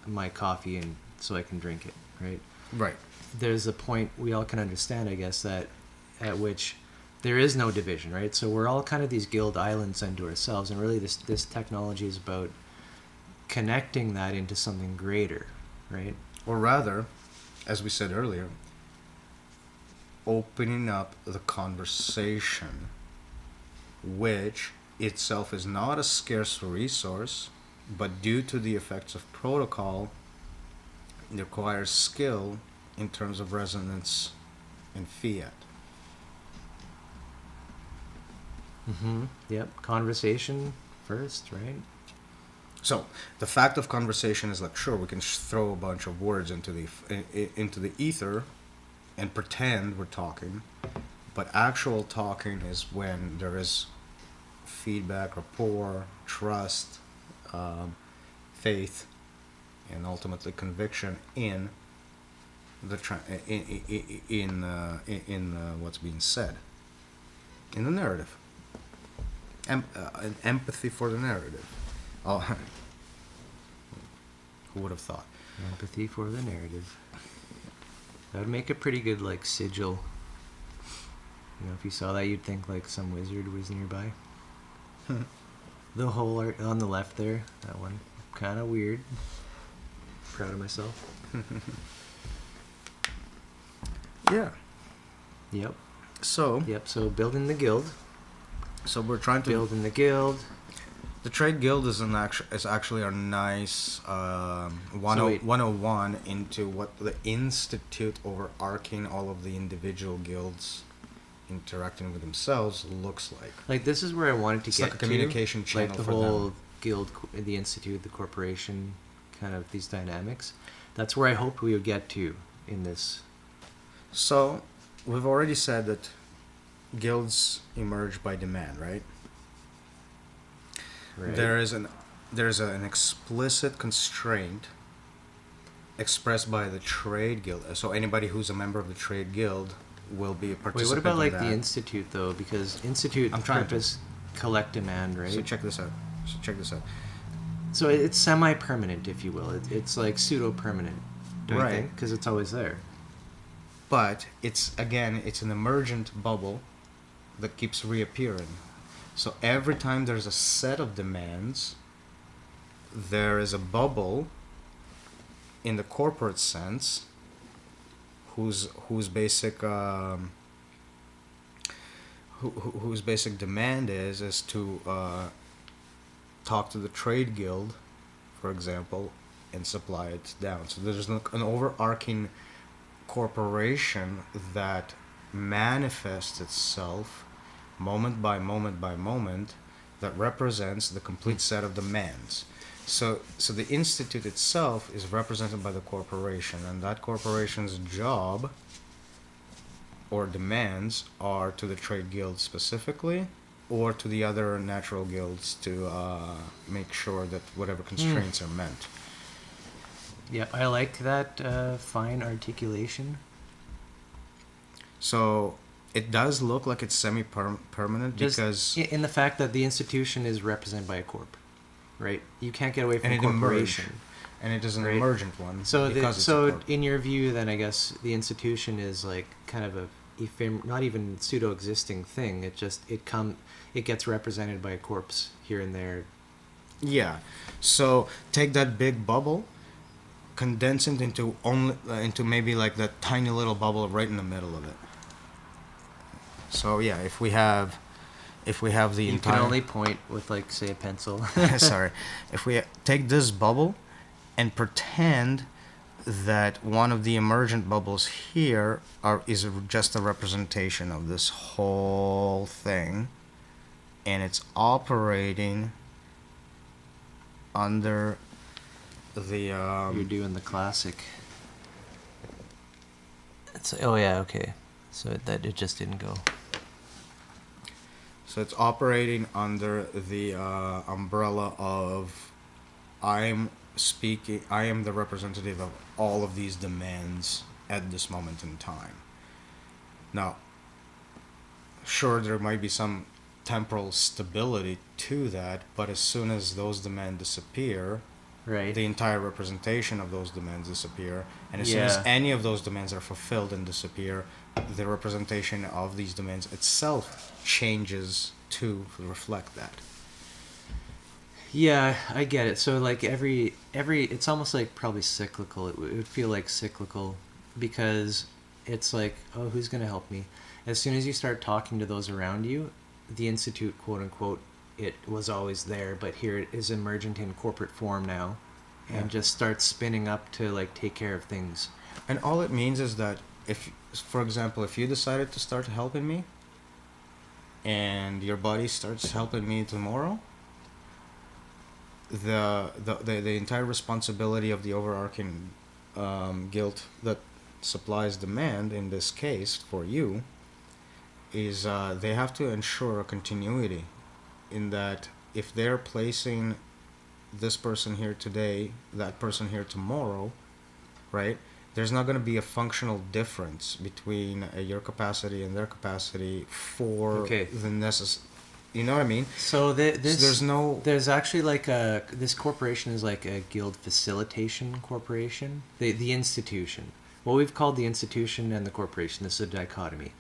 my coffee and so I can drink it, right? Right. There's a point we all can understand, I guess, that at which there is no division, right? So we're all kind of these guild islands unto ourselves, and really this technology is about connecting that into something greater, right? Or rather, as we said earlier, opening up the conversation, which itself is not a scarce resource, but due to the effects of protocol, it requires skill in terms of resonance and fiat. Mm-hmm. Yep. Conversation first, right? So the fact of conversation is like, sure, we can throw a bunch of words into the ether and pretend we're talking, but actual talking is when there is feedback, rapport, trust, faith, and ultimately conviction in the what's being said in the narrative. An empathy for the narrative. Oh, who would have thought? Empathy for the narrative. That would make a pretty good like sigil. You know, if you saw that, you'd think like some wizard was nearby. The whole art on the left there, that one, kind of weird. Proud of myself. Yeah. Yep. So So building the guild. we're trying to Building the guild. The trade guild is actually our nice wait. 101 into what the institute overarching all of the individual guilds interacting with themselves looks like. Like this is where I wanted to It's get like a communication to, channel like the for whole them. guild, the institute, the corporation, kind of these dynamics. That's where I hoped we would get to in this. So we've already said that guilds emerge by demand, right? Right. There's an explicit constraint expressed by the trade guild. So anybody who's a member of the trade guild will be a participant. Wait, what about in like that. the institute though? Because institute purpose collect demand, right? So check this out. So it's semi-permanent, if you will. It's like pseudo-permanent, don't you Right. think? Because it's always there. But it's an emergent bubble that keeps reappearing. So every time there's a set of demands, there is a bubble in the corporate sense whose basic whose basic demand is to talk to the trade guild, for example, and supply it down. So there's an overarching corporation that manifests itself moment by moment by moment that represents the complete set of demands. So the institute itself is represented by the corporation, and that corporation's job or demands are to the trade guild specifically, or to the other natural guilds to make sure that whatever constraints are met. Yep, I like that fine articulation. So it does look like it's semi-permanent Just because in the fact that the institution is represented by a corp, right? You can't get away from and it corporation. emerged, and it is an right? emergent one. So because it's a corp. in your view, then I guess the institution is like kind of a not even pseudo-existing thing. It just it gets represented by a corpse here and there. Yeah. So take that big bubble, condense it into maybe like that tiny little bubble right in the middle of it. So yeah, if we have the You entire can only point with like say a pencil. sorry, if we take this bubble and pretend that one of the emergent bubbles here is just a representation of this whole thing, and it's operating under the You're doing the classic. Oh yeah, okay. So that it just didn't go. so it's operating under the umbrella of I am the representative of all of these demands at this moment in time. Now, sure, there might be some temporal stability to that, but as soon as those demands disappear, Right. the entire representation of those demands disappear, and as soon as Yeah. any of those demands are fulfilled and disappear, the representation of these demands itself changes to reflect that. Yeah, I get it. So like every it's almost like probably cyclical. It would feel like cyclical because it's like, oh, who's going to help me? As soon as you start talking to those around you, the institute, quote unquote, it was always there, but here it is emergent in corporate form now, and Yeah. just starts spinning up to like take care of things. And all it means is that if, for example, if you decided to start helping me, and your body starts helping me tomorrow, the entire responsibility of the overarching guilt that supplies demand in this case for you is they have to ensure a continuity in that if they're placing this person here today, that person here tomorrow, right? There's not going to be a functional difference between your capacity and their capacity for Okay. the you know what I mean? So this So there's actually like this corporation is like a guild facilitation corporation. The institution. What we've called the institution and the corporation. This is a dichotomy.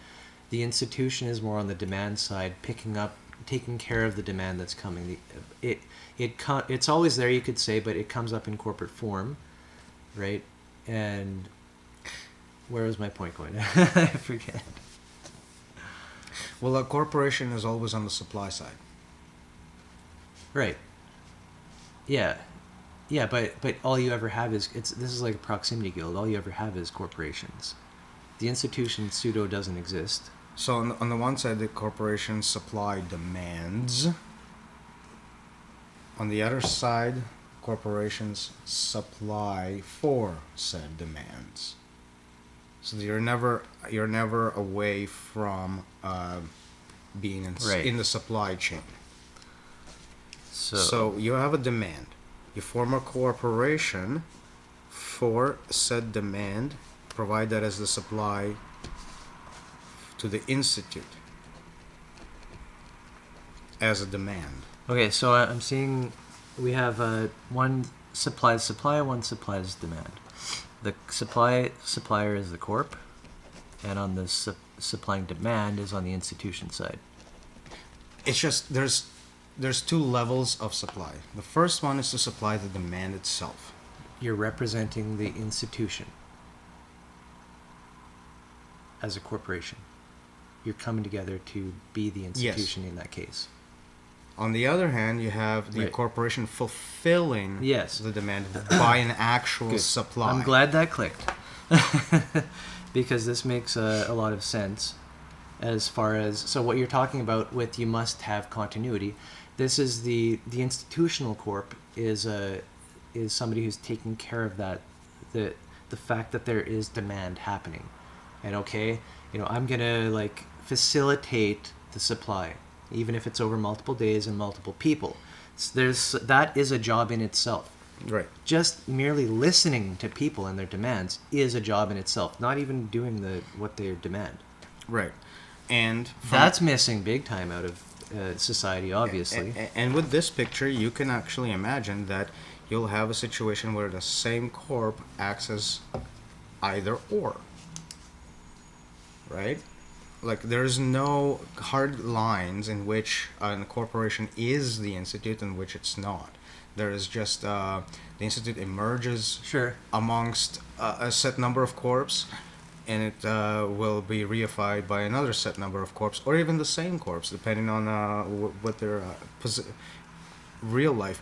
The institution is more on the demand side, taking care of the demand that's coming. It's always there, you could say, but it comes up in corporate form, right? And where was my point going? I forget. Well, a corporation is always on the supply side. Right. Yeah. Yeah, but all you ever have is this is like a proximity guild. All you ever have is corporations. The institution pseudo doesn't exist. So on the one side, the corporation supply demands. On the other side, corporations supply for said demands. So you're never away from being Right. in the supply chain. So, So you have a demand. You form a corporation for said demand, provide that as the supply to the institute as a demand. okay, so I'm seeing we have one supplies supply, one supplies demand. The supplier is the corp, and on the supplying demand is on the institution side. It's just there's two levels of supply. The first one is to supply the demand itself. You're representing the institution as a corporation. You're coming together to be the institution in that case. On the other hand, you have the Right. corporation fulfilling Yes. the demand by an actual Good. supply. I'm glad that clicked. Because this makes a lot of sense as far as so what you're talking about with you must have continuity. This is the institutional corp is somebody who's taking care of that the fact that there is demand happening. And okay, I'm going to like facilitate the supply even if it's over multiple days and multiple people. That is a job in itself. Right. Just merely listening to people and their demands is a job in itself. Not even doing what they demand. Right. And That's missing big time out of society, obviously. And with this picture, you can actually imagine that you'll have a situation where the same corp acts as either or. Right? Like there's no hard lines in which a corporation is the institute and which it's not. There is just the institute emerges Sure. amongst a set number of corps, and it will be reified by another set number of corps, or even the same corps, depending on what their real life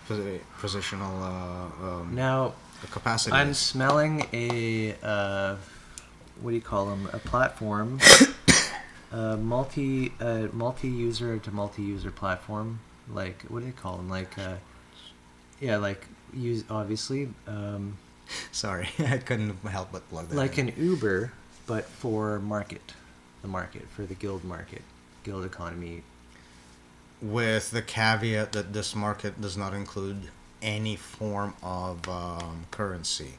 positional. Now, the capacity I'm is. smelling a what do you call them? A platform, multi-user to multi-user platform. Like what do they call them? Like yeah, like use obviously Sorry, I couldn't help but plug that like in. an Uber, but for the market for the guild economy. With the caveat that this market does not include any form of currency.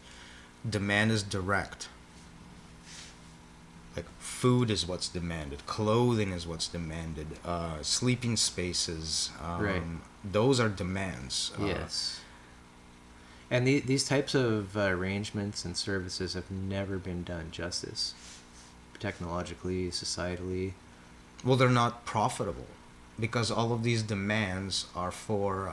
Demand is direct. Like food is what's demanded, clothing is what's demanded, sleeping spaces. Right. Those are demands. Yes. And these types of arrangements and services have never been done justice, technologically, societally. Well, they're not profitable because all of these demands are for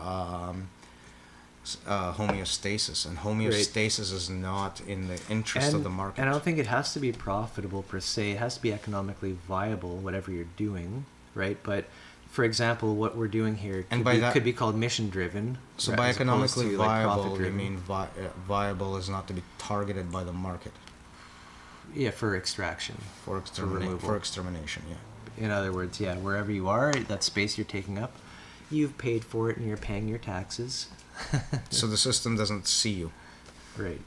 homeostasis, and homeostasis is not in the interest of the market. And I don't think it has to be profitable per se. It has to be economically viable, whatever you're doing, right? But for example, what we're doing here could be called mission driven. So by economically viable, you mean viable is not to be targeted by the market. Yeah, for extraction. For extermination, yeah. In other words, yeah, wherever you are, that space you're taking up, you've paid for it and you're paying your taxes. So the system doesn't see you. Right.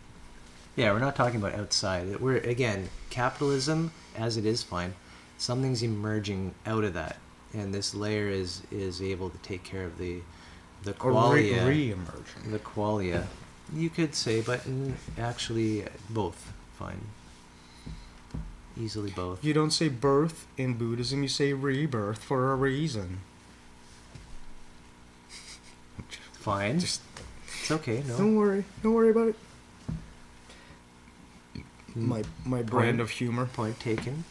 Yeah, we're not talking about outside. We're, again, capitalism, as it is, fine. Something's emerging out of that. And this layer is able to take care of the qualia. Or re-emerging. The qualia. You could say, but actually, both. Fine. Easily both. You don't say birth in Buddhism, you say rebirth for a reason. Fine. It's okay, no. Don't worry about it. My brand of humor. Point taken.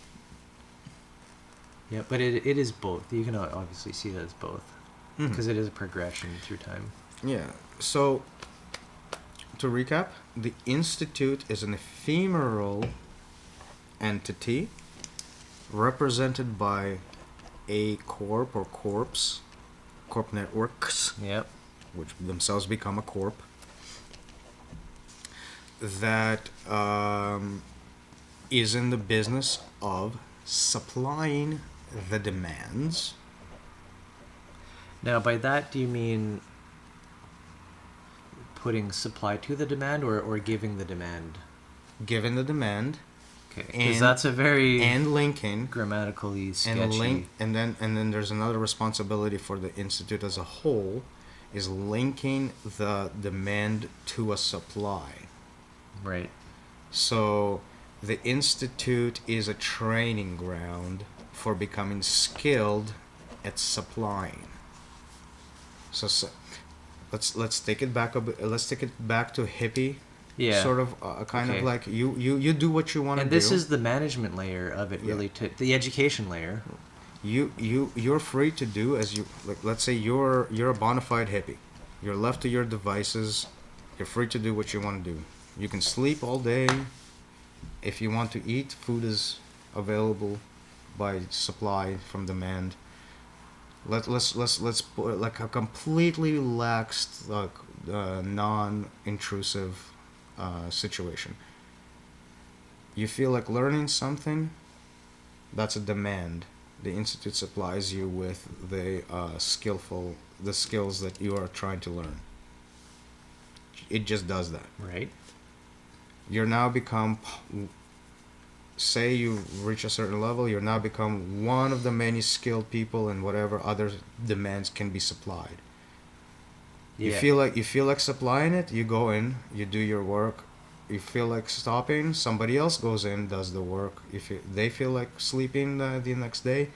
Yeah, but it is both. You can obviously see that as both. Because it is a progression through time. Yeah. So, to recap, the Institute is an ephemeral entity represented by a corp or corp networks. Yep. Which themselves become a corp, that is in the business of supplying the demands. Now, by that, do you mean putting supply to the demand or giving the demand? Given the demand. Okay, because that's a very and linking grammatically sketchy. And then there's another responsibility for the Institute as a whole, is linking the demand to a supply. Right. So the Institute is a training ground for becoming skilled at supplying. So let's take it back a bit. Let's take it back to hippie. Yeah. Sort of kind of like you do what you want to do. And this is the management layer of it, really, the education layer. You're free to do as you like. Let's say you're a bona fide hippie. You're left to your devices. You're free to do what you want to do. You can sleep all day. If you want to eat, food is available by supply from demand. Let's put like a completely laxed, like non-intrusive situation. You feel like learning something. That's a demand. The Institute supplies you with the skills that you are trying to learn. It just does that. Right. You're now become, say you reach a certain level, you're now become one of the many skilled people in whatever other demands can be supplied. Yeah. You feel like supplying it, you go in, you do your work. You feel like stopping, somebody else goes in, does the work. If they feel like sleeping the next day,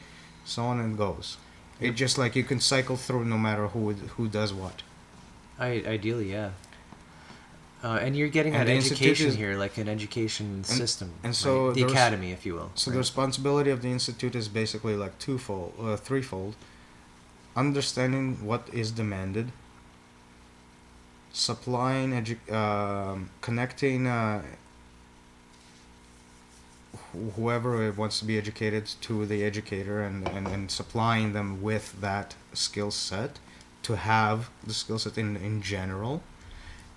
so on and goes. It just like you can cycle through no matter who does what. Ideally, yeah. And you're getting And that the education institute here, like an education system. And so right? The academy, if you will. So the responsibility of the Institute is basically like threefold. Understanding what is demanded. Supplying, connecting whoever wants to be educated to the educator and supplying them with that skill set, to have the skill set in general,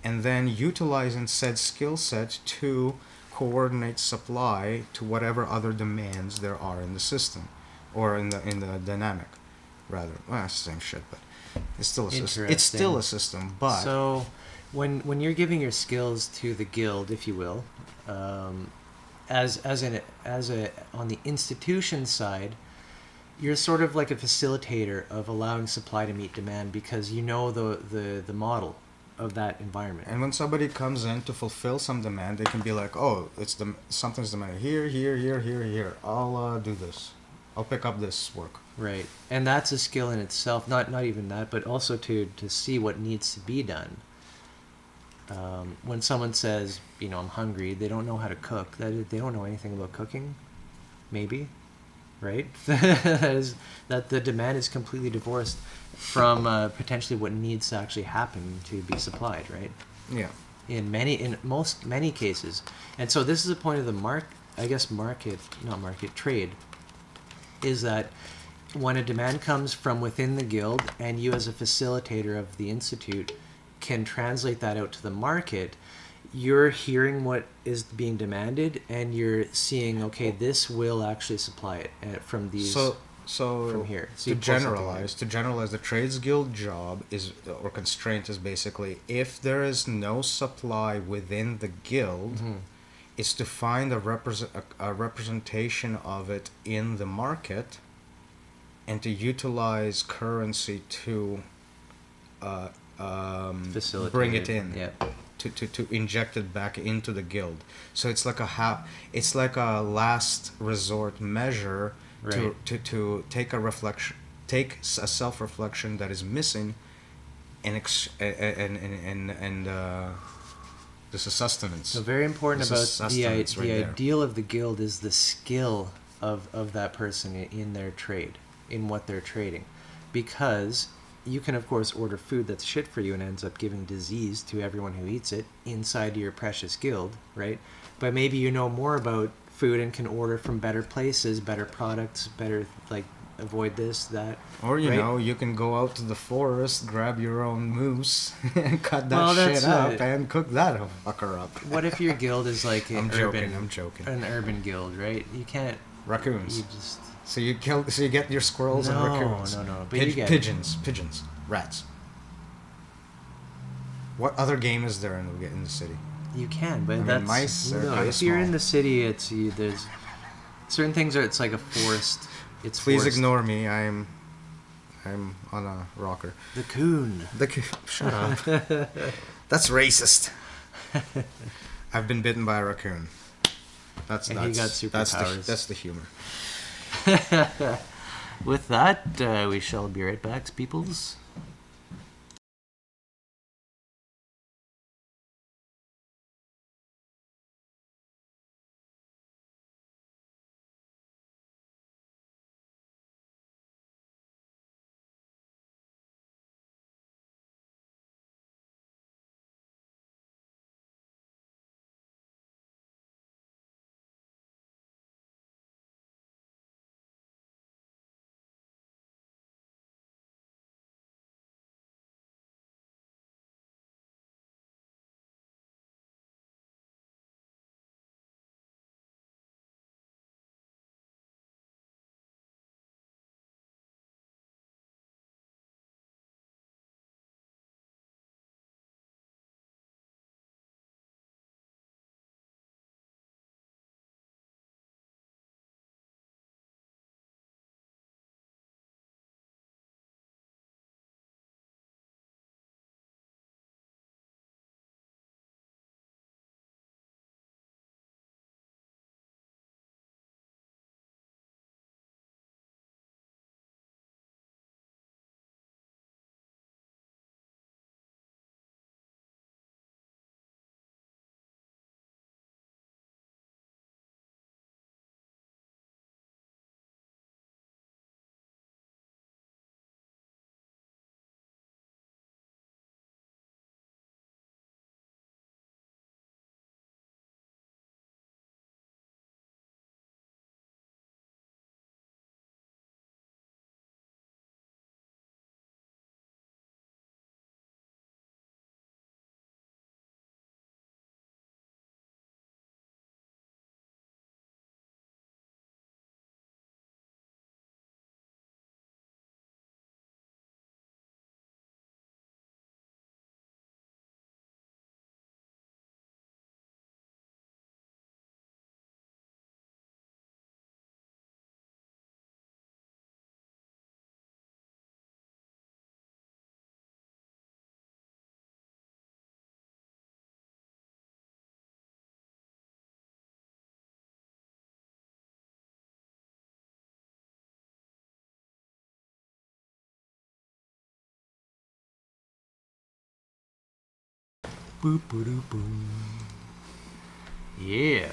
and then utilizing said skill set to coordinate supply to whatever other demands there are in the system, or in the dynamic, rather. Well, it's the same shit, but it's still a system. It's still a system, but So, when you're giving your skills to the guild, if you will, as a on the institution side, you're sort of like a facilitator of allowing supply to meet demand because you know the model of that environment. And when somebody comes in to fulfill some demand, they can be like, "Oh, something's demanded here, here, here, here, here. I'll do this. I'll pick up this work." Right, and that's a skill in itself. Not even that, but also to see what needs to be done. When someone says, I'm hungry, they don't know how to cook. They don't know anything about cooking. Maybe, right? that the demand is completely divorced from potentially what needs to actually happen to be supplied, right? Yeah. In many cases. And so this is a point of the trade, is that when a demand comes from within the guild and you as a facilitator of the institute can translate that out to the market, you're hearing what is being demanded and you're seeing, okay, this will actually supply it from these from here. So to generalize, the trades guild job is, or constraint is basically, if there is no supply within the guild, it's to find a representation of it in the market, and to utilize currency to bring it in. Yeah. To inject it back into the guild. So it's like a last resort measure, right, to take a self-reflection that is missing, and this is sustenance. So very important about the right ideal of the guild is the skill of that person in their trade, in what they're trading, because you can of course order food that's shit for you and ends up giving disease to everyone who eats it inside your precious guild, right? But maybe you know more about food and can order from better places, better products, better, like, avoid this, that. Or you can go out to the forest, grab your own moose, and cut that shit up and cook that fucker up. What if your guild is like I'm joking. an urban guild, right? You can't. Raccoons. You just. So you get your squirrels and raccoons. No. But you get pigeons, rats. What other game is there in the city? You can, but mice are kind of if you're small. in the city, there's certain things it's like a forest. Please ignore me. I'm on a rocker. The coon. Shut up. That's racist. I've been bitten by a raccoon. He got superpowers. That's the humor. With that, we shall be right back, peoples. Boop, boop, boom. Yeah.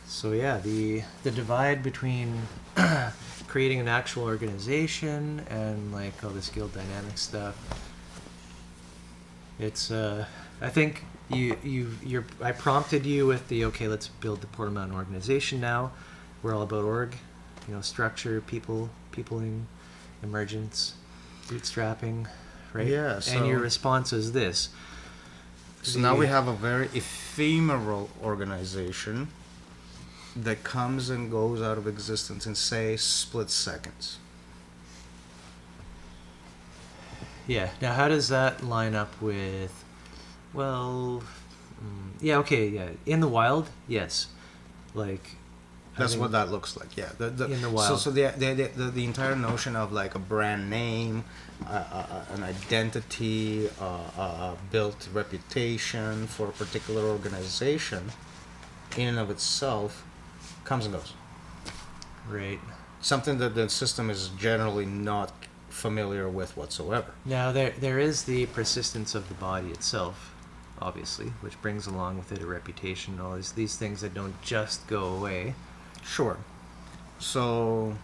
So yeah, the divide between creating an actual organization and like all this guild dynamic stuff. It's I think I prompted you with the okay, let's build the Portal Mountain organization now. We're all about org, structure, peopling, emergence, bootstrapping, right? Yeah, And your so- response is this. So now we have a very ephemeral organization that comes and goes out of existence in, say, split seconds. Yeah. Now, how does that line up with? Well, yeah. Okay. Yeah. In the wild, yes. Like. That's what that looks like. Yeah. In the wild. So the entire notion of like a brand name, an identity, built reputation for a particular organization, in and of itself, comes and goes. Right. Something that the system is generally not familiar with whatsoever. Now there is the persistence of the body itself, obviously, which brings along with it a reputation. All these things that don't just go away. Sure. So,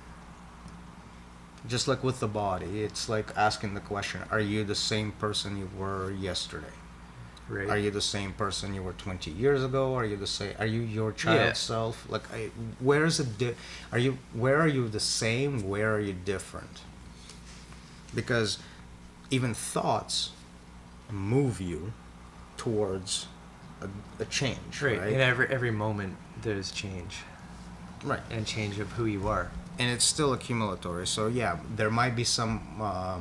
just like with the body, it's like asking the question, are you the same person you were yesterday? Right. Are you the same person you were 20 years ago? Are you the same? Are you your child self? Like, where is it? Where are you the same? Where are you different? Because even thoughts move you towards a change, right? In every moment, there's change. Right. And change of who you are. And it's still accumulatory. So yeah, there might be some what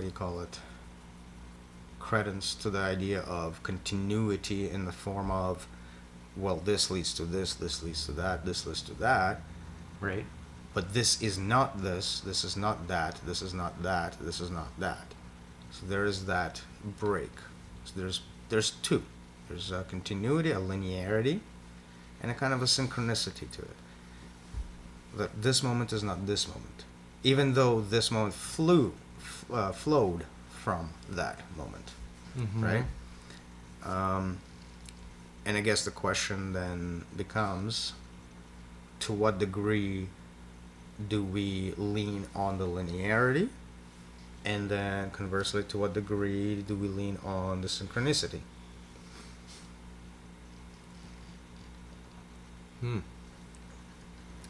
do you call it? Credence to the idea of continuity in the form of, well, this leads to this leads to that, this leads to that. Right. But this is not this is not that, this is not that, this is not that. So there is that break. So there's two. There's a continuity, a linearity, and a kind of a synchronicity to it. That this moment is not this moment, even though this moment flowed from that moment, right? And I guess the question then becomes, to what degree do we lean on the linearity? And then conversely, to what degree do we lean on the synchronicity?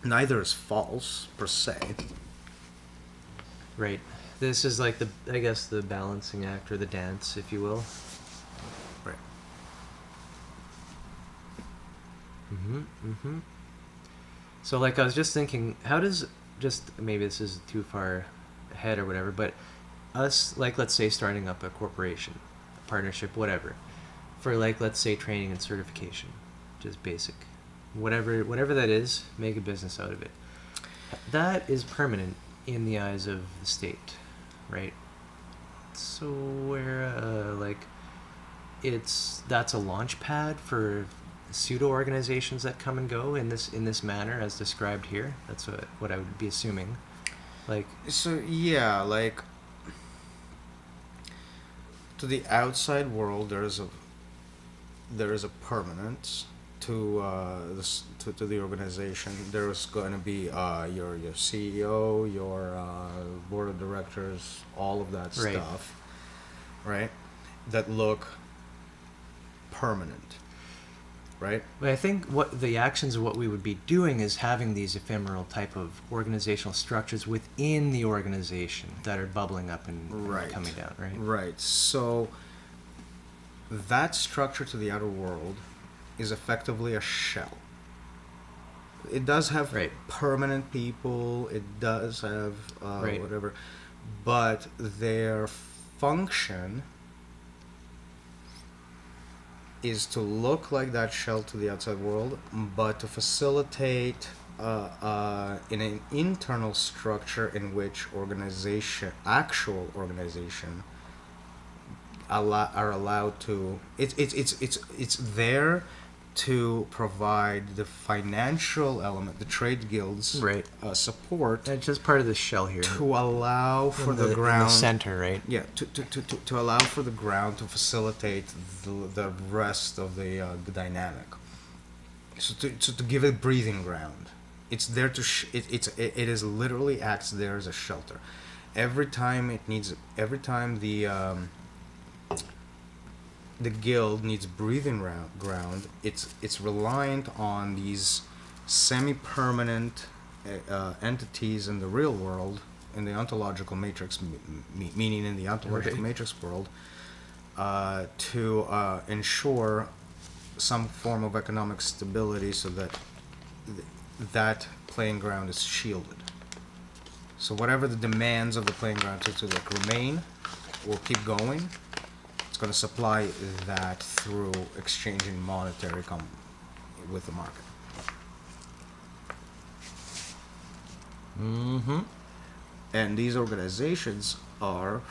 Neither is false per se. Right. This is like the balancing act or the dance, if you will. Right. So like I was just thinking, how does, just maybe this is too far ahead or whatever, but us, like, let's say starting up a corporation, a partnership, whatever, for like, let's say training and certification, just basic, whatever that is, make a business out of it. That is permanent in the eyes of the state, right? So where that's a launch pad for pseudo organizations that come and go in this manner as described here. That's what I would be assuming. Like, so yeah, like, to the outside world, there is a permanence to to the organization. There is going to be your CEO, your board of directors, all of that Right. stuff, right? That look permanent, right? but I think what the actions of what we would be doing is having these ephemeral type of organizational structures within the organization that are bubbling up and Right. coming down, right? Right. So that structure to the outer world is effectively a shell. It does have Right. permanent people. It does have Right. whatever, but their function is to look like that shell to the outside world, but to facilitate in an internal structure in which actual organization, are allowed to. It's there to provide the financial element, the trade guilds, Right. Support That's just part of the shell here. to allow for in the ground. in the center, right? Yeah, to allow for the ground to facilitate the rest of the dynamic. So to give it breathing ground. It's there to it is literally acts there as a shelter. Every time the guild needs breathing ground, it's reliant on these semi-permanent entities in the real world, in the ontological matrix, meaning in the ontological matrix world, to ensure some form of economic stability, so that that playing ground is shielded. So whatever the demands of the playing ground to like remain or keep going, it's going to supply that through exchanging monetary with the market. Mm-hmm. And these organizations are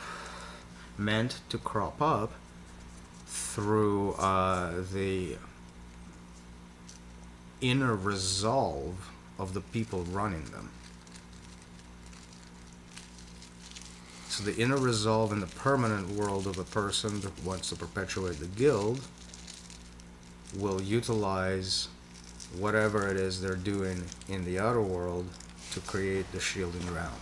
meant to crop up through the inner resolve of the people running them. So the inner resolve in the permanent world of a person that wants to perpetuate the guild will utilize whatever it is they're doing in the outer world to create the shielding ground.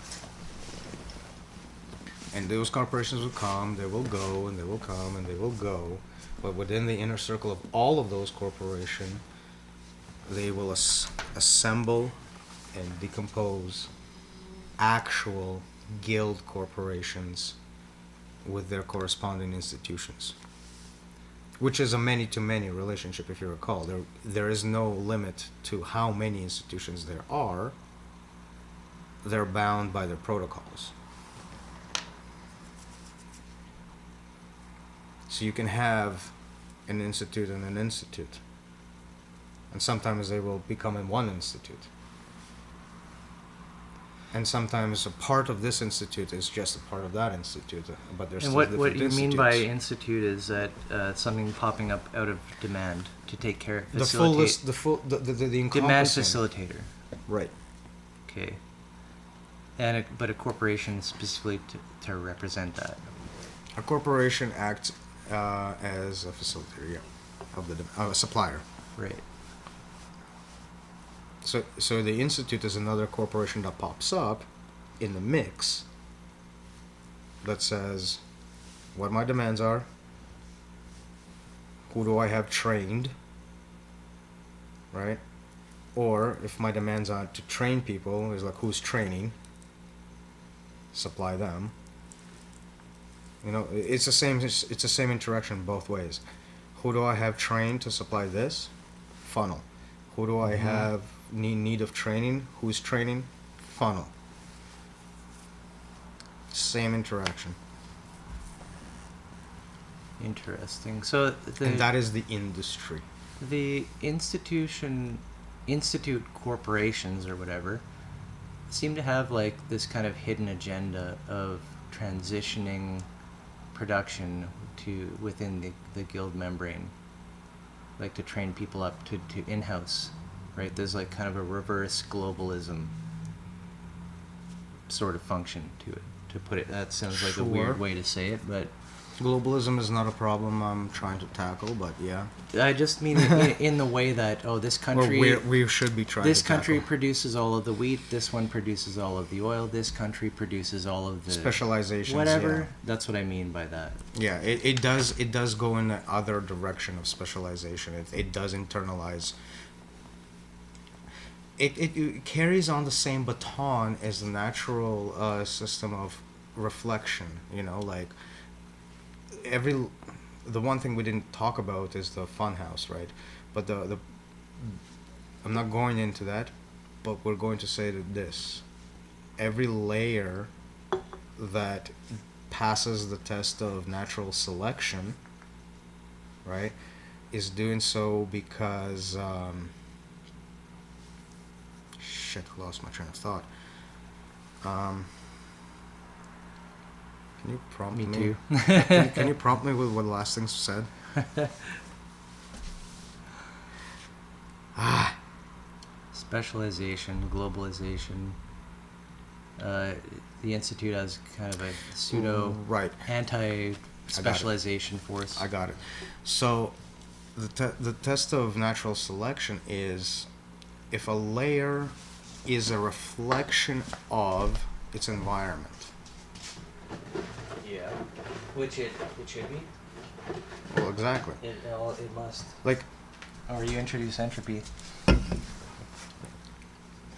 And those corporations will come, they will go, and they will come, and they will go. But within the inner circle of all of those corporations, they will assemble and decompose actual guild corporations with their corresponding institutions, which is a many-to-many relationship. If you recall, there is no limit to how many institutions there are. They're bound by their protocols. So you can have an institute and an institute, and sometimes they will become in one institute. And sometimes a part of this institute is just a part of that institute, but there's And still what different you institutes. mean by institute is that something popping up out of demand to take care of, The full facilitate. list, the encompassing. Demand facilitator. Right. Okay. And but a corporation specifically to represent that. A corporation acts as a facilitator, yeah, of a supplier. Right. So the institute is another corporation that pops up in the mix that says what my demands are, who do I have trained, right? Or if my demands are to train people, is like who's training, supply them. You know, it's the same interaction both ways. Who do I have trained to supply this? Funnel. Who do I have need of training? Who's training? Funnel. Same interaction. Interesting. So And that is the industry. the institute corporations or whatever seem to have like this kind of hidden agenda of transitioning production to within the guild membrane, like to train people up to in-house, right? There's like kind of a reverse globalism sort of function to it, to put it. That sounds like a weird way to say it, but Globalism is not a problem I'm trying to tackle, but yeah. I just mean in the way that, this country... we should be trying This to country tackle. produces all of the wheat, this one produces all of the oil, this country produces all of the... Specializations, Whatever. yeah. That's what I mean by that. Yeah, it does go in the other direction of specialization. It does internalize. It carries on the same baton as the natural system of reflection. You know, like the one thing we didn't talk about is the funhouse, right? But the I'm not going into that, but we're going to say that this every layer that passes the test of natural selection, right, is doing so because shit, I lost my train of thought. Can you prompt me? Me too. Can you prompt me with what the last thing said? specialization, globalization. The Institute has kind of a pseudo Right. anti-specialization force. I got it. So the test of natural selection is if a layer is a reflection of its environment. Yeah, which it should be. Well, exactly. It must. Like Or you introduce entropy.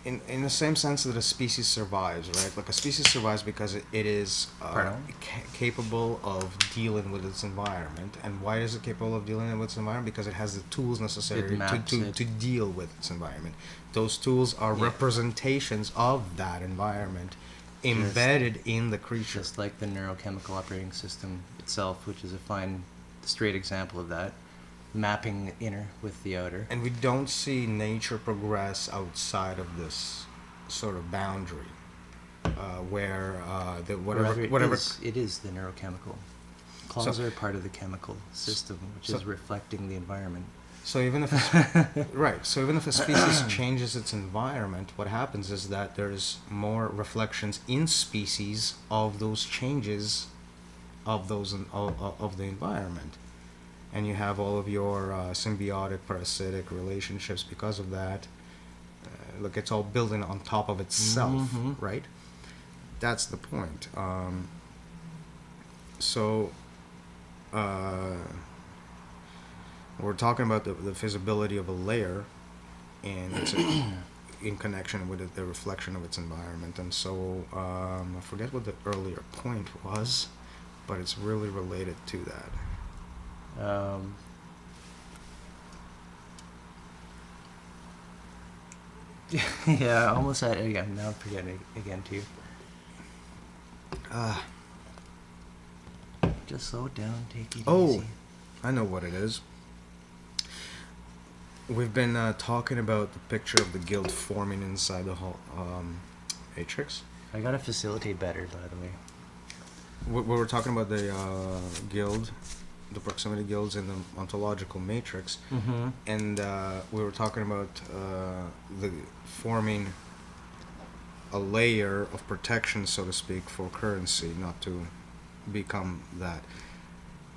in the same sense that a species survives, right? Like a species survives because it is capable of dealing with its environment. And why is it capable of dealing with its environment? Because it has the tools necessary to deal with its environment. Those tools are representations of that environment embedded in the creature. Just like the neurochemical operating system itself, which is a fine, straight example of that. Mapping the inner with the outer. And we don't see nature progress outside of this sort of boundary, where whatever it is the neurochemical. Claws are part of the chemical system, which is reflecting the environment. So even if right, so even if a species changes its environment, what happens is that there's more reflections in species of those changes of the environment. And you have all of your symbiotic, parasitic relationships because of that. Look, it's all building on top of itself, right? That's the point. We're talking about the feasibility of a layer, and it's in connection with the reflection of its environment. And so I forget what the earlier point was, but it's really related to that. Yeah, almost at it again. Now I'm forgetting it again too. Just slow it down, take it easy. I know what it is. We've been talking about the picture of the guild forming inside the whole matrix. I gotta facilitate better, by the way. We were talking about the guild, the proximity guilds in the ontological matrix, and we were talking about the forming a layer of protection, so to speak, for currency, not to become that.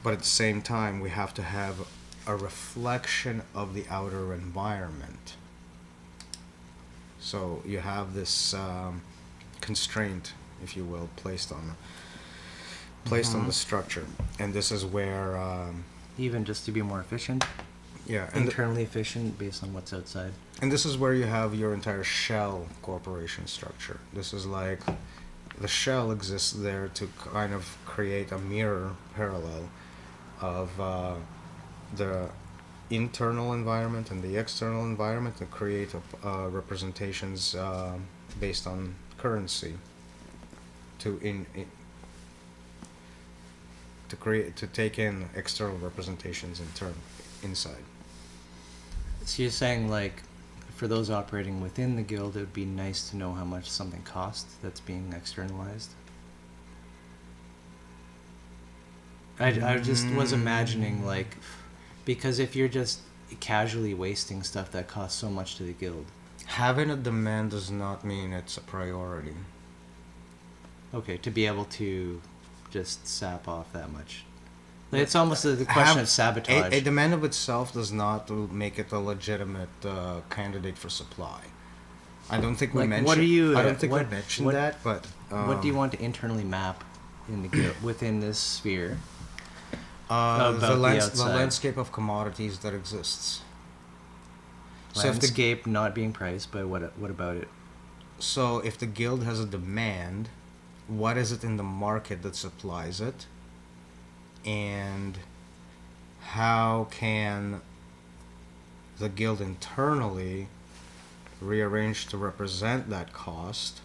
But at the same time, we have to have a reflection of the outer environment. So you have this constraint, if you will, placed on the structure, and this is where even just to be more efficient, internally efficient based on what's outside. And this is where you have your entire shell corporation structure. This is like the shell exists there to kind of create a mirror parallel of the internal environment and the external environment, to create representations based on currency to take in external representations inside. So you're saying, like, for those operating within the guild, it would be nice to know how much something costs that's being externalized? I just was imagining, like, because if you're just casually wasting stuff that costs so much to the guild. Having a demand does not mean it's a priority. Okay, to be able to just sap off that much. It's almost the question of sabotage. A demand of itself does not make it a legitimate candidate for supply. I don't think we mentioned. I don't think we mentioned that, but what do you want to internally map in the guild within this sphere? The landscape of commodities that exists. Landscape not being priced, but what about it? So if the guild has a demand, what is it in the market that supplies it? And how can the guild internally rearrange to represent that cost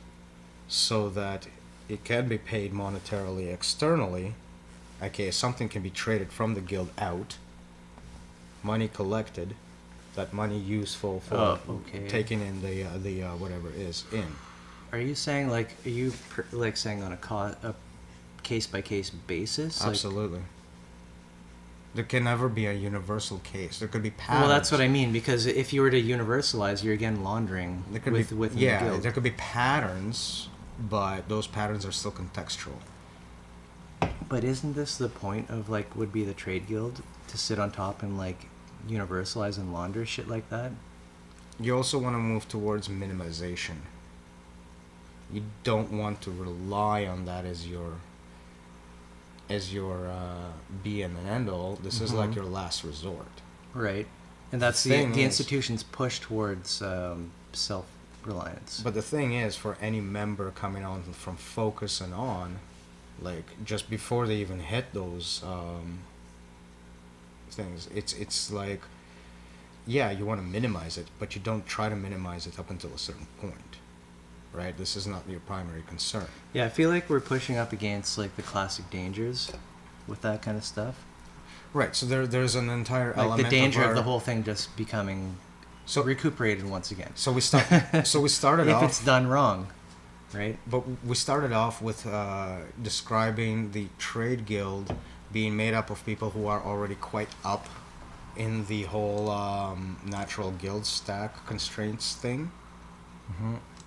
so that it can be paid monetarily externally? Okay, something can be traded from the guild out, money collected, that money useful for taking in the whatever is in. Are you saying, like, saying on a case by case basis? Absolutely. There can never be a universal case. There could be patterns. Well, that's what I mean, because if you were to universalize, you're again laundering There could within the guild. there could be patterns, but those patterns are still contextual. But isn't this the point of, like, would be the trade guild, to sit on top and, like, universalize and launder shit like that? You also want to move towards minimization. You don't want to rely on that as your be and end all. This is like your last resort. Right. And that's the institution's push towards self-reliance. But the thing is, for any member coming on from focus and on, like just before they even hit those things, it's like, yeah, you want to minimize it, but you don't try to minimize it up until a certain point, right? This is not your primary concern. Yeah, I feel like we're pushing up against, like, the classic dangers with that kind of stuff. Right. So there's an entire Like element the danger of of the whole thing just becoming recuperated once again. So we started if off. it's done wrong, right? But we started off with describing the trade guild being made up of people who are already quite up in the whole natural guild stack constraints thing.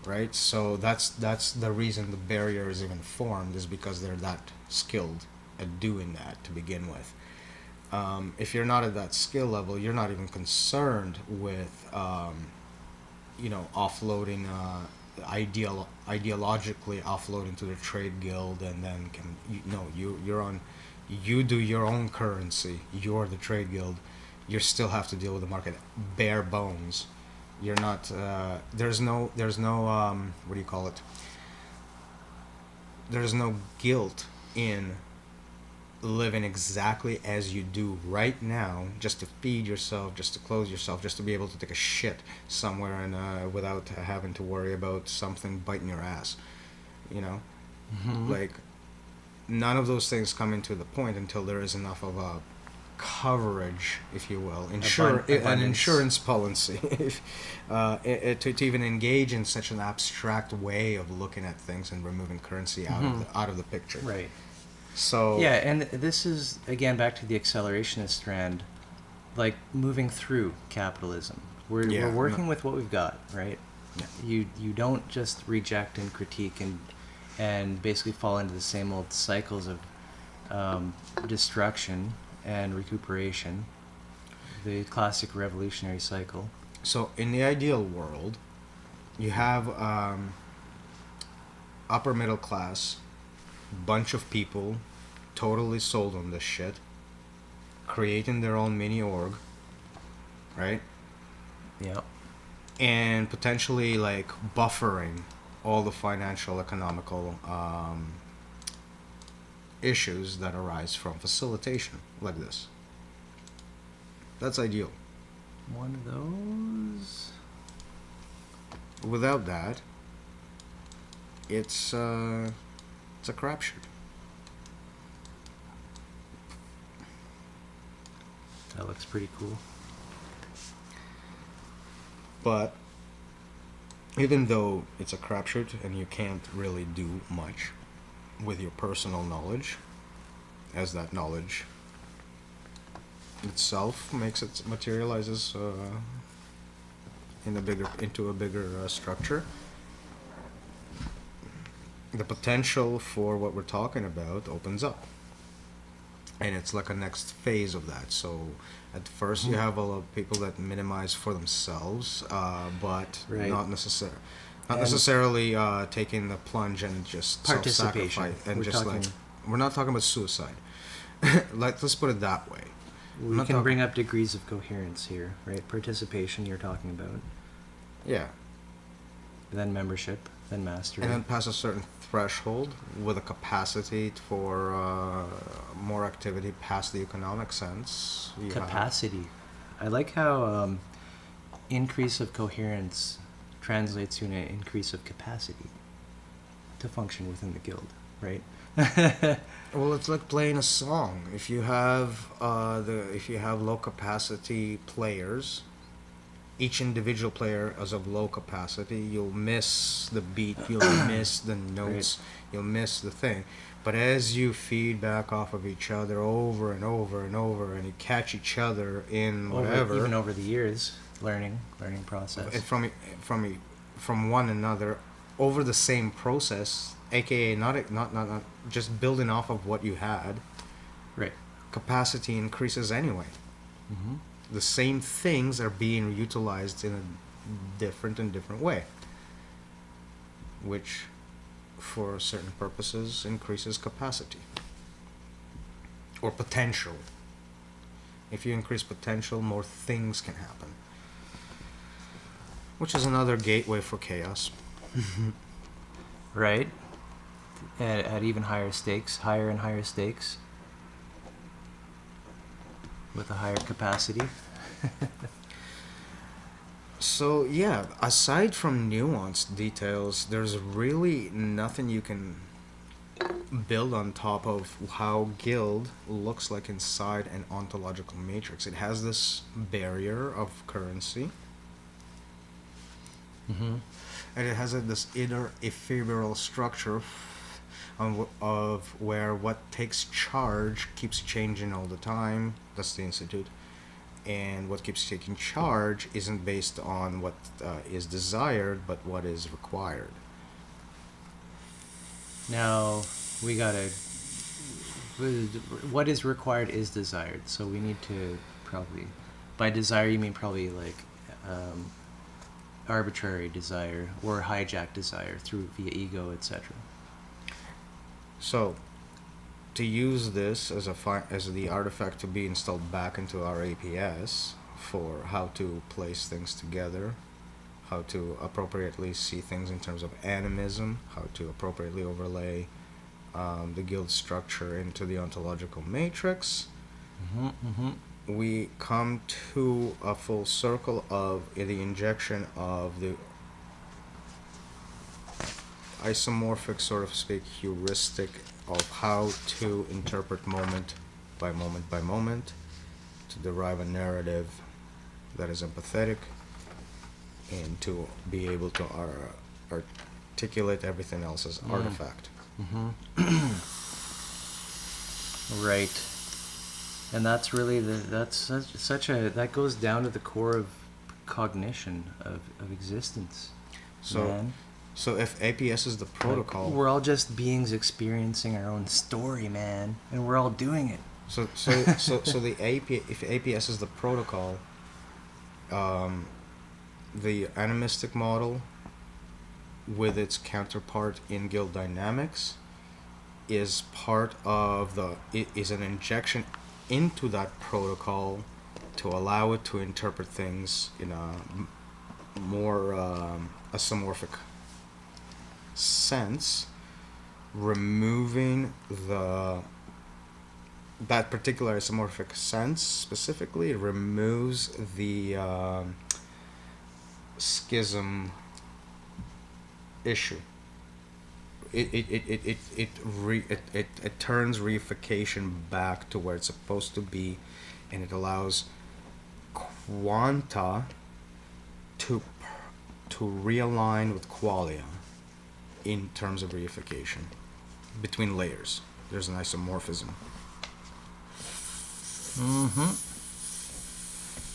Right? So that's the reason the barrier is even formed, is because they're that skilled at doing that to begin with. If you're not at that skill level, you're not even concerned with offloading ideologically offloading to the trade guild, and then you do your own currency. You're the trade guild. You still have to deal with the market bare bones. You're not there's no what do you call it, there's no guilt in living exactly as you do right now, just to feed yourself, just to clothe yourself, just to be able to take a shit somewhere and without having to worry about something biting your ass, like none of those things come into the point until there is enough of a coverage, if you will, an insurance policy to even engage in such an abstract way of looking at things and removing currency out of the picture. Right. So yeah, and this is again back to the accelerationist strand, like moving through capitalism. We're working with what we've got, right? Yeah. You don't just reject and critique and basically fall into the same old cycles of destruction and recuperation, the classic revolutionary cycle. So in the ideal world, you have upper middle class, bunch of people totally sold on this shit, creating their own mini org, right? Yeah. And potentially like buffering all the financial economical issues that arise from facilitation like this. That's ideal. One of those. Without that, it's a crapshoot. That looks pretty cool. But even though it's a crapshoot and you can't really do much with your personal knowledge, as that knowledge itself materializes into a bigger structure, the potential for what we're talking about opens up, and it's like a next phase of that. So at first you have a lot of people that minimize for themselves, but right. not necessarily taking the plunge and just self-sacrifice and we're not talking about suicide. Let's put it that way. We can bring up degrees of coherence here, right? Participation you're talking about. Yeah. Then membership, then mastery. And then past a certain threshold with a capacity for more activity past the economic sense. Capacity. I like how increase of coherence translates to an increase of capacity to function within the guild, right? Well, it's like playing a song. If you have low capacity players, each individual player is of low capacity, you'll miss the beat, you'll miss the notes, right. You'll miss the thing. But as you feed back off of each other over and over and over, and you catch each other in whatever, even over the years, learning process. and from one another over the same process, aka not just building off of what you had, Right. capacity increases anyway. Mm-hmm. The same things are being utilized in a different way, which for certain purposes increases capacity or potential. If you increase potential, more things can happen, which is another gateway for chaos. Right. At even higher stakes, higher and higher stakes, with a higher capacity. So yeah, aside from nuanced details, there's really nothing you can build on top of how guild looks like inside an ontological matrix. It has this barrier of currency, Mm-hmm. and it has this inner ephemeral structure of where what takes charge keeps changing all the time. That's the institute. And what keeps taking charge isn't based on what is desired, but what is required. Now, we gotta. What is required is desired, so we need to probably. By desire, you mean probably like arbitrary desire or hijack desire through via ego, etc. So, to use this as as the artifact to be installed back into our APS for how to place things together, how to appropriately see things in terms of animism, how to appropriately overlay the guild structure into the ontological matrix, Mm-hmm, mm-hmm. we come to a full circle of the injection of the isomorphic, sort of speak, heuristic of how to interpret moment by moment by moment to derive a narrative that is empathetic and to be able to articulate everything else as artifact. Mm-hmm. Right. And that's really that goes down to the core of cognition of existence. So, man. so if APS is the protocol, Like, we're all just beings experiencing our own story, man, and we're all doing it. so the if APS is the protocol, the animistic model with its counterpart in guild dynamics is part of is an injection into that protocol to allow it to interpret things in a more isomorphic sense, removing that particular isomorphic sense specifically removes the schism issue. It turns reification back to where it's supposed to be, and it allows quanta to realign with qualia in terms of reification between layers. There's an isomorphism. Mm-hmm.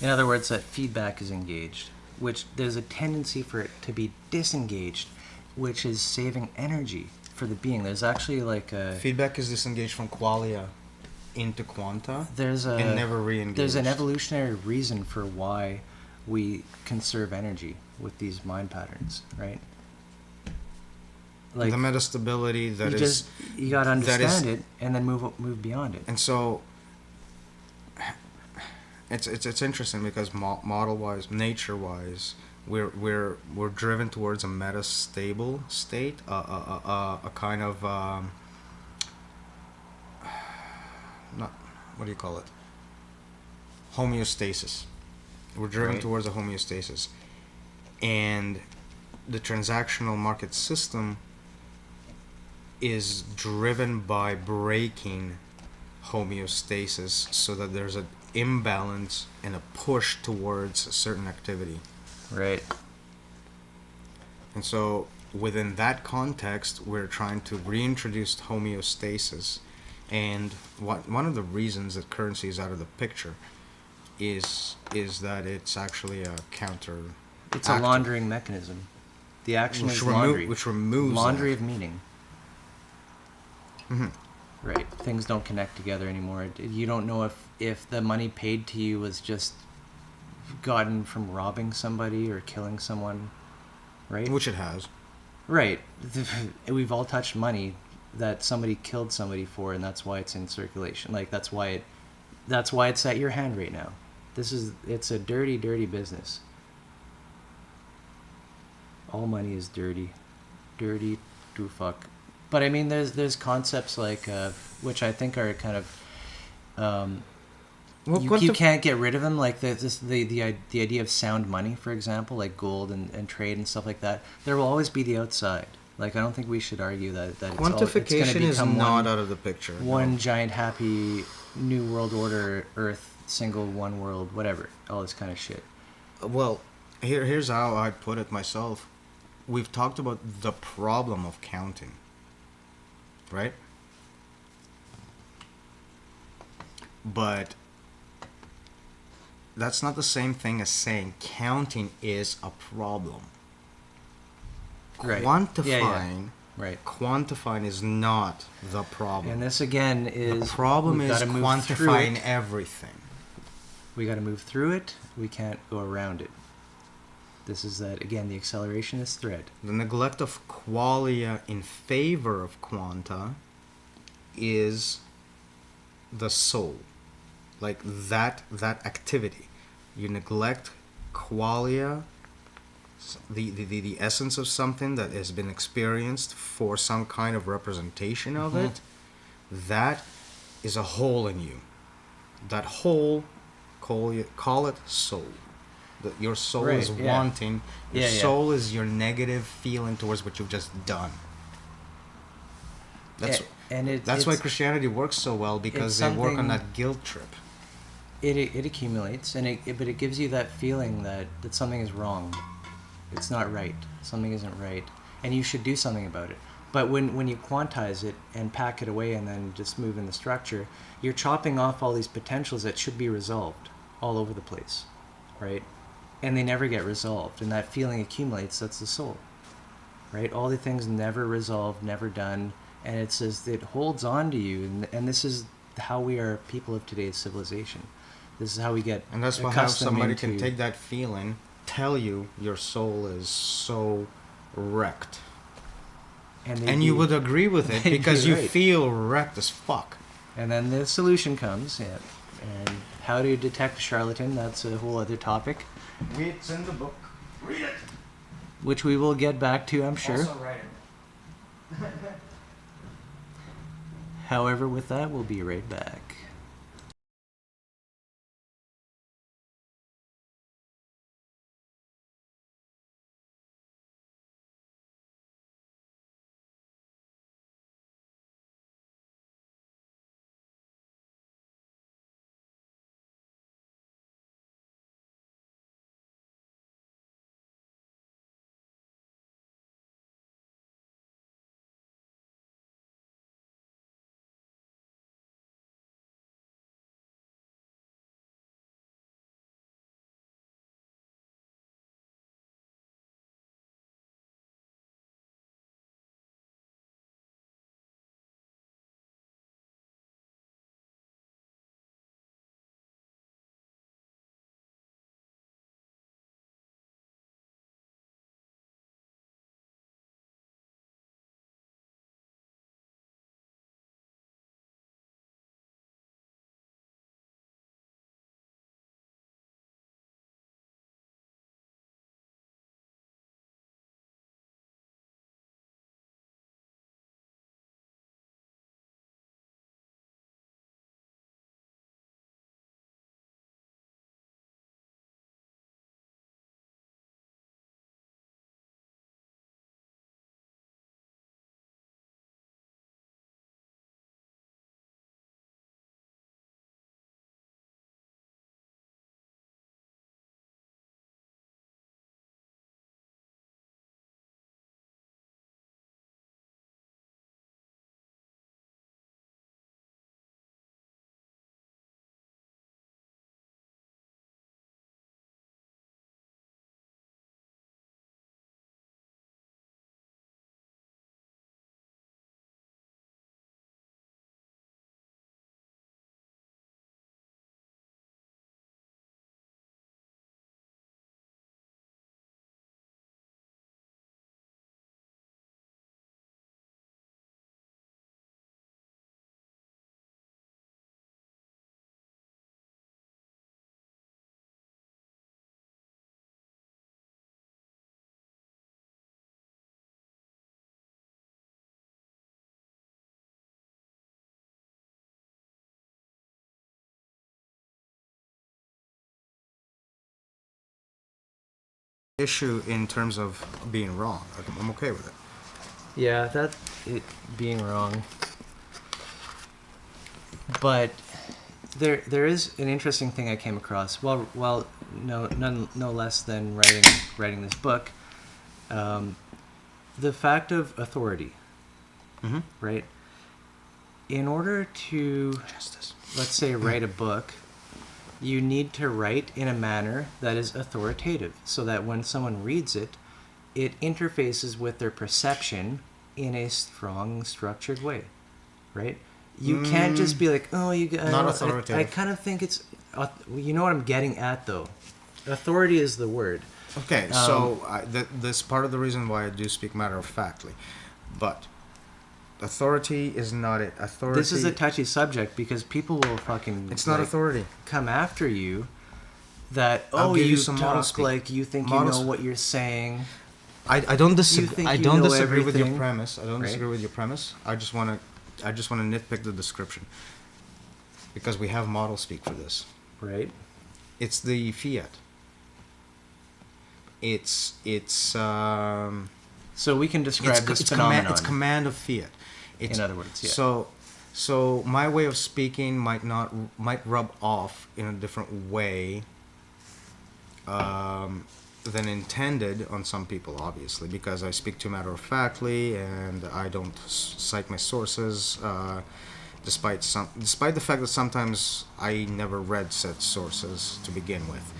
In other words, that feedback is engaged, which there's a tendency for it to be disengaged, which is saving energy for the being. There's actually like a... Feedback is disengaged from qualia into quanta and never re-engaged. There's an evolutionary reason for why we conserve energy with these mind patterns, right? Like the metastability that you gotta understand it and then move beyond it. And so it's interesting because model wise, nature wise, we're driven towards a metastable state, a kind of not, what do you call it, homeostasis. We're driven towards a homeostasis, and the transactional market system is driven by breaking homeostasis so that there's an imbalance and a push towards a certain activity. Right. And so within that context, we're trying to reintroduce homeostasis. And one of the reasons that currency is out of the picture is that it's actually a counter. It's a laundering mechanism. The action is laundry. Which removes laundry that. of meaning. Mm-hmm. Right. Things don't connect together anymore. You don't know if the money paid to you was just gotten from robbing somebody or killing someone, right? Which it has. Right. We've all touched money that somebody killed somebody for, and that's why it's in circulation. Like that's why it's at your hand right now. It's a dirty, dirty business. All money is dirty. Dirty to fuck. But I mean, there's concepts like which I think are kind of you can't get rid of them. Like the idea of sound money, for example, like gold and trade and stuff like that. There will always be the outside. Like I don't think we should argue that quantification it's is not one, out of the picture. One giant happy new world order, Earth, single one world, whatever, all this kind of shit. Well, here's how I put it myself. We've talked about the problem of counting, right? But that's not the same thing as saying counting is a problem. Right. Quantifying, right? Quantifying is not the problem. And this again is the problem is quantifying everything. We got to move through it. We can't go around it. This is that again. The acceleration is thread. The neglect of qualia in favor of quanta is the soul. Like that activity. You neglect qualia, the essence of something that has been experienced for some kind of representation of it. That is a hole in you. That hole, call it soul. Your soul is wanting. Your soul is your negative feeling towards what you've just done. That's why Christianity works so well, because they work on that guilt trip. It accumulates, but it gives you that feeling that something is wrong. It's not right. Something isn't right, and you should do something about it. But when you quantize it and pack it away and then just move in the structure, you're chopping off all these potentials that should be resolved all over the place, right? And they never get resolved, and that feeling accumulates. That's the soul, right? All the things never resolved, never done, and it says it holds on to you, and this is how we are people of today's civilization. This is how we get and that's why how somebody can take that feeling, tell you your soul is so wrecked, and you would agree with it because you feel wrecked as fuck. And then the solution comes, and how to detect a charlatan, that's a whole other topic. It's in the book. Read it. Which we will get back to, I'm sure. Also write it. However, with that, we'll be right back. issue in terms of being wrong. I'm okay with it. Yeah, that it being wrong. But there is an interesting thing I came across. Well, no less than writing this book. The fact of authority, Mm-hmm. right? In order to, Justice. let's say, write a book, you need to write in a manner that is authoritative, so that when someone reads it, it interfaces with their perception in a strong, structured way, right? You can't just be like, oh, you. Not authoritative. I kind of think it's, you know what I'm getting at, though. Authority is the word. Okay, so this part of the reason why I do speak matter of factly, but authority is not it. Authority. This is a touchy subject because people will fucking. It's not authority. Come after you. That I'll give you some model talk speak. like you think Model you know sp- what you're saying. I don't disagree. think I you don't know disagree with your everything, premise. I don't right? disagree with your premise. I just want to nitpick the description because we have model speak for this. Right. It's the fiat. It's So we can describe this it's phenomenon. it's command of fiat. It's, In other words, yeah. So my way of speaking might rub off in a different way than intended on some people, obviously, because I speak too matter of factly and I don't cite my sources, despite the fact that sometimes I never read said sources to begin with.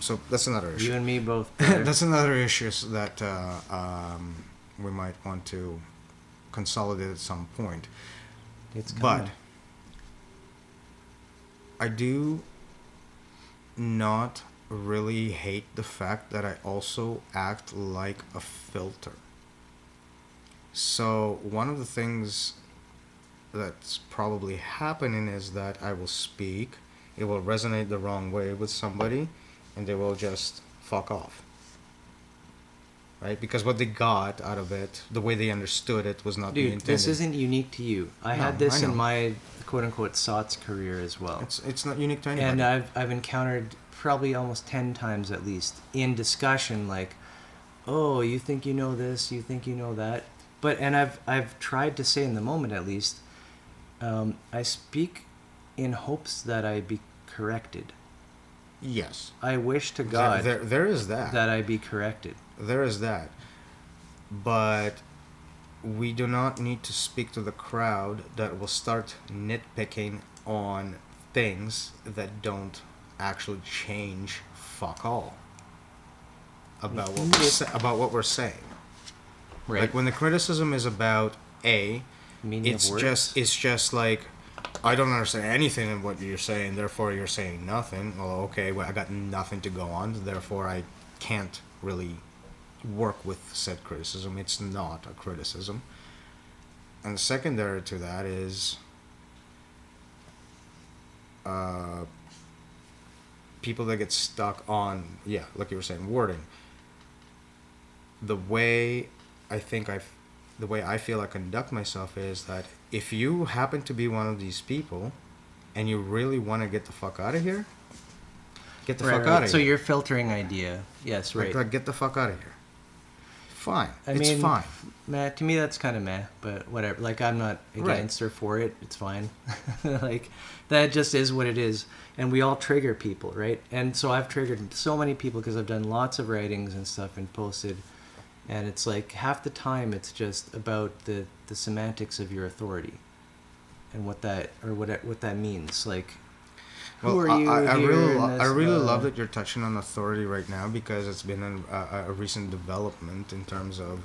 So that's another issue. You and me both. brother. That's another issue that we might want to consolidate at some point. It's But coming. I do not really hate the fact that I also act like a filter. So one of the things that's probably happening is that I will speak, it will resonate the wrong way with somebody, and they will just fuck off. Right? Because what they got out of it, the way they understood it, was not the Dude, intended. this isn't unique to you. I No, had this I know. in my quote-unquote SOTS career as well. It's not unique to anybody. And I've encountered probably almost 10 times at least in discussion like, oh, you think you know this, you think you know that. But, and I've tried to say in the moment at least, I speak in hopes that I be corrected. Yes. I wish to God There is that. that I be corrected. There is that. But we do not need to speak to the crowd that will start nitpicking on things that don't actually change fuck all about what we're saying. Right. Like when the criticism is about A, Meaning it's of words. just like, I don't understand anything in what you're saying, therefore you're saying nothing. Well, okay, well, I got nothing to go on, therefore I can't really work with said criticism. It's not a criticism. And secondary to that is people that get stuck on, yeah, like you were saying, wording. The way I feel I conduct myself is that if you happen to be one of these people and you really want to get the fuck out of here, get the fuck out of So here. your filtering idea, yes, right. Like, get the fuck out of here. Fine. I It's mean, fine. Meh, to me that's kind of meh, but whatever. Like I'm not against or for it. It's fine. Like that just is what it is, and we all trigger people, right? And so I've triggered so many people because I've done lots of writings and stuff and posted, and it's like half the time it's just about the semantics of your authority, and what that means. Like, who are you? I here really, in this, I really love that you're touching on authority right now because it's been a recent development in terms of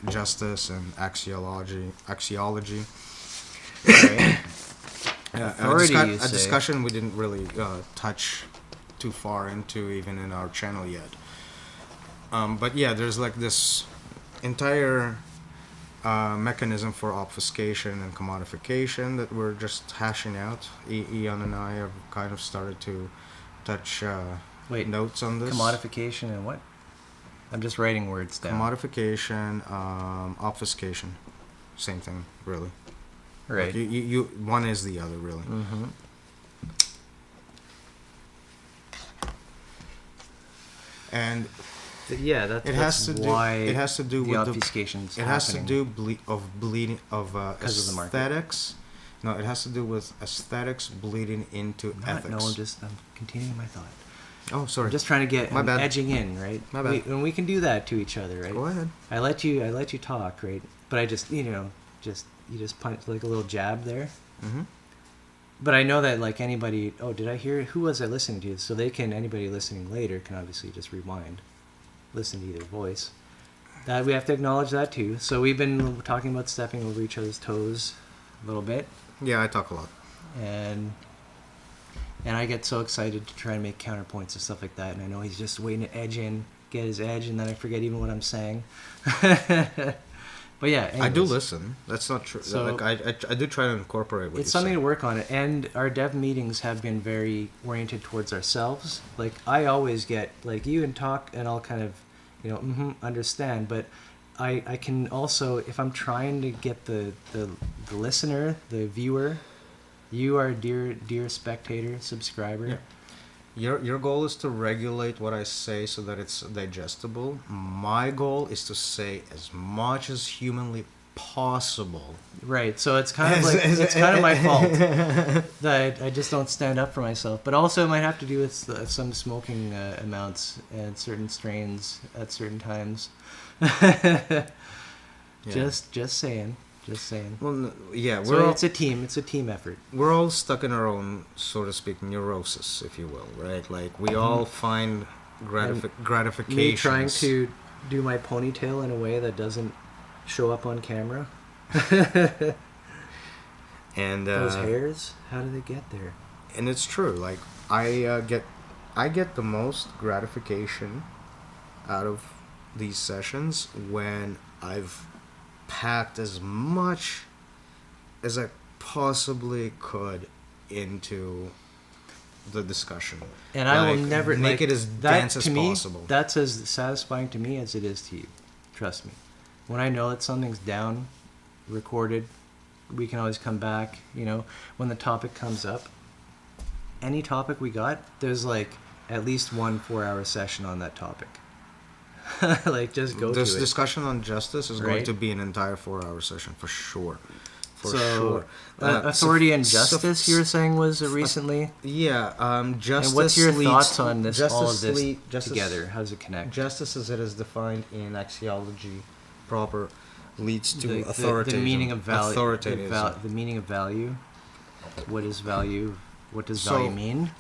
justice and axiology. Right? A Authority, you say. discussion we didn't really touch too far into even in our channel yet. But yeah, there's like this entire mechanism for obfuscation and commodification that we're just hashing out. Ian and I have kind of started to touch Wait, notes on this. commodification and what? I'm just writing words down. Commodification, obfuscation, same thing, really. Right. Like you one is the other, really. Mm-hmm. And Yeah, that's, It that's has to why do. It has to do the with obfuscation's It has to happening. do bleeding of 'Cause of the market. aesthetics. No, it has to do with aesthetics bleeding into ethics. No, I'm continuing my thought. Oh, sorry. I'm just trying to get, My I'm bad. edging in, right? My bad. And we can do that to each other, right? Go ahead. I let you talk, right? But I just, you just punch like a little jab there. Mm-hmm. But I know that like anybody, oh, did I hear, who was I listening to? So anybody listening later can obviously just rewind, listen to either voice. That we have to acknowledge that too. So we've been talking about stepping over each other's toes a little bit. Yeah, I talk a lot. And I get so excited to try and make counterpoints and stuff like that. And I know he's just waiting to get his edge, and then I forget even what I'm saying. But yeah, anyways. I do listen. That's not true. So, like I do try to incorporate what it's you something say. to work on. And our dev meetings have been very oriented towards ourselves. Like I always get like you and talk, and I'll kind of, understand. But I can also, if I'm trying to get the listener, the viewer, you are dear spectator, subscriber. Yeah. Your goal is to regulate what I say so that it's digestible. My goal is to say as much as humanly possible. Right. So it's kind of like it's kind of my fault that I just don't stand up for myself. But also it might have to do with some smoking amounts and certain strains at certain times. Yeah. Just saying. Well, yeah, So it's a team effort. We're all stuck in our own, so to speak, neurosis, if you will, right? Like we all find gratification. Me trying to do my ponytail in a way that doesn't show up on camera. And those hairs, how do they get there? And it's true. Like I get the most gratification out of these sessions when I've packed as much as I possibly could into the discussion. And I will Like, never make like, it as that, dense as to me, possible. That's as satisfying to me as it is to you. Trust me. When I know that something's down, recorded, we can always come back. When the topic comes up, any topic we got, there's like at least 1 4-hour session on that topic. Like just go This to it. discussion on justice is going Right? to be an entire 4-hour session for sure. For So, sure. Authority and Justice, you were saying, was recently. Yeah, justice. And what's your leads- thoughts on this? All of this justice, together? How does it connect? Justice, as it is defined in axiology proper, leads to the authoritarism. meaning of value. Authoritarianism. The meaning of value. What is value? What does So- value mean?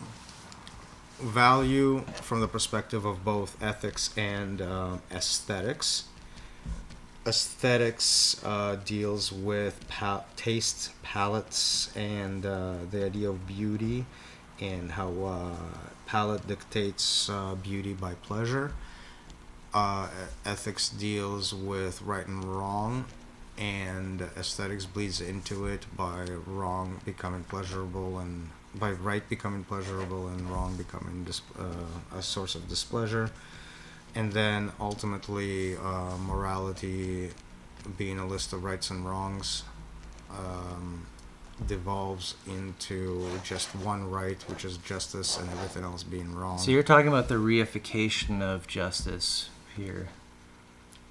Value from the perspective of both ethics and aesthetics. Aesthetics deals with taste, palates, and the idea of beauty, and how palate dictates beauty by pleasure. Ethics deals with right and wrong, and aesthetics bleeds into it by wrong becoming pleasurable and by right becoming pleasurable and wrong becoming a source of displeasure. And then ultimately morality, being a list of rights and wrongs, devolves into just one right, which is justice, and everything else being wrong. So you're talking about the reification of justice here.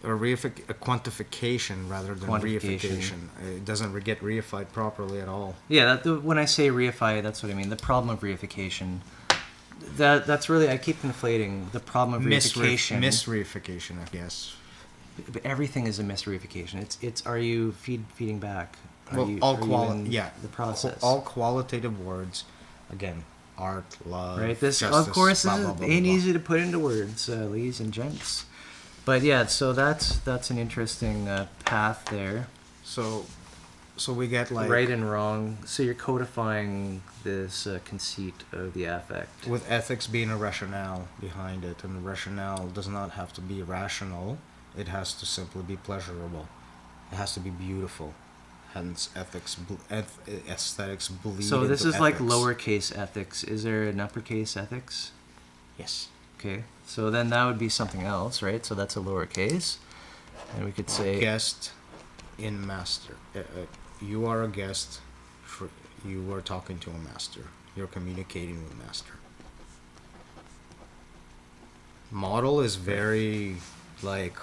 Or a quantification rather than Quantification. reification. It doesn't get reified properly at all. Yeah, when I say reify, that's what I mean. The problem of reification. That's really, I keep conflating the problem of reification. Misreification, I guess. But everything is a misreification. It's are you feeding back? Are you in yeah, the process. All qualitative words, again, art, love, Right. This, justice, of course, blah, this blah, blah, ain't blah, blah. easy to put into words, ladies and gents. But yeah, so that's an interesting path there. So we get like Right and wrong. So you're codifying this conceit of the affect. with ethics being a rationale behind it, and the rationale does not have to be rational. It has to simply be pleasurable. It has to be beautiful. Hence, aesthetics bleed So this into is like ethics. lowercase ethics. Is there an uppercase ethics? Yes. Okay. So then that would be something else, right? So that's a lowercase. And we could say Guest in master. You are a guest. You are talking to a master. You're communicating with master. Model is very like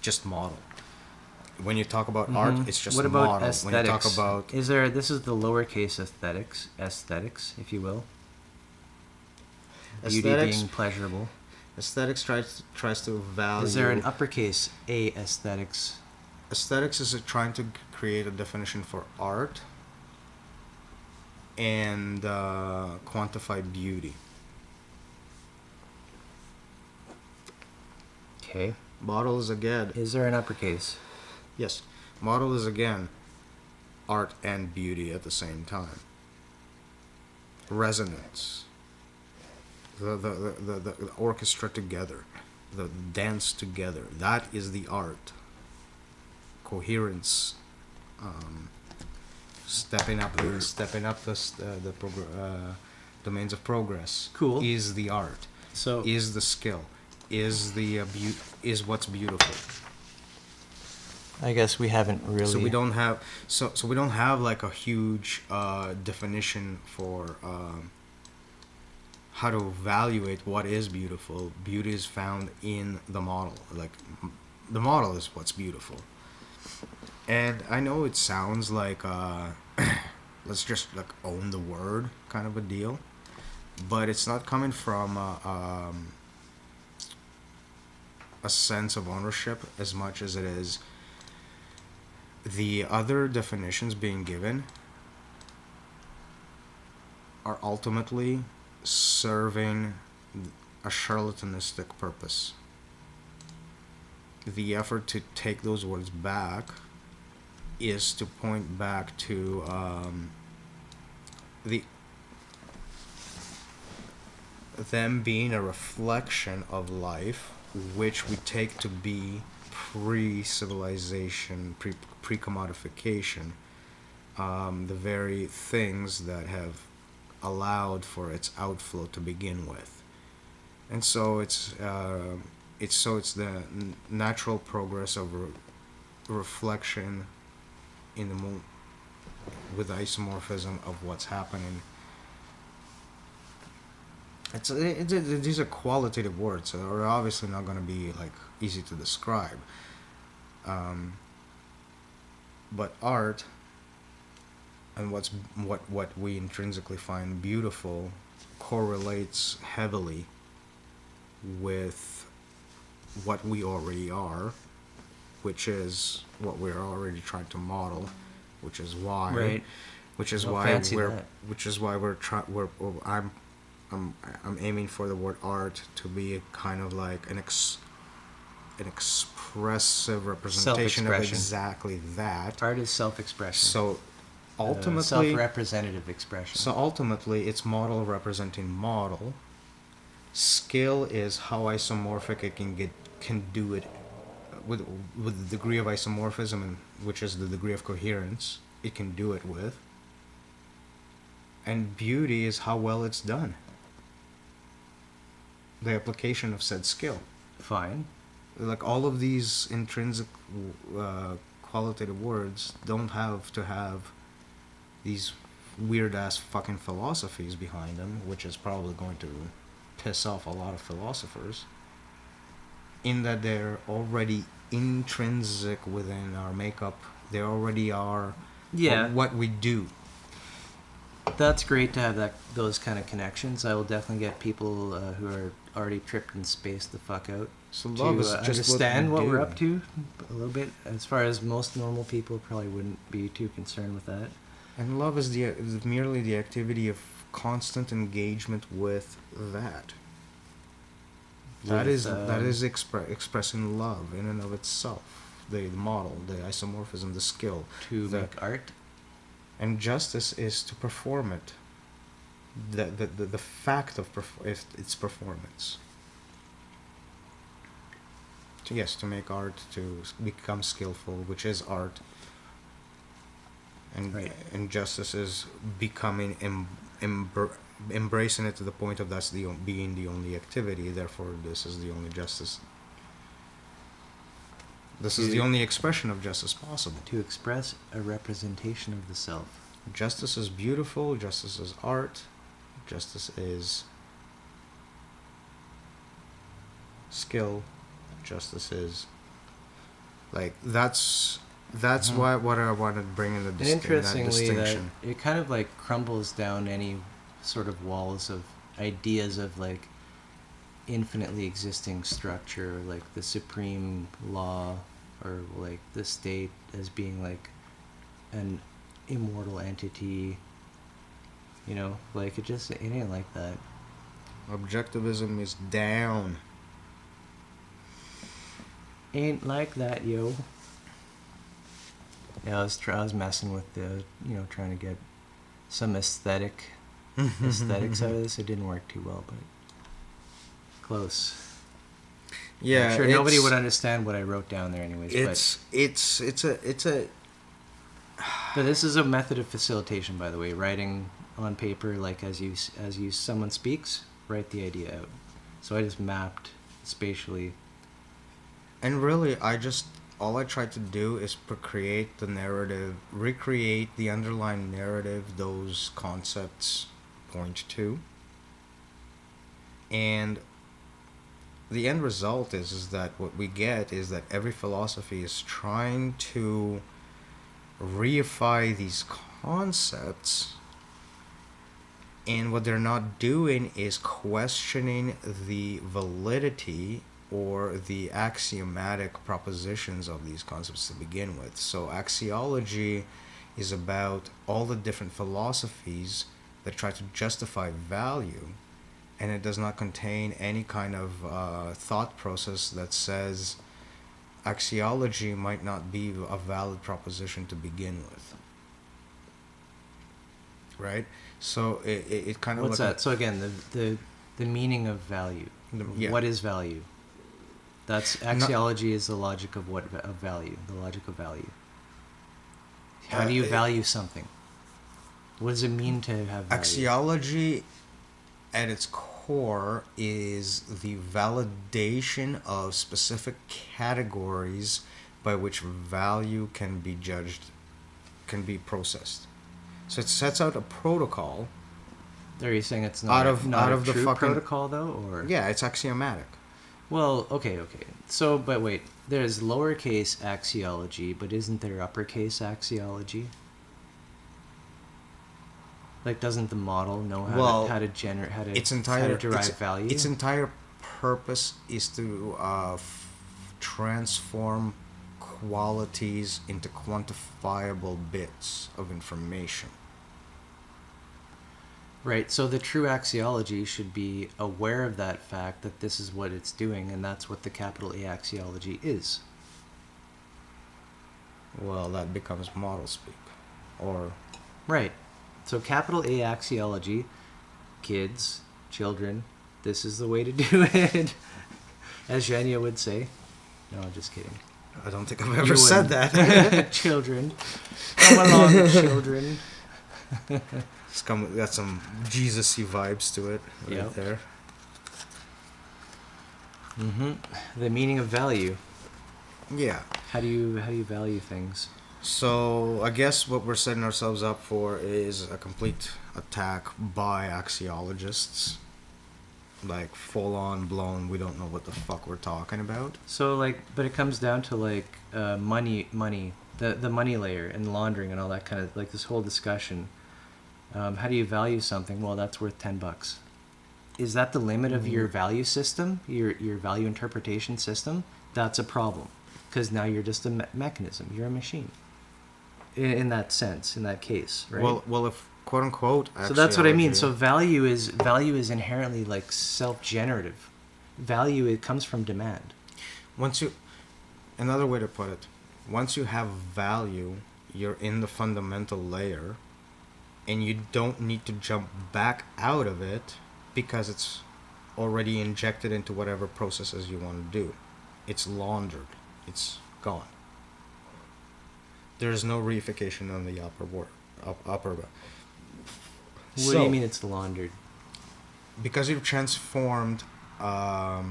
just model. When you talk about art, it's just What a about model. aesthetics? When you talk about This is the lowercase aesthetics, if you will. Beauty aesthetics, being pleasurable. aesthetics tries to value. Is there an uppercase A aesthetics? Aesthetics is trying to create a definition for art and quantify beauty. Okay. Model is again, Is there an uppercase? yes, model is again art and beauty at the same time. Resonance, the orchestra together, the dance together, that is the art. Coherence, stepping up the domains of progress. Cool. Is the art. So Is the skill. Is the is what's beautiful. I guess we haven't really. So we don't have so we don't have like a huge definition for how to evaluate what is beautiful. Beauty is found in the model. Like the model is what's beautiful. And I know it sounds like let's just like own the word kind of a deal, but it's not coming from a sense of ownership as much as it is the other definitions being given are ultimately serving a charlatanistic purpose. The effort to take those words back is to point back to the them being a reflection of life, which we take to be pre-civilization, pre-commodification, the very things that have allowed for its outflow to begin with. And so it's the natural progress of reflection in the with isomorphism of what's happening. These are qualitative words, so they're obviously not going to be like easy to describe. But art and what we intrinsically find beautiful correlates heavily with what we already are, which is what we're already trying to model, which is why, Right. which is Well, why fancy we're, that. which is why I'm aiming for the word art to be a kind of like an expressive representation of Self-expression. exactly that. Art is self-expression. So ultimately, self-representative expression. so ultimately, it's model representing model. Skill is how isomorphic it can do it with the degree of isomorphism, and which is the degree of coherence it can do it with. And beauty is how well it's done. The application of said skill. Fine. Like all of these intrinsic qualitative words don't have to have these weird ass fucking philosophies behind them, which is probably going to piss off a lot of philosophers, in that they're already intrinsic within our makeup. They already are what we do. That's great to have those kind of connections. I will definitely get people who are already tripped in space the fuck out So love is to just understand what what we we're do. up to a little bit. As far as most normal people probably wouldn't be too concerned with that. And love is merely the activity of constant engagement with that. That is expressing love in and of itself. The model, the isomorphism, the skill. To make art. And justice is to perform it. The fact of its performance. To make art, to become skillful, which is art. And Right. and justice is becoming embracing it to the point of that's being the only activity. Therefore, this is the only justice. This is the only expression of justice possible. To express a representation of the self. Justice is beautiful. Justice is art. Justice is skill, justice is. Like that's Mhm. why what I wanted to bring in And that interestingly, that distinction. it kind of like crumbles down any sort of walls of ideas of like infinitely existing structure, like the supreme law, or like the state as being like an immortal entity. You know, like it ain't like that. Objectivism is down. Ain't like that, yo. Yeah, I was messing with the, trying to get some aesthetics out of this. It didn't work too well, but close. Yeah, I'm sure nobody would understand what I wrote down there, anyways. But this is a method of facilitation, by the way. Writing on paper, like as someone speaks, write the idea out. So I just mapped spatially. And really, all I tried to do is recreate the narrative, recreate the underlying narrative those concepts point to. And the end result is that what we get is that every philosophy is trying to reify these concepts, and what they're not doing is questioning the validity or the axiomatic propositions of these concepts to begin with. So axiology is about all the different philosophies that try to justify value, and it does not contain any kind of thought process that says axiology might not be a valid proposition to begin with. Right? So it kind of What's that? So again, the meaning of value. Yeah. What is value? That's axiology is the logic of value. The logic of value. How do you value something? What does it mean to have value? Axiology, at its core, is the validation of specific categories by which value can be judged, can be processed. So it sets out a protocol. Are you saying it's not a true protocol, though? Or yeah, it's axiomatic. Well, okay. So, but wait, there's lowercase axiology, but isn't there uppercase axiology? Like, doesn't the model know how to derive value? Its entire purpose is to transform qualities into quantifiable bits of information. Right, so the true axiology should be aware of that fact that this is what it's doing, and that's what the capital A axiology is. Well, that becomes model speak. Or... Right. So capital A axiology, kids, children, this is the way to do it. As Zhenya would say. No, I'm just kidding. I don't think I've ever said that. Children. Come along, children. It's got some Jesus-y vibes to it right there. Mm-hmm. The meaning of value. Yeah. How do you value things? So I guess what we're setting ourselves up for is a complete attack by axiologists. Like full on blown, we don't know what the fuck we're talking about. So but it comes down to money, the money layer and laundering and all that kind of this whole discussion. How do you value something? Well, that's worth $10. Is that the limit of your value system, your value interpretation system? That's a problem, because now you're just a mechanism. You're a machine. In that sense, in that case, right? Well, if quote unquote. So that's what I mean. So value is inherently self-generative. Value, it comes from demand. Another way to put it, once you have value, you're in the fundamental layer, and you don't need to jump back out of it because it's already injected into whatever processes you want to do. It's laundered. It's gone. There's no reification on the upper. What do you mean it's laundered? Because you've transformed. You're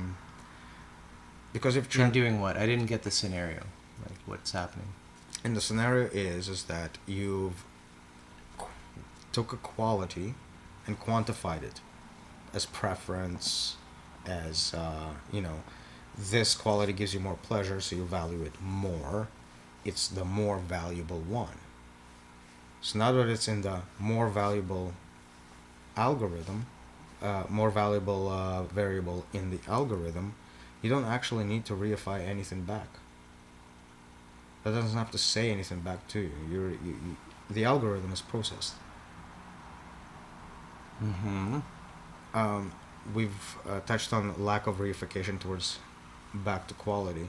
doing what? I didn't get the scenario. Like, what's happening? And the scenario is that you've took a quality and quantified it as preference, as this quality gives you more pleasure, so you value it more. It's the more valuable one. So now that it's in the more valuable algorithm, more valuable variable in the algorithm, you don't actually need to reify anything back. That doesn't have to say anything back to you. The algorithm is processed. Mm-hmm. We've touched on lack of reification towards back to quality.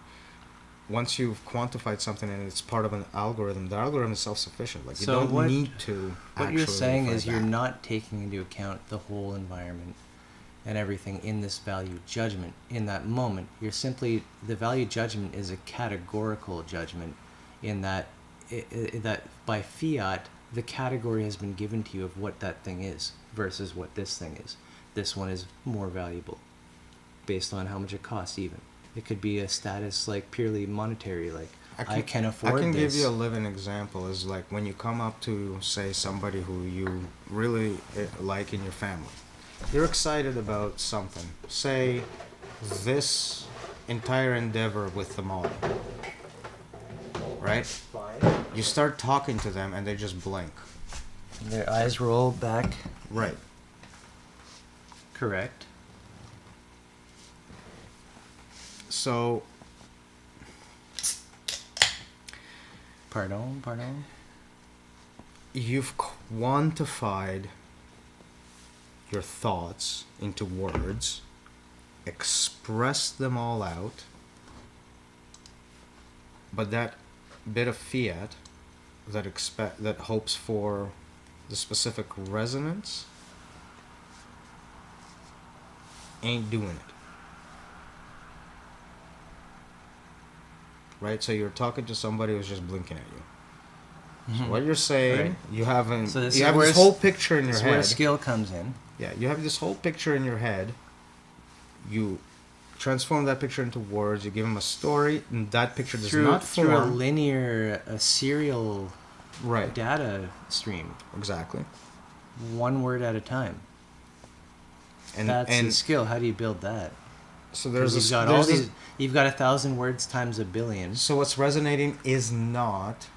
Once you've quantified something and it's part of an algorithm, the algorithm is self-sufficient. Like, you So don't need to What actually you're saying reify is you're back. not taking into account the whole environment and everything in this value judgment in that moment. You're simply, the value judgment is a categorical judgment in that that by fiat the category has been given to you of what that thing is versus what this thing is. This one is more valuable based on how much it costs. Even it could be a status, like purely monetary, like I can afford I can this. give you a living example. Is like when you come up to, say, somebody who you really like in your family. You're excited about something. Say, this entire endeavor with the model. Right? Fine. You start talking to them and they just blink. Their eyes roll back. Right. Correct. So, Pardon? you've quantified your thoughts into words, expressed them all out, but that bit of fiat that hopes for the specific resonance ain't doing it. Right? So you're talking to somebody who's just blinking at you. So what you're saying, Right. you have So this you is have where this whole picture in your This is where head. skill comes in. Yeah, you have this whole picture in your head. You transform that picture into words. You give them a story, and that picture does not Through a form. linear, a serial Right. data stream, Exactly. one word at a time. And That's a and skill. How do you build that? so there's You've a got there's all a- these. You've got 1,000 words times a billion. So what's resonating is not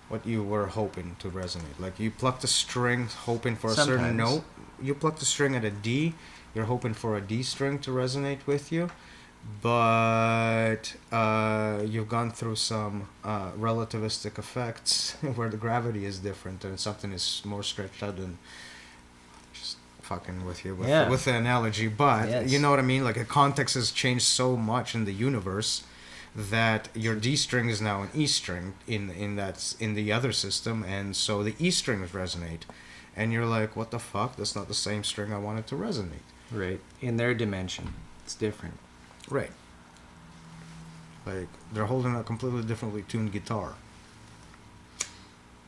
what you were hoping to resonate. Like, you plucked a string hoping for a certain Sometimes. note. You plucked a string at a D. You're hoping for a D string to resonate with you. But you've gone through some relativistic effects where the gravity is different and something is more stretched out and just fucking with you with the analogy. But Yes. you know what I mean? Like, the context has changed so much in the universe that your D string is now an E string in the other system, and so the E strings resonate. And you're like, what the fuck? That's not the same string I wanted to resonate. Right. In their dimension, it's different. Right. Like, they're holding a completely differently tuned guitar.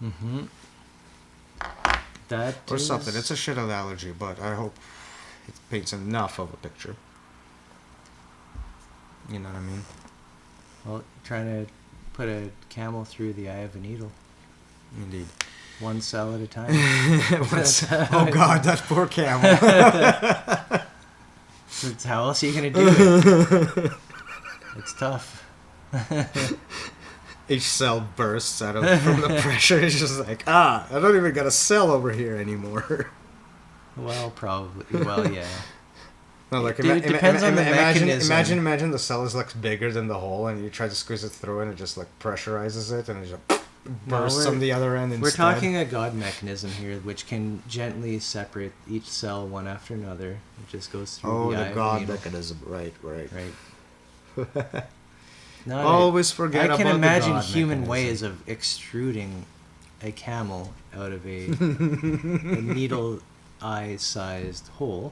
Mm-hmm. That Or is- something. It's a shit analogy, but I hope it paints enough of a picture. You know what I mean? Well, trying to put a camel through the eye of a needle, Indeed. one cell at a time. Oh god, that poor camel. That's how else are you gonna do it? It's tough. Each cell bursts out of from the pressure. It's just like, I don't even got a cell over here anymore. Well, probably. Well, yeah. No, like, It depends on the mechanism. imagine the cell is like bigger than the hole, and you try to squeeze it through, and it just like pressurizes it, and it just bursts on the other end instead. We're talking a God mechanism here, which can gently separate each cell one after another. It just goes through the eye the of God a needle. mechanism. Right. Right. No, Always forget I can about the imagine God human mechanism. ways of extruding a camel out of a needle eye-sized hole.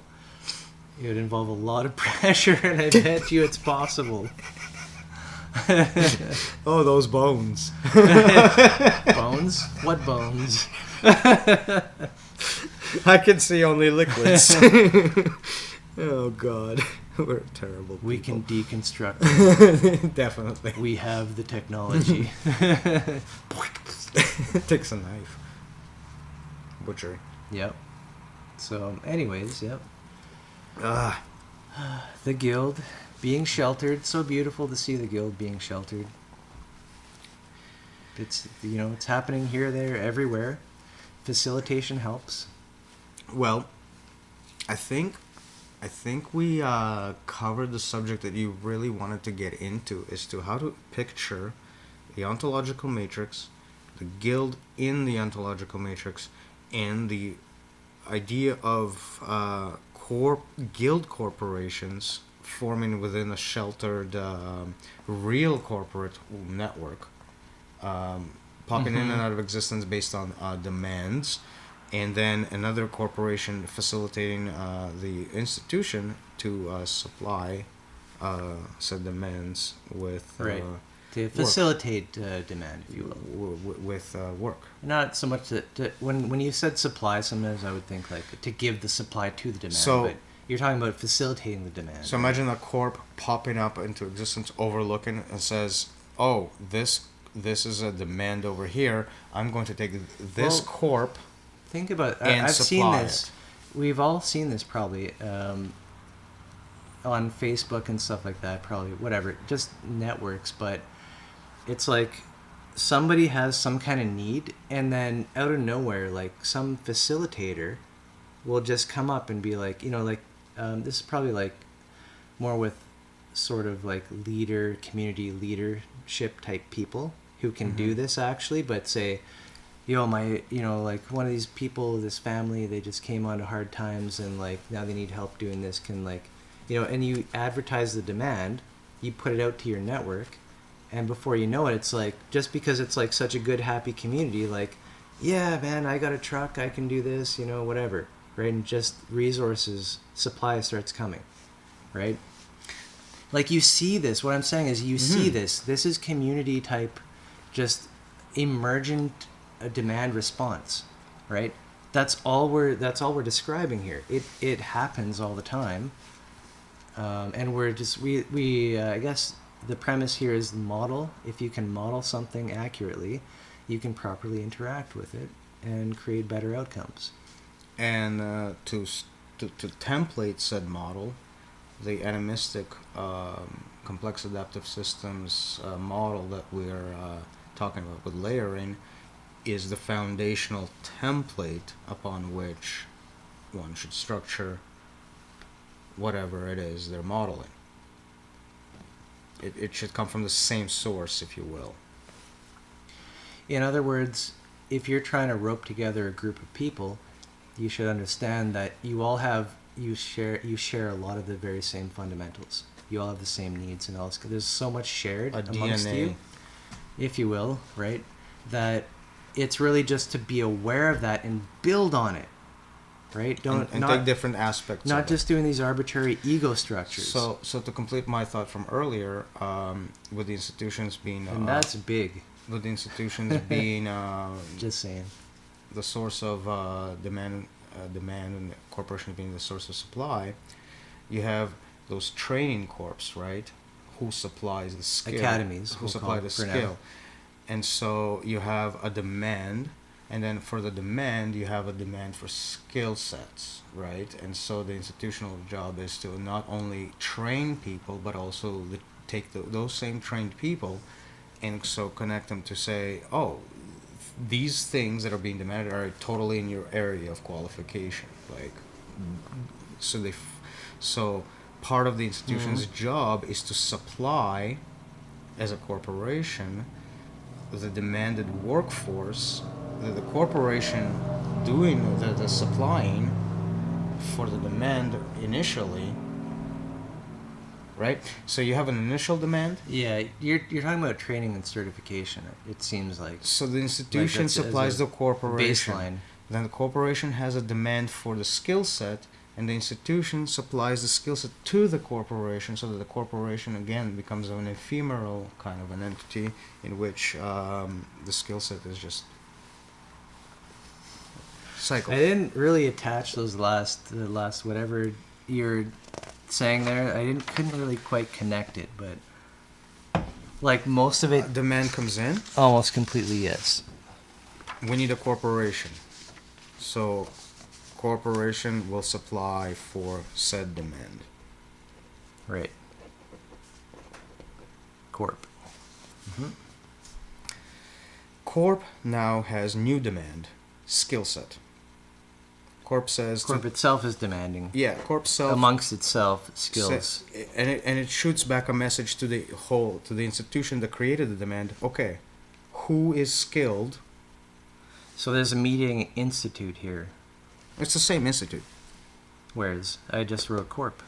It would involve a lot of pressure, and I bet you it's possible. Oh, those bones. Bones? What bones? I can see only liquids. Oh god, we're terrible. We can people. deconstruct. Definitely. We have the technology. Takes a knife. Butchery. Yep. So, anyways, yep. Ah, The guild. Being sheltered, so beautiful to see the guild being sheltered. It's, you know, it's happening here, there, everywhere. Facilitation helps. Well, I think we covered the subject that you really wanted to get into, as to how to picture the ontological matrix, the guild in the ontological matrix, and the idea of guild corporations forming within a sheltered real corporate network, popping in and out of existence based on demands, and then another corporation facilitating the institution to supply said demands with Right. To facilitate demand, if you will. with work. Not so much that when you said supply, sometimes I would think like to give the supply to the demand. So- but you're talking about facilitating the demand. So imagine a corp popping up into existence, overlooking, and says, "Oh, this is a demand over here. I'm going to take this Well, corp." Think about And I've seen supply this. it. We've all seen this probably on Facebook and stuff like that. Probably whatever, just networks. But it's like somebody has some kind of need, and then out of nowhere, like some facilitator will just come up and be like, you know, like this is probably like more with sort of like community leadership type people who can do this actually, but say, yo, like one of these people, this family, they just came onto hard times and like now they need help doing this, can like, you know, and you advertise the demand, you put it out to your network, and before you know it, it's like, just because it's like such a good, happy community, like, yeah, man, I got a truck, I can do this, you know, whatever, right? And just resources, supply starts coming, right? Like you see this, what I'm saying is you see this is community type, just emergent demand response, right? That's all we're describing here. It happens all the time, and we're just we I guess the premise here is model. If you can model something accurately, you can properly interact with it and create better outcomes. And to template said model, the animistic complex adaptive systems model that we're talking about with layering is the foundational template upon which one should structure whatever it is they're modeling. It should come from the same source, if you will. In other words, if you're trying to rope together a group of people, you should understand that you share a lot of the very same fundamentals. You all have the same needs and all this. There's so much shared amongst DNA. you, if you will, right? That it's really just to be aware of that and build on it, right? And take different aspects. Not of just doing these arbitrary ego structures. So to complete my thought from earlier, with the institutions being and that's big. with the institutions being Just saying. the source of demand, and the corporation being the source of supply, you have those training corps, right? Who supplies the skill? Academies, Who we'll supply call the it for now. skill? And so you have a demand, and then for the demand, you have a demand for skill sets, right? And so the institutional job is to not only train people, but also take those same trained people, and so connect them to say, oh, these things that are being demanded are totally in your area of qualification. Like, so part of the institution's job is to supply, as a corporation, the demanded workforce, the corporation doing the supplying for the demand initially, right? So you have an initial demand. Yeah, you're talking about training and certification. It seems like So the institution that's as supplies a the corporation. baseline. Then the corporation has a demand for the skill set, and the institution supplies the skill set to the corporation, so that the corporation again becomes an ephemeral kind of an entity in which the skill set is just cycle. I didn't really attach the last whatever you're saying there. Couldn't really quite connect it, but like most of it, Demand comes in. almost completely yes. We need a corporation, so corporation will supply for said demand. Right. Corp. Corp now has new demand, skill set. Corp says Corp itself is demanding. yeah, Corp self Amongst itself, skills. and it shoots back a message to the whole, to the institution that created the demand. Okay, who is skilled? So there's a meeting institute here. It's the same institute. Whereas I just wrote corp.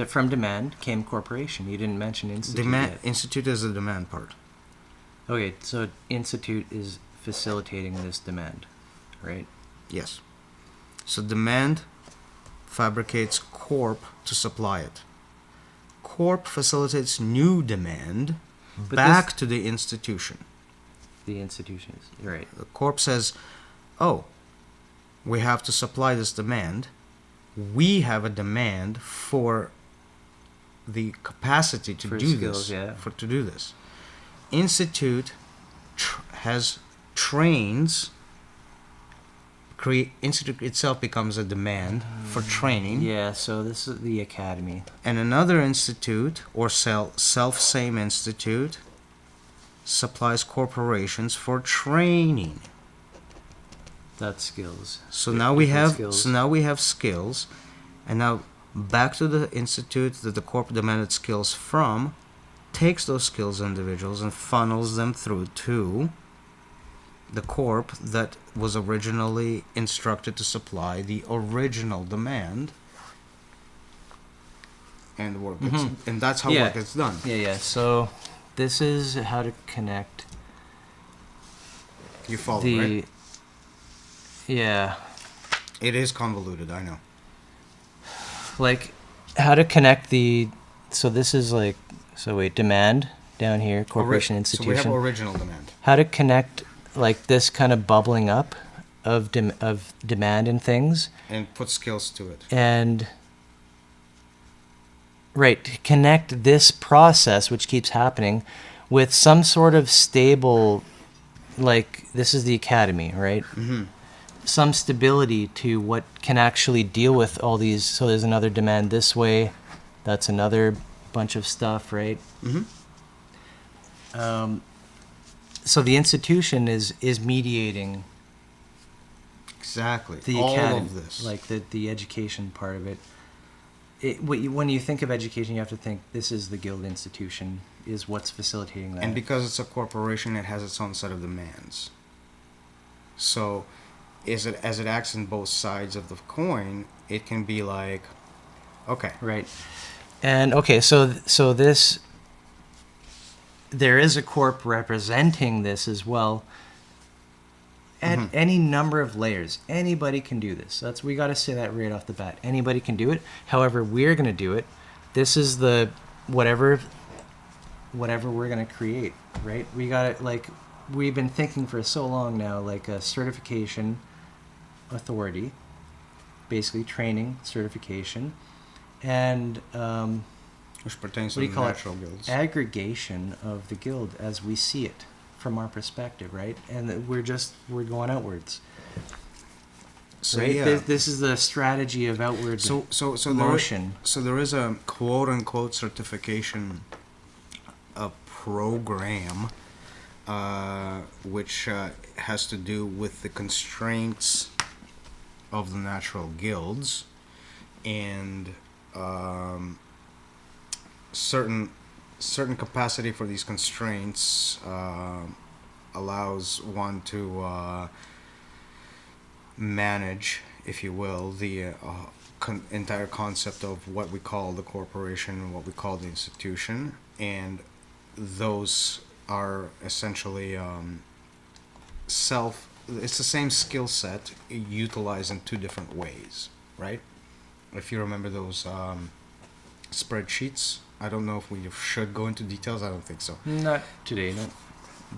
From demand came corporation. You didn't mention institute Demand yet. institute is the demand part. Okay, so institute is facilitating this demand, right? Yes. So demand fabricates Corp to supply it. Corp facilitates new demand But back this- to the institution. The institution is right. The Corp says, "Oh, we have to supply this demand. We have a demand for the capacity to For do skills, this. yeah. To do this." Institute has trains. Institute itself becomes a demand for training, Yeah, so this is the academy. and another institute or self-same institute supplies corporations for training. That's skills. So now we Different have skills. skills, and now back to the institute that the corp demanded skills from, takes those skills individuals and funnels them through to the corp that was originally instructed to supply the original demand, and work gets, and that's how Yeah. work gets done. Yeah. So this is how to connect You follow, the. right? Yeah, It is convoluted, I know. like how to connect the. So this is like. So wait, demand down here, corporation, institution. So we have original demand. How to connect like this kind of bubbling up of demand in things, And put skills to it. and right, to connect this process which keeps happening with some sort of stable, like this is the academy, right? Mm-hmm. Some stability to what can actually deal with all these. So there's another demand this way, that's another bunch of stuff, right? Mm-hmm. So the institution is mediating Exactly. the All academy, of this. like the education part of it. When you think of education, you have to think this is the guild institution is what's facilitating that. And because it's a corporation, it has its own set of demands. So, as it acts in both sides of the coin, it can be like, okay, right, and okay, so this there is a corp representing this as well. At any number of layers, anybody can do this. We got to say that right off the bat. Anybody can do it. However, we're going to do it. This is the whatever we're going to create, right? We got it. Like we've been thinking for so long now, like a certification authority, basically training certification, and which pertains what to do you the call natural it? guilds. Aggregation of the guild as we see it from our perspective, right? And that we're going outwards. So Right? yeah. This is the strategy of outward So motion. there is a quote unquote certification program, which has to do with the constraints of the natural guilds, and certain capacity for these constraints allows one to manage, if you will, the entire concept of what we call the corporation and what we call the institution, and those are essentially it's the same skill set utilized in two different ways, right? If you remember those spreadsheets, I don't know if we should go into details. I don't think so. Not today, no.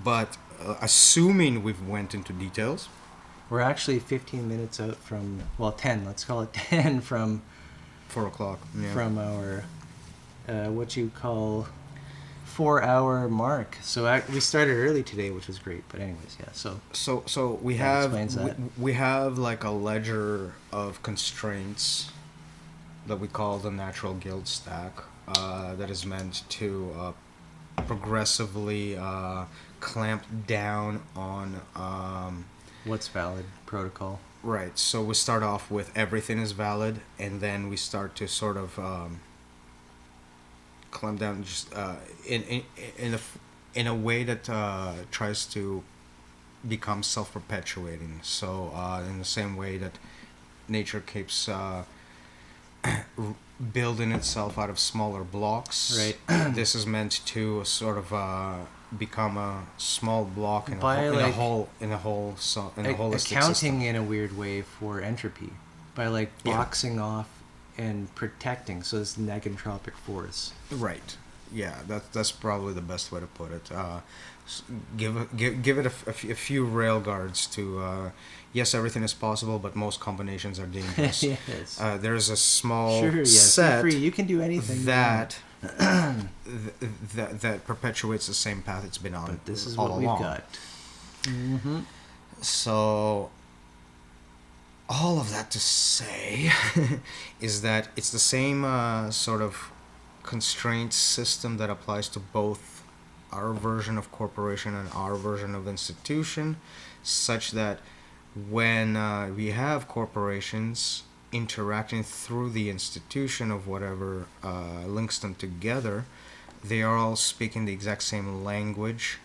But assuming we've went into details, We're actually 15 minutes out from, 10, let's call it 10 from 4 o'clock. Yeah. from our, what you call 4-hour mark. So we started early today, which was great. But anyways, yeah. So we That have explains that. we have like a ledger of constraints that we call the natural guild stack, that is meant to progressively clamp down on What's valid protocol? right. So we start off with everything is valid, and then we start to sort of clamp down just in a way that tries to become self-perpetuating. So in the same way that nature keeps building itself out of smaller blocks, Right. this is meant to sort of become a small block in By, a like, whole in a holistic Accounting system. in a weird way for entropy by like Yeah. boxing off and protecting. So it's negentropic force. Right. Yeah, that's probably the best way to put it. Give it a few rail guards to. Yes, everything is possible, but most combinations are dangerous. Yes. There's a small Sure. Yes. set You're free. You can do anything. that that perpetuates the same path it's been on But this is all what along. we've got. Mm-hmm. So, all of that to say is that it's the same sort of constraint system that applies to both our version of corporation and our version of institution, such that when we have corporations interacting through the institution of whatever links them together, they are all speaking the exact same language,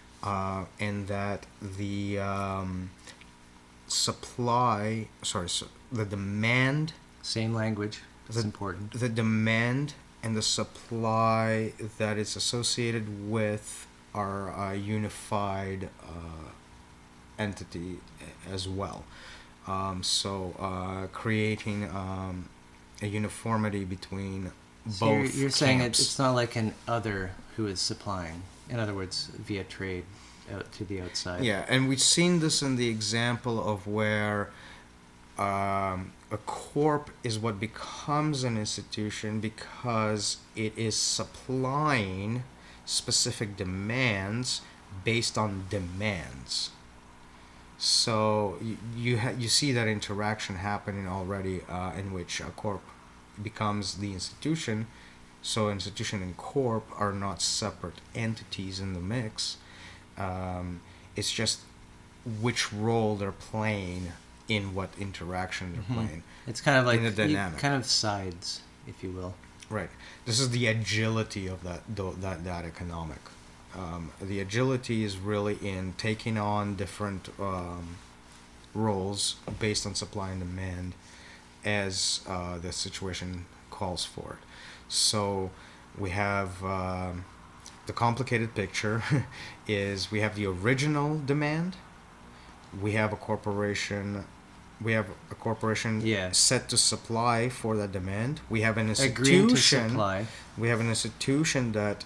and that the the demand, Same language. That's The- important. the demand and the supply that is associated with our unified entity as well. Creating a uniformity between both. So you're saying camps. it's not like an other who is supplying. In other words, via trade out to the outside. Yeah, and we've seen this in the example of where a corp is what becomes an institution because it is supplying specific demands based on demands. So you see that interaction happening already, in which a corp becomes the institution. So institution and corp are not separate entities in the mix. It's just which role they're playing in what interaction they're playing. It's kind of like In the dynamic. kind of sides, if you will. Right. This is the agility of that economic. The agility is really in taking on different roles based on supply and demand as the situation calls for it. So we have the complicated picture is we have the original demand. We have a corporation. Yeah. set to supply for that demand. We have an Agreeing to institution. supply. We have an institution that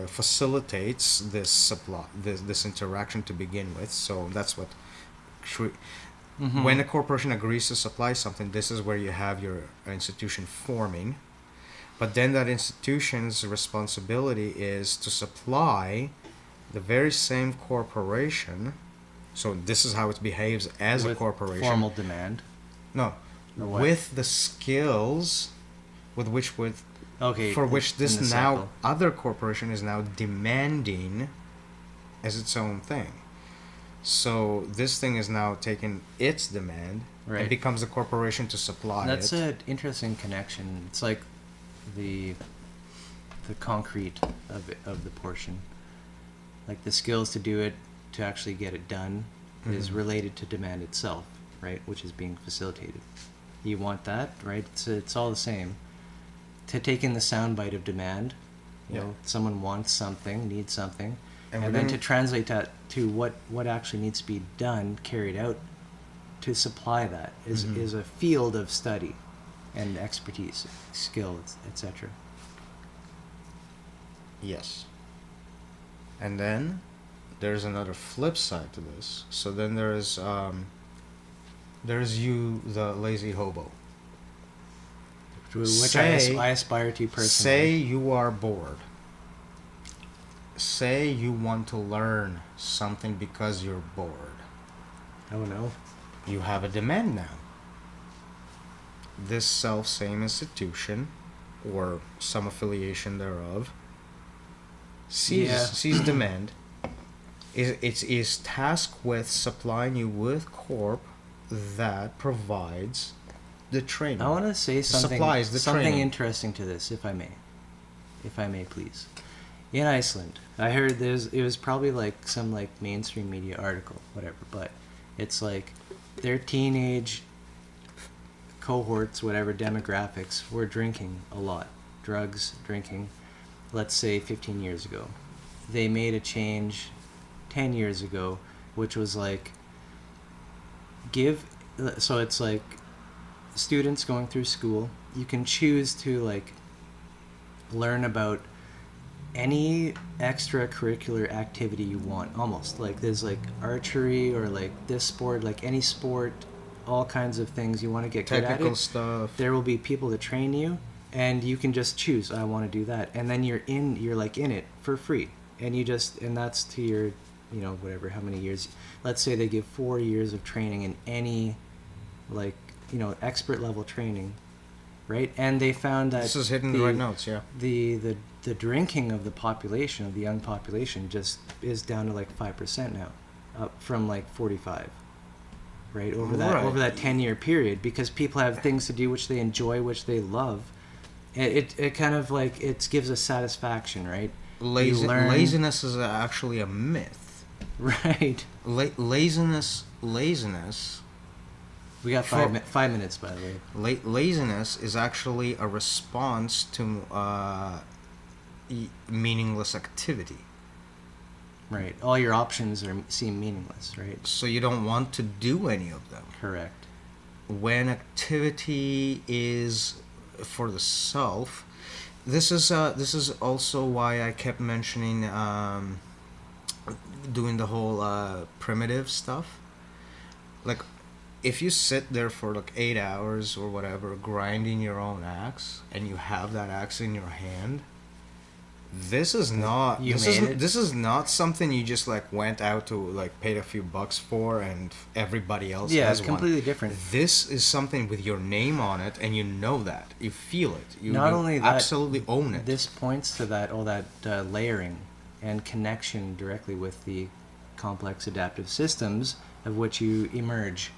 facilitates this supply, this interaction to begin with. So that's what. When a corporation agrees to supply something, this is where you have your institution forming. But then that institution's responsibility is to supply the very same corporation. So this is how it behaves as a With corporation. formal demand. No, Or what? with the skills Okay. for which in this the now cycle. other corporation is now demanding as its own thing. So this thing is now taking its demand Right. and becomes a corporation to supply That's it. an interesting connection. It's like the concrete of the portion. Like the skills to do it, to actually get it done, is Mhm. related to demand itself, right? Which is being facilitated. You want that, right? It's all the same. To take in the soundbite of demand, you know, someone wants something, needs something, And and we're then to doing- translate that to what actually needs to be done, carried out, to supply that is Mhm. is a field of study and expertise, skill, etc. Yes. And then there's another flip side to this. So then there's you, the lazy hobo. Which Say- I aspire to Say personally. you are bored. Say you want to learn something because you're bored. Oh no. You have a demand now. This self-same institution, or some affiliation thereof, sees demand, is tasked with supplying you with corp that provides the training. I want to say something training. interesting to this, if I may, please. In Iceland, I heard it was probably like some like mainstream media article, whatever, but it's like their teenage cohorts, whatever demographics, were drinking a lot, drugs, drinking. Let's say 15 years ago, they made a change 10 years ago, which was like so it's like students going through school, you can choose to like learn about any extracurricular activity you want, almost like there's like archery or like this sport, like any sport, all kinds of things you want to get good at it. Technical stuff. There will be people to train you, and you can just choose, I want to do that, and then you're like in it for free, and that's to your, whatever, how many years. Let's say they give 4 years of training in any, like, expert level training, right? And they found that this is hitting the right notes. Yeah. The drinking of the population, of the young population, just is down to like 5% now, up from like 45, right? Over that 10-year period, because people have things to do which they enjoy, which they love. It kind of like, it gives a satisfaction, right? Laziness is actually a myth. Right. Laziness. We got 5 minutes, by the way. Laziness is actually a response to meaningless activity. Right. All your options seem meaningless, right? So you don't want to do any of them. Correct. When activity is for the self, this is also why I kept mentioning doing the whole primitive stuff. Like, if you sit there for like 8 hours or whatever grinding your own axe, and you have that axe in your hand, this is not something you just like went out to like paid a few bucks for and everybody else has it's completely different. This is something with your name on it, and you know that, you feel it, you only that, absolutely own it. This points to that layering and connection directly with the complex adaptive systems of which you emerge.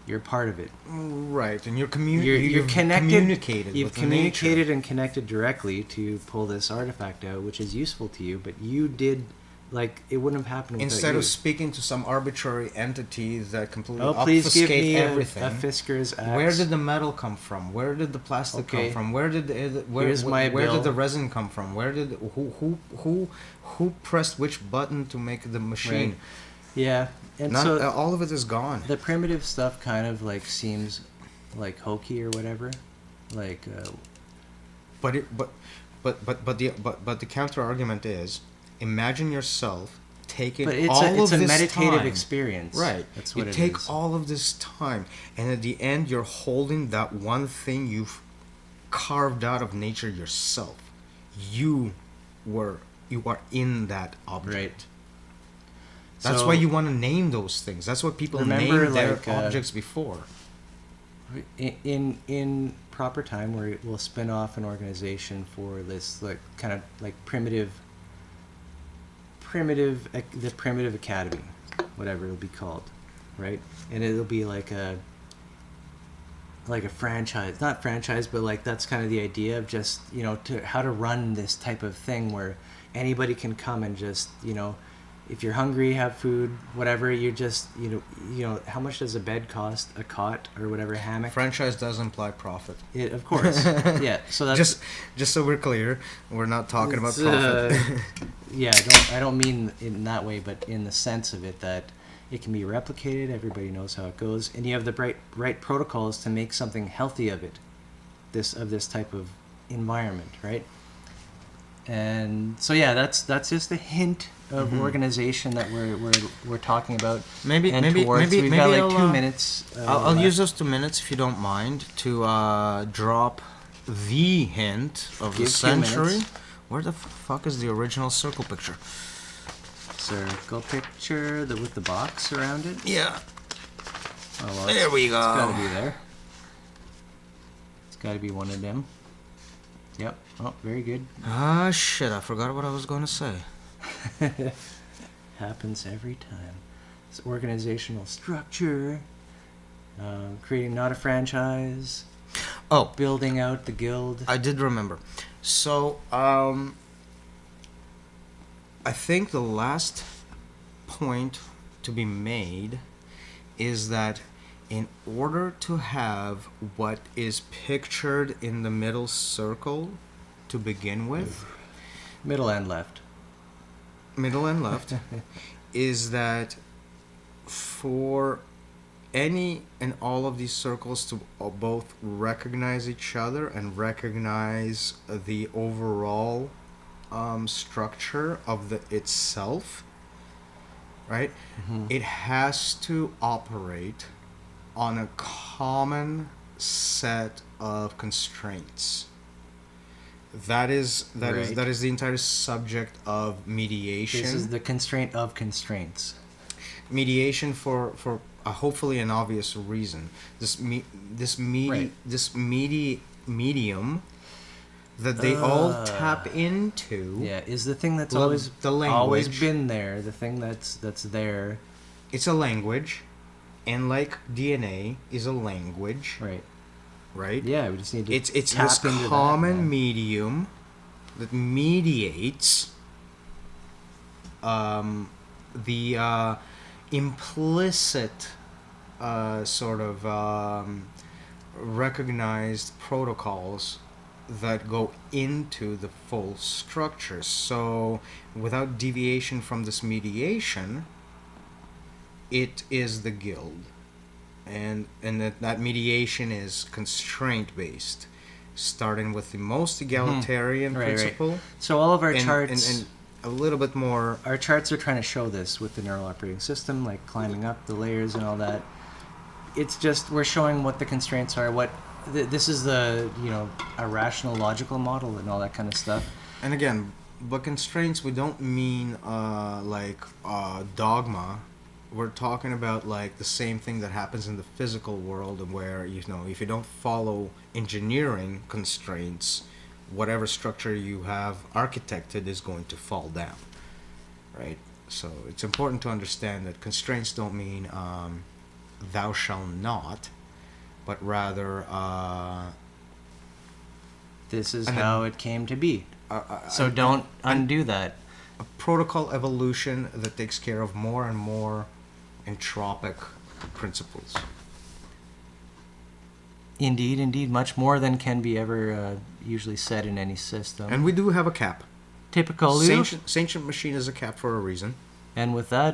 You're part of it, right? And you're connected. Communicated. You've communicated and connected directly to pull this artifact out, which is useful to you. But you did, like, it wouldn't have happened without instead you. of speaking to some arbitrary entity that completely please give me everything. a Fisker's axe. Where did the metal come from? Where did the plastic come from? Where did where did the resin come from? Who pressed which button to make the machine? Right. Yeah. And so all of it is gone. The primitive stuff kind of like seems like hokey or whatever, like. But the counter argument is, imagine yourself taking all of this time. But it's a meditative experience, right? That's what you it take is. all of this time, and at the end, you're holding that one thing you've carved out of nature yourself. You are in that object. Right. That's why you want to name those things. That's what people named their objects before. In proper time, we'll spin off an organization for this, like, kind of like the primitive academy, whatever it'll be called, right? And it'll be like a franchise, not franchise, but like that's kind of the idea of just how to run this type of thing where anybody can come and just if you're hungry, have food, whatever, you just, how much does a bed cost, a cot, or whatever, hammock? Franchise does imply profit. Of course. Yeah, so that's... Just so we're clear, we're not talking about profit. I don't mean in that way, but in the sense of it that it can be replicated, everybody knows how it goes, and you have the right protocols to make something healthy of it, this type of environment, right? And so that's just a hint of organization that we're talking about. Maybe got like 2 minutes. I'll use those 2 minutes, if you don't mind, to drop the hint of the century. Where the fuck is the original circle picture? Circle picture with the box around it. Yeah. Oh, well, there we go. It's got to be there. It's got to be one of them. Yep. Oh, very good. Shit, I forgot what I was going to say. Happens every time. It's organizational structure, creating not a franchise, Oh, building out the guild. I did remember. So, I think the last point to be made is that in order to have what is pictured in the middle circle to begin with, Middle and left. middle and left, is that for any and all of these circles to both recognize each other and recognize the overall structure of the itself, right? Mm-hmm. It has to operate on a common set of constraints. That is Right. the entire subject of mediation. This is the constraint of constraints. Mediation for hopefully an obvious reason. Right. Medium that they all tap into. Yeah, is the thing that's Well, always the always language. been there. The thing that's there. It's a language, and like DNA is a language, Right. right? Yeah, we just need to It's tap this into common that, yeah. medium that mediates the implicit sort of recognized protocols that go into the full structure. So without deviation from this mediation, it is the guild. And that mediation is constraint based, starting with the most egalitarian Right, right. principle So all of our and, charts, and a little bit more. our charts are trying to show this with the neural operating system, like climbing up the layers and all that. It's just we're showing what the constraints are. This is the a rational logical model and all that kind of stuff. And again, by constraints, we don't mean dogma. We're talking about like the same thing that happens in the physical world, where if you don't follow engineering constraints, whatever structure you have architected is going to fall down, right? So it's important to understand that constraints don't mean thou shalt not, but rather This is And how it came to be. So a- don't an- undo that. a protocol evolution that takes care of more and more entropic principles. Indeed, indeed, much more than can be ever usually said in any system. And we do have a cap. Typical. Sentient machine is a cap for a reason. And with that,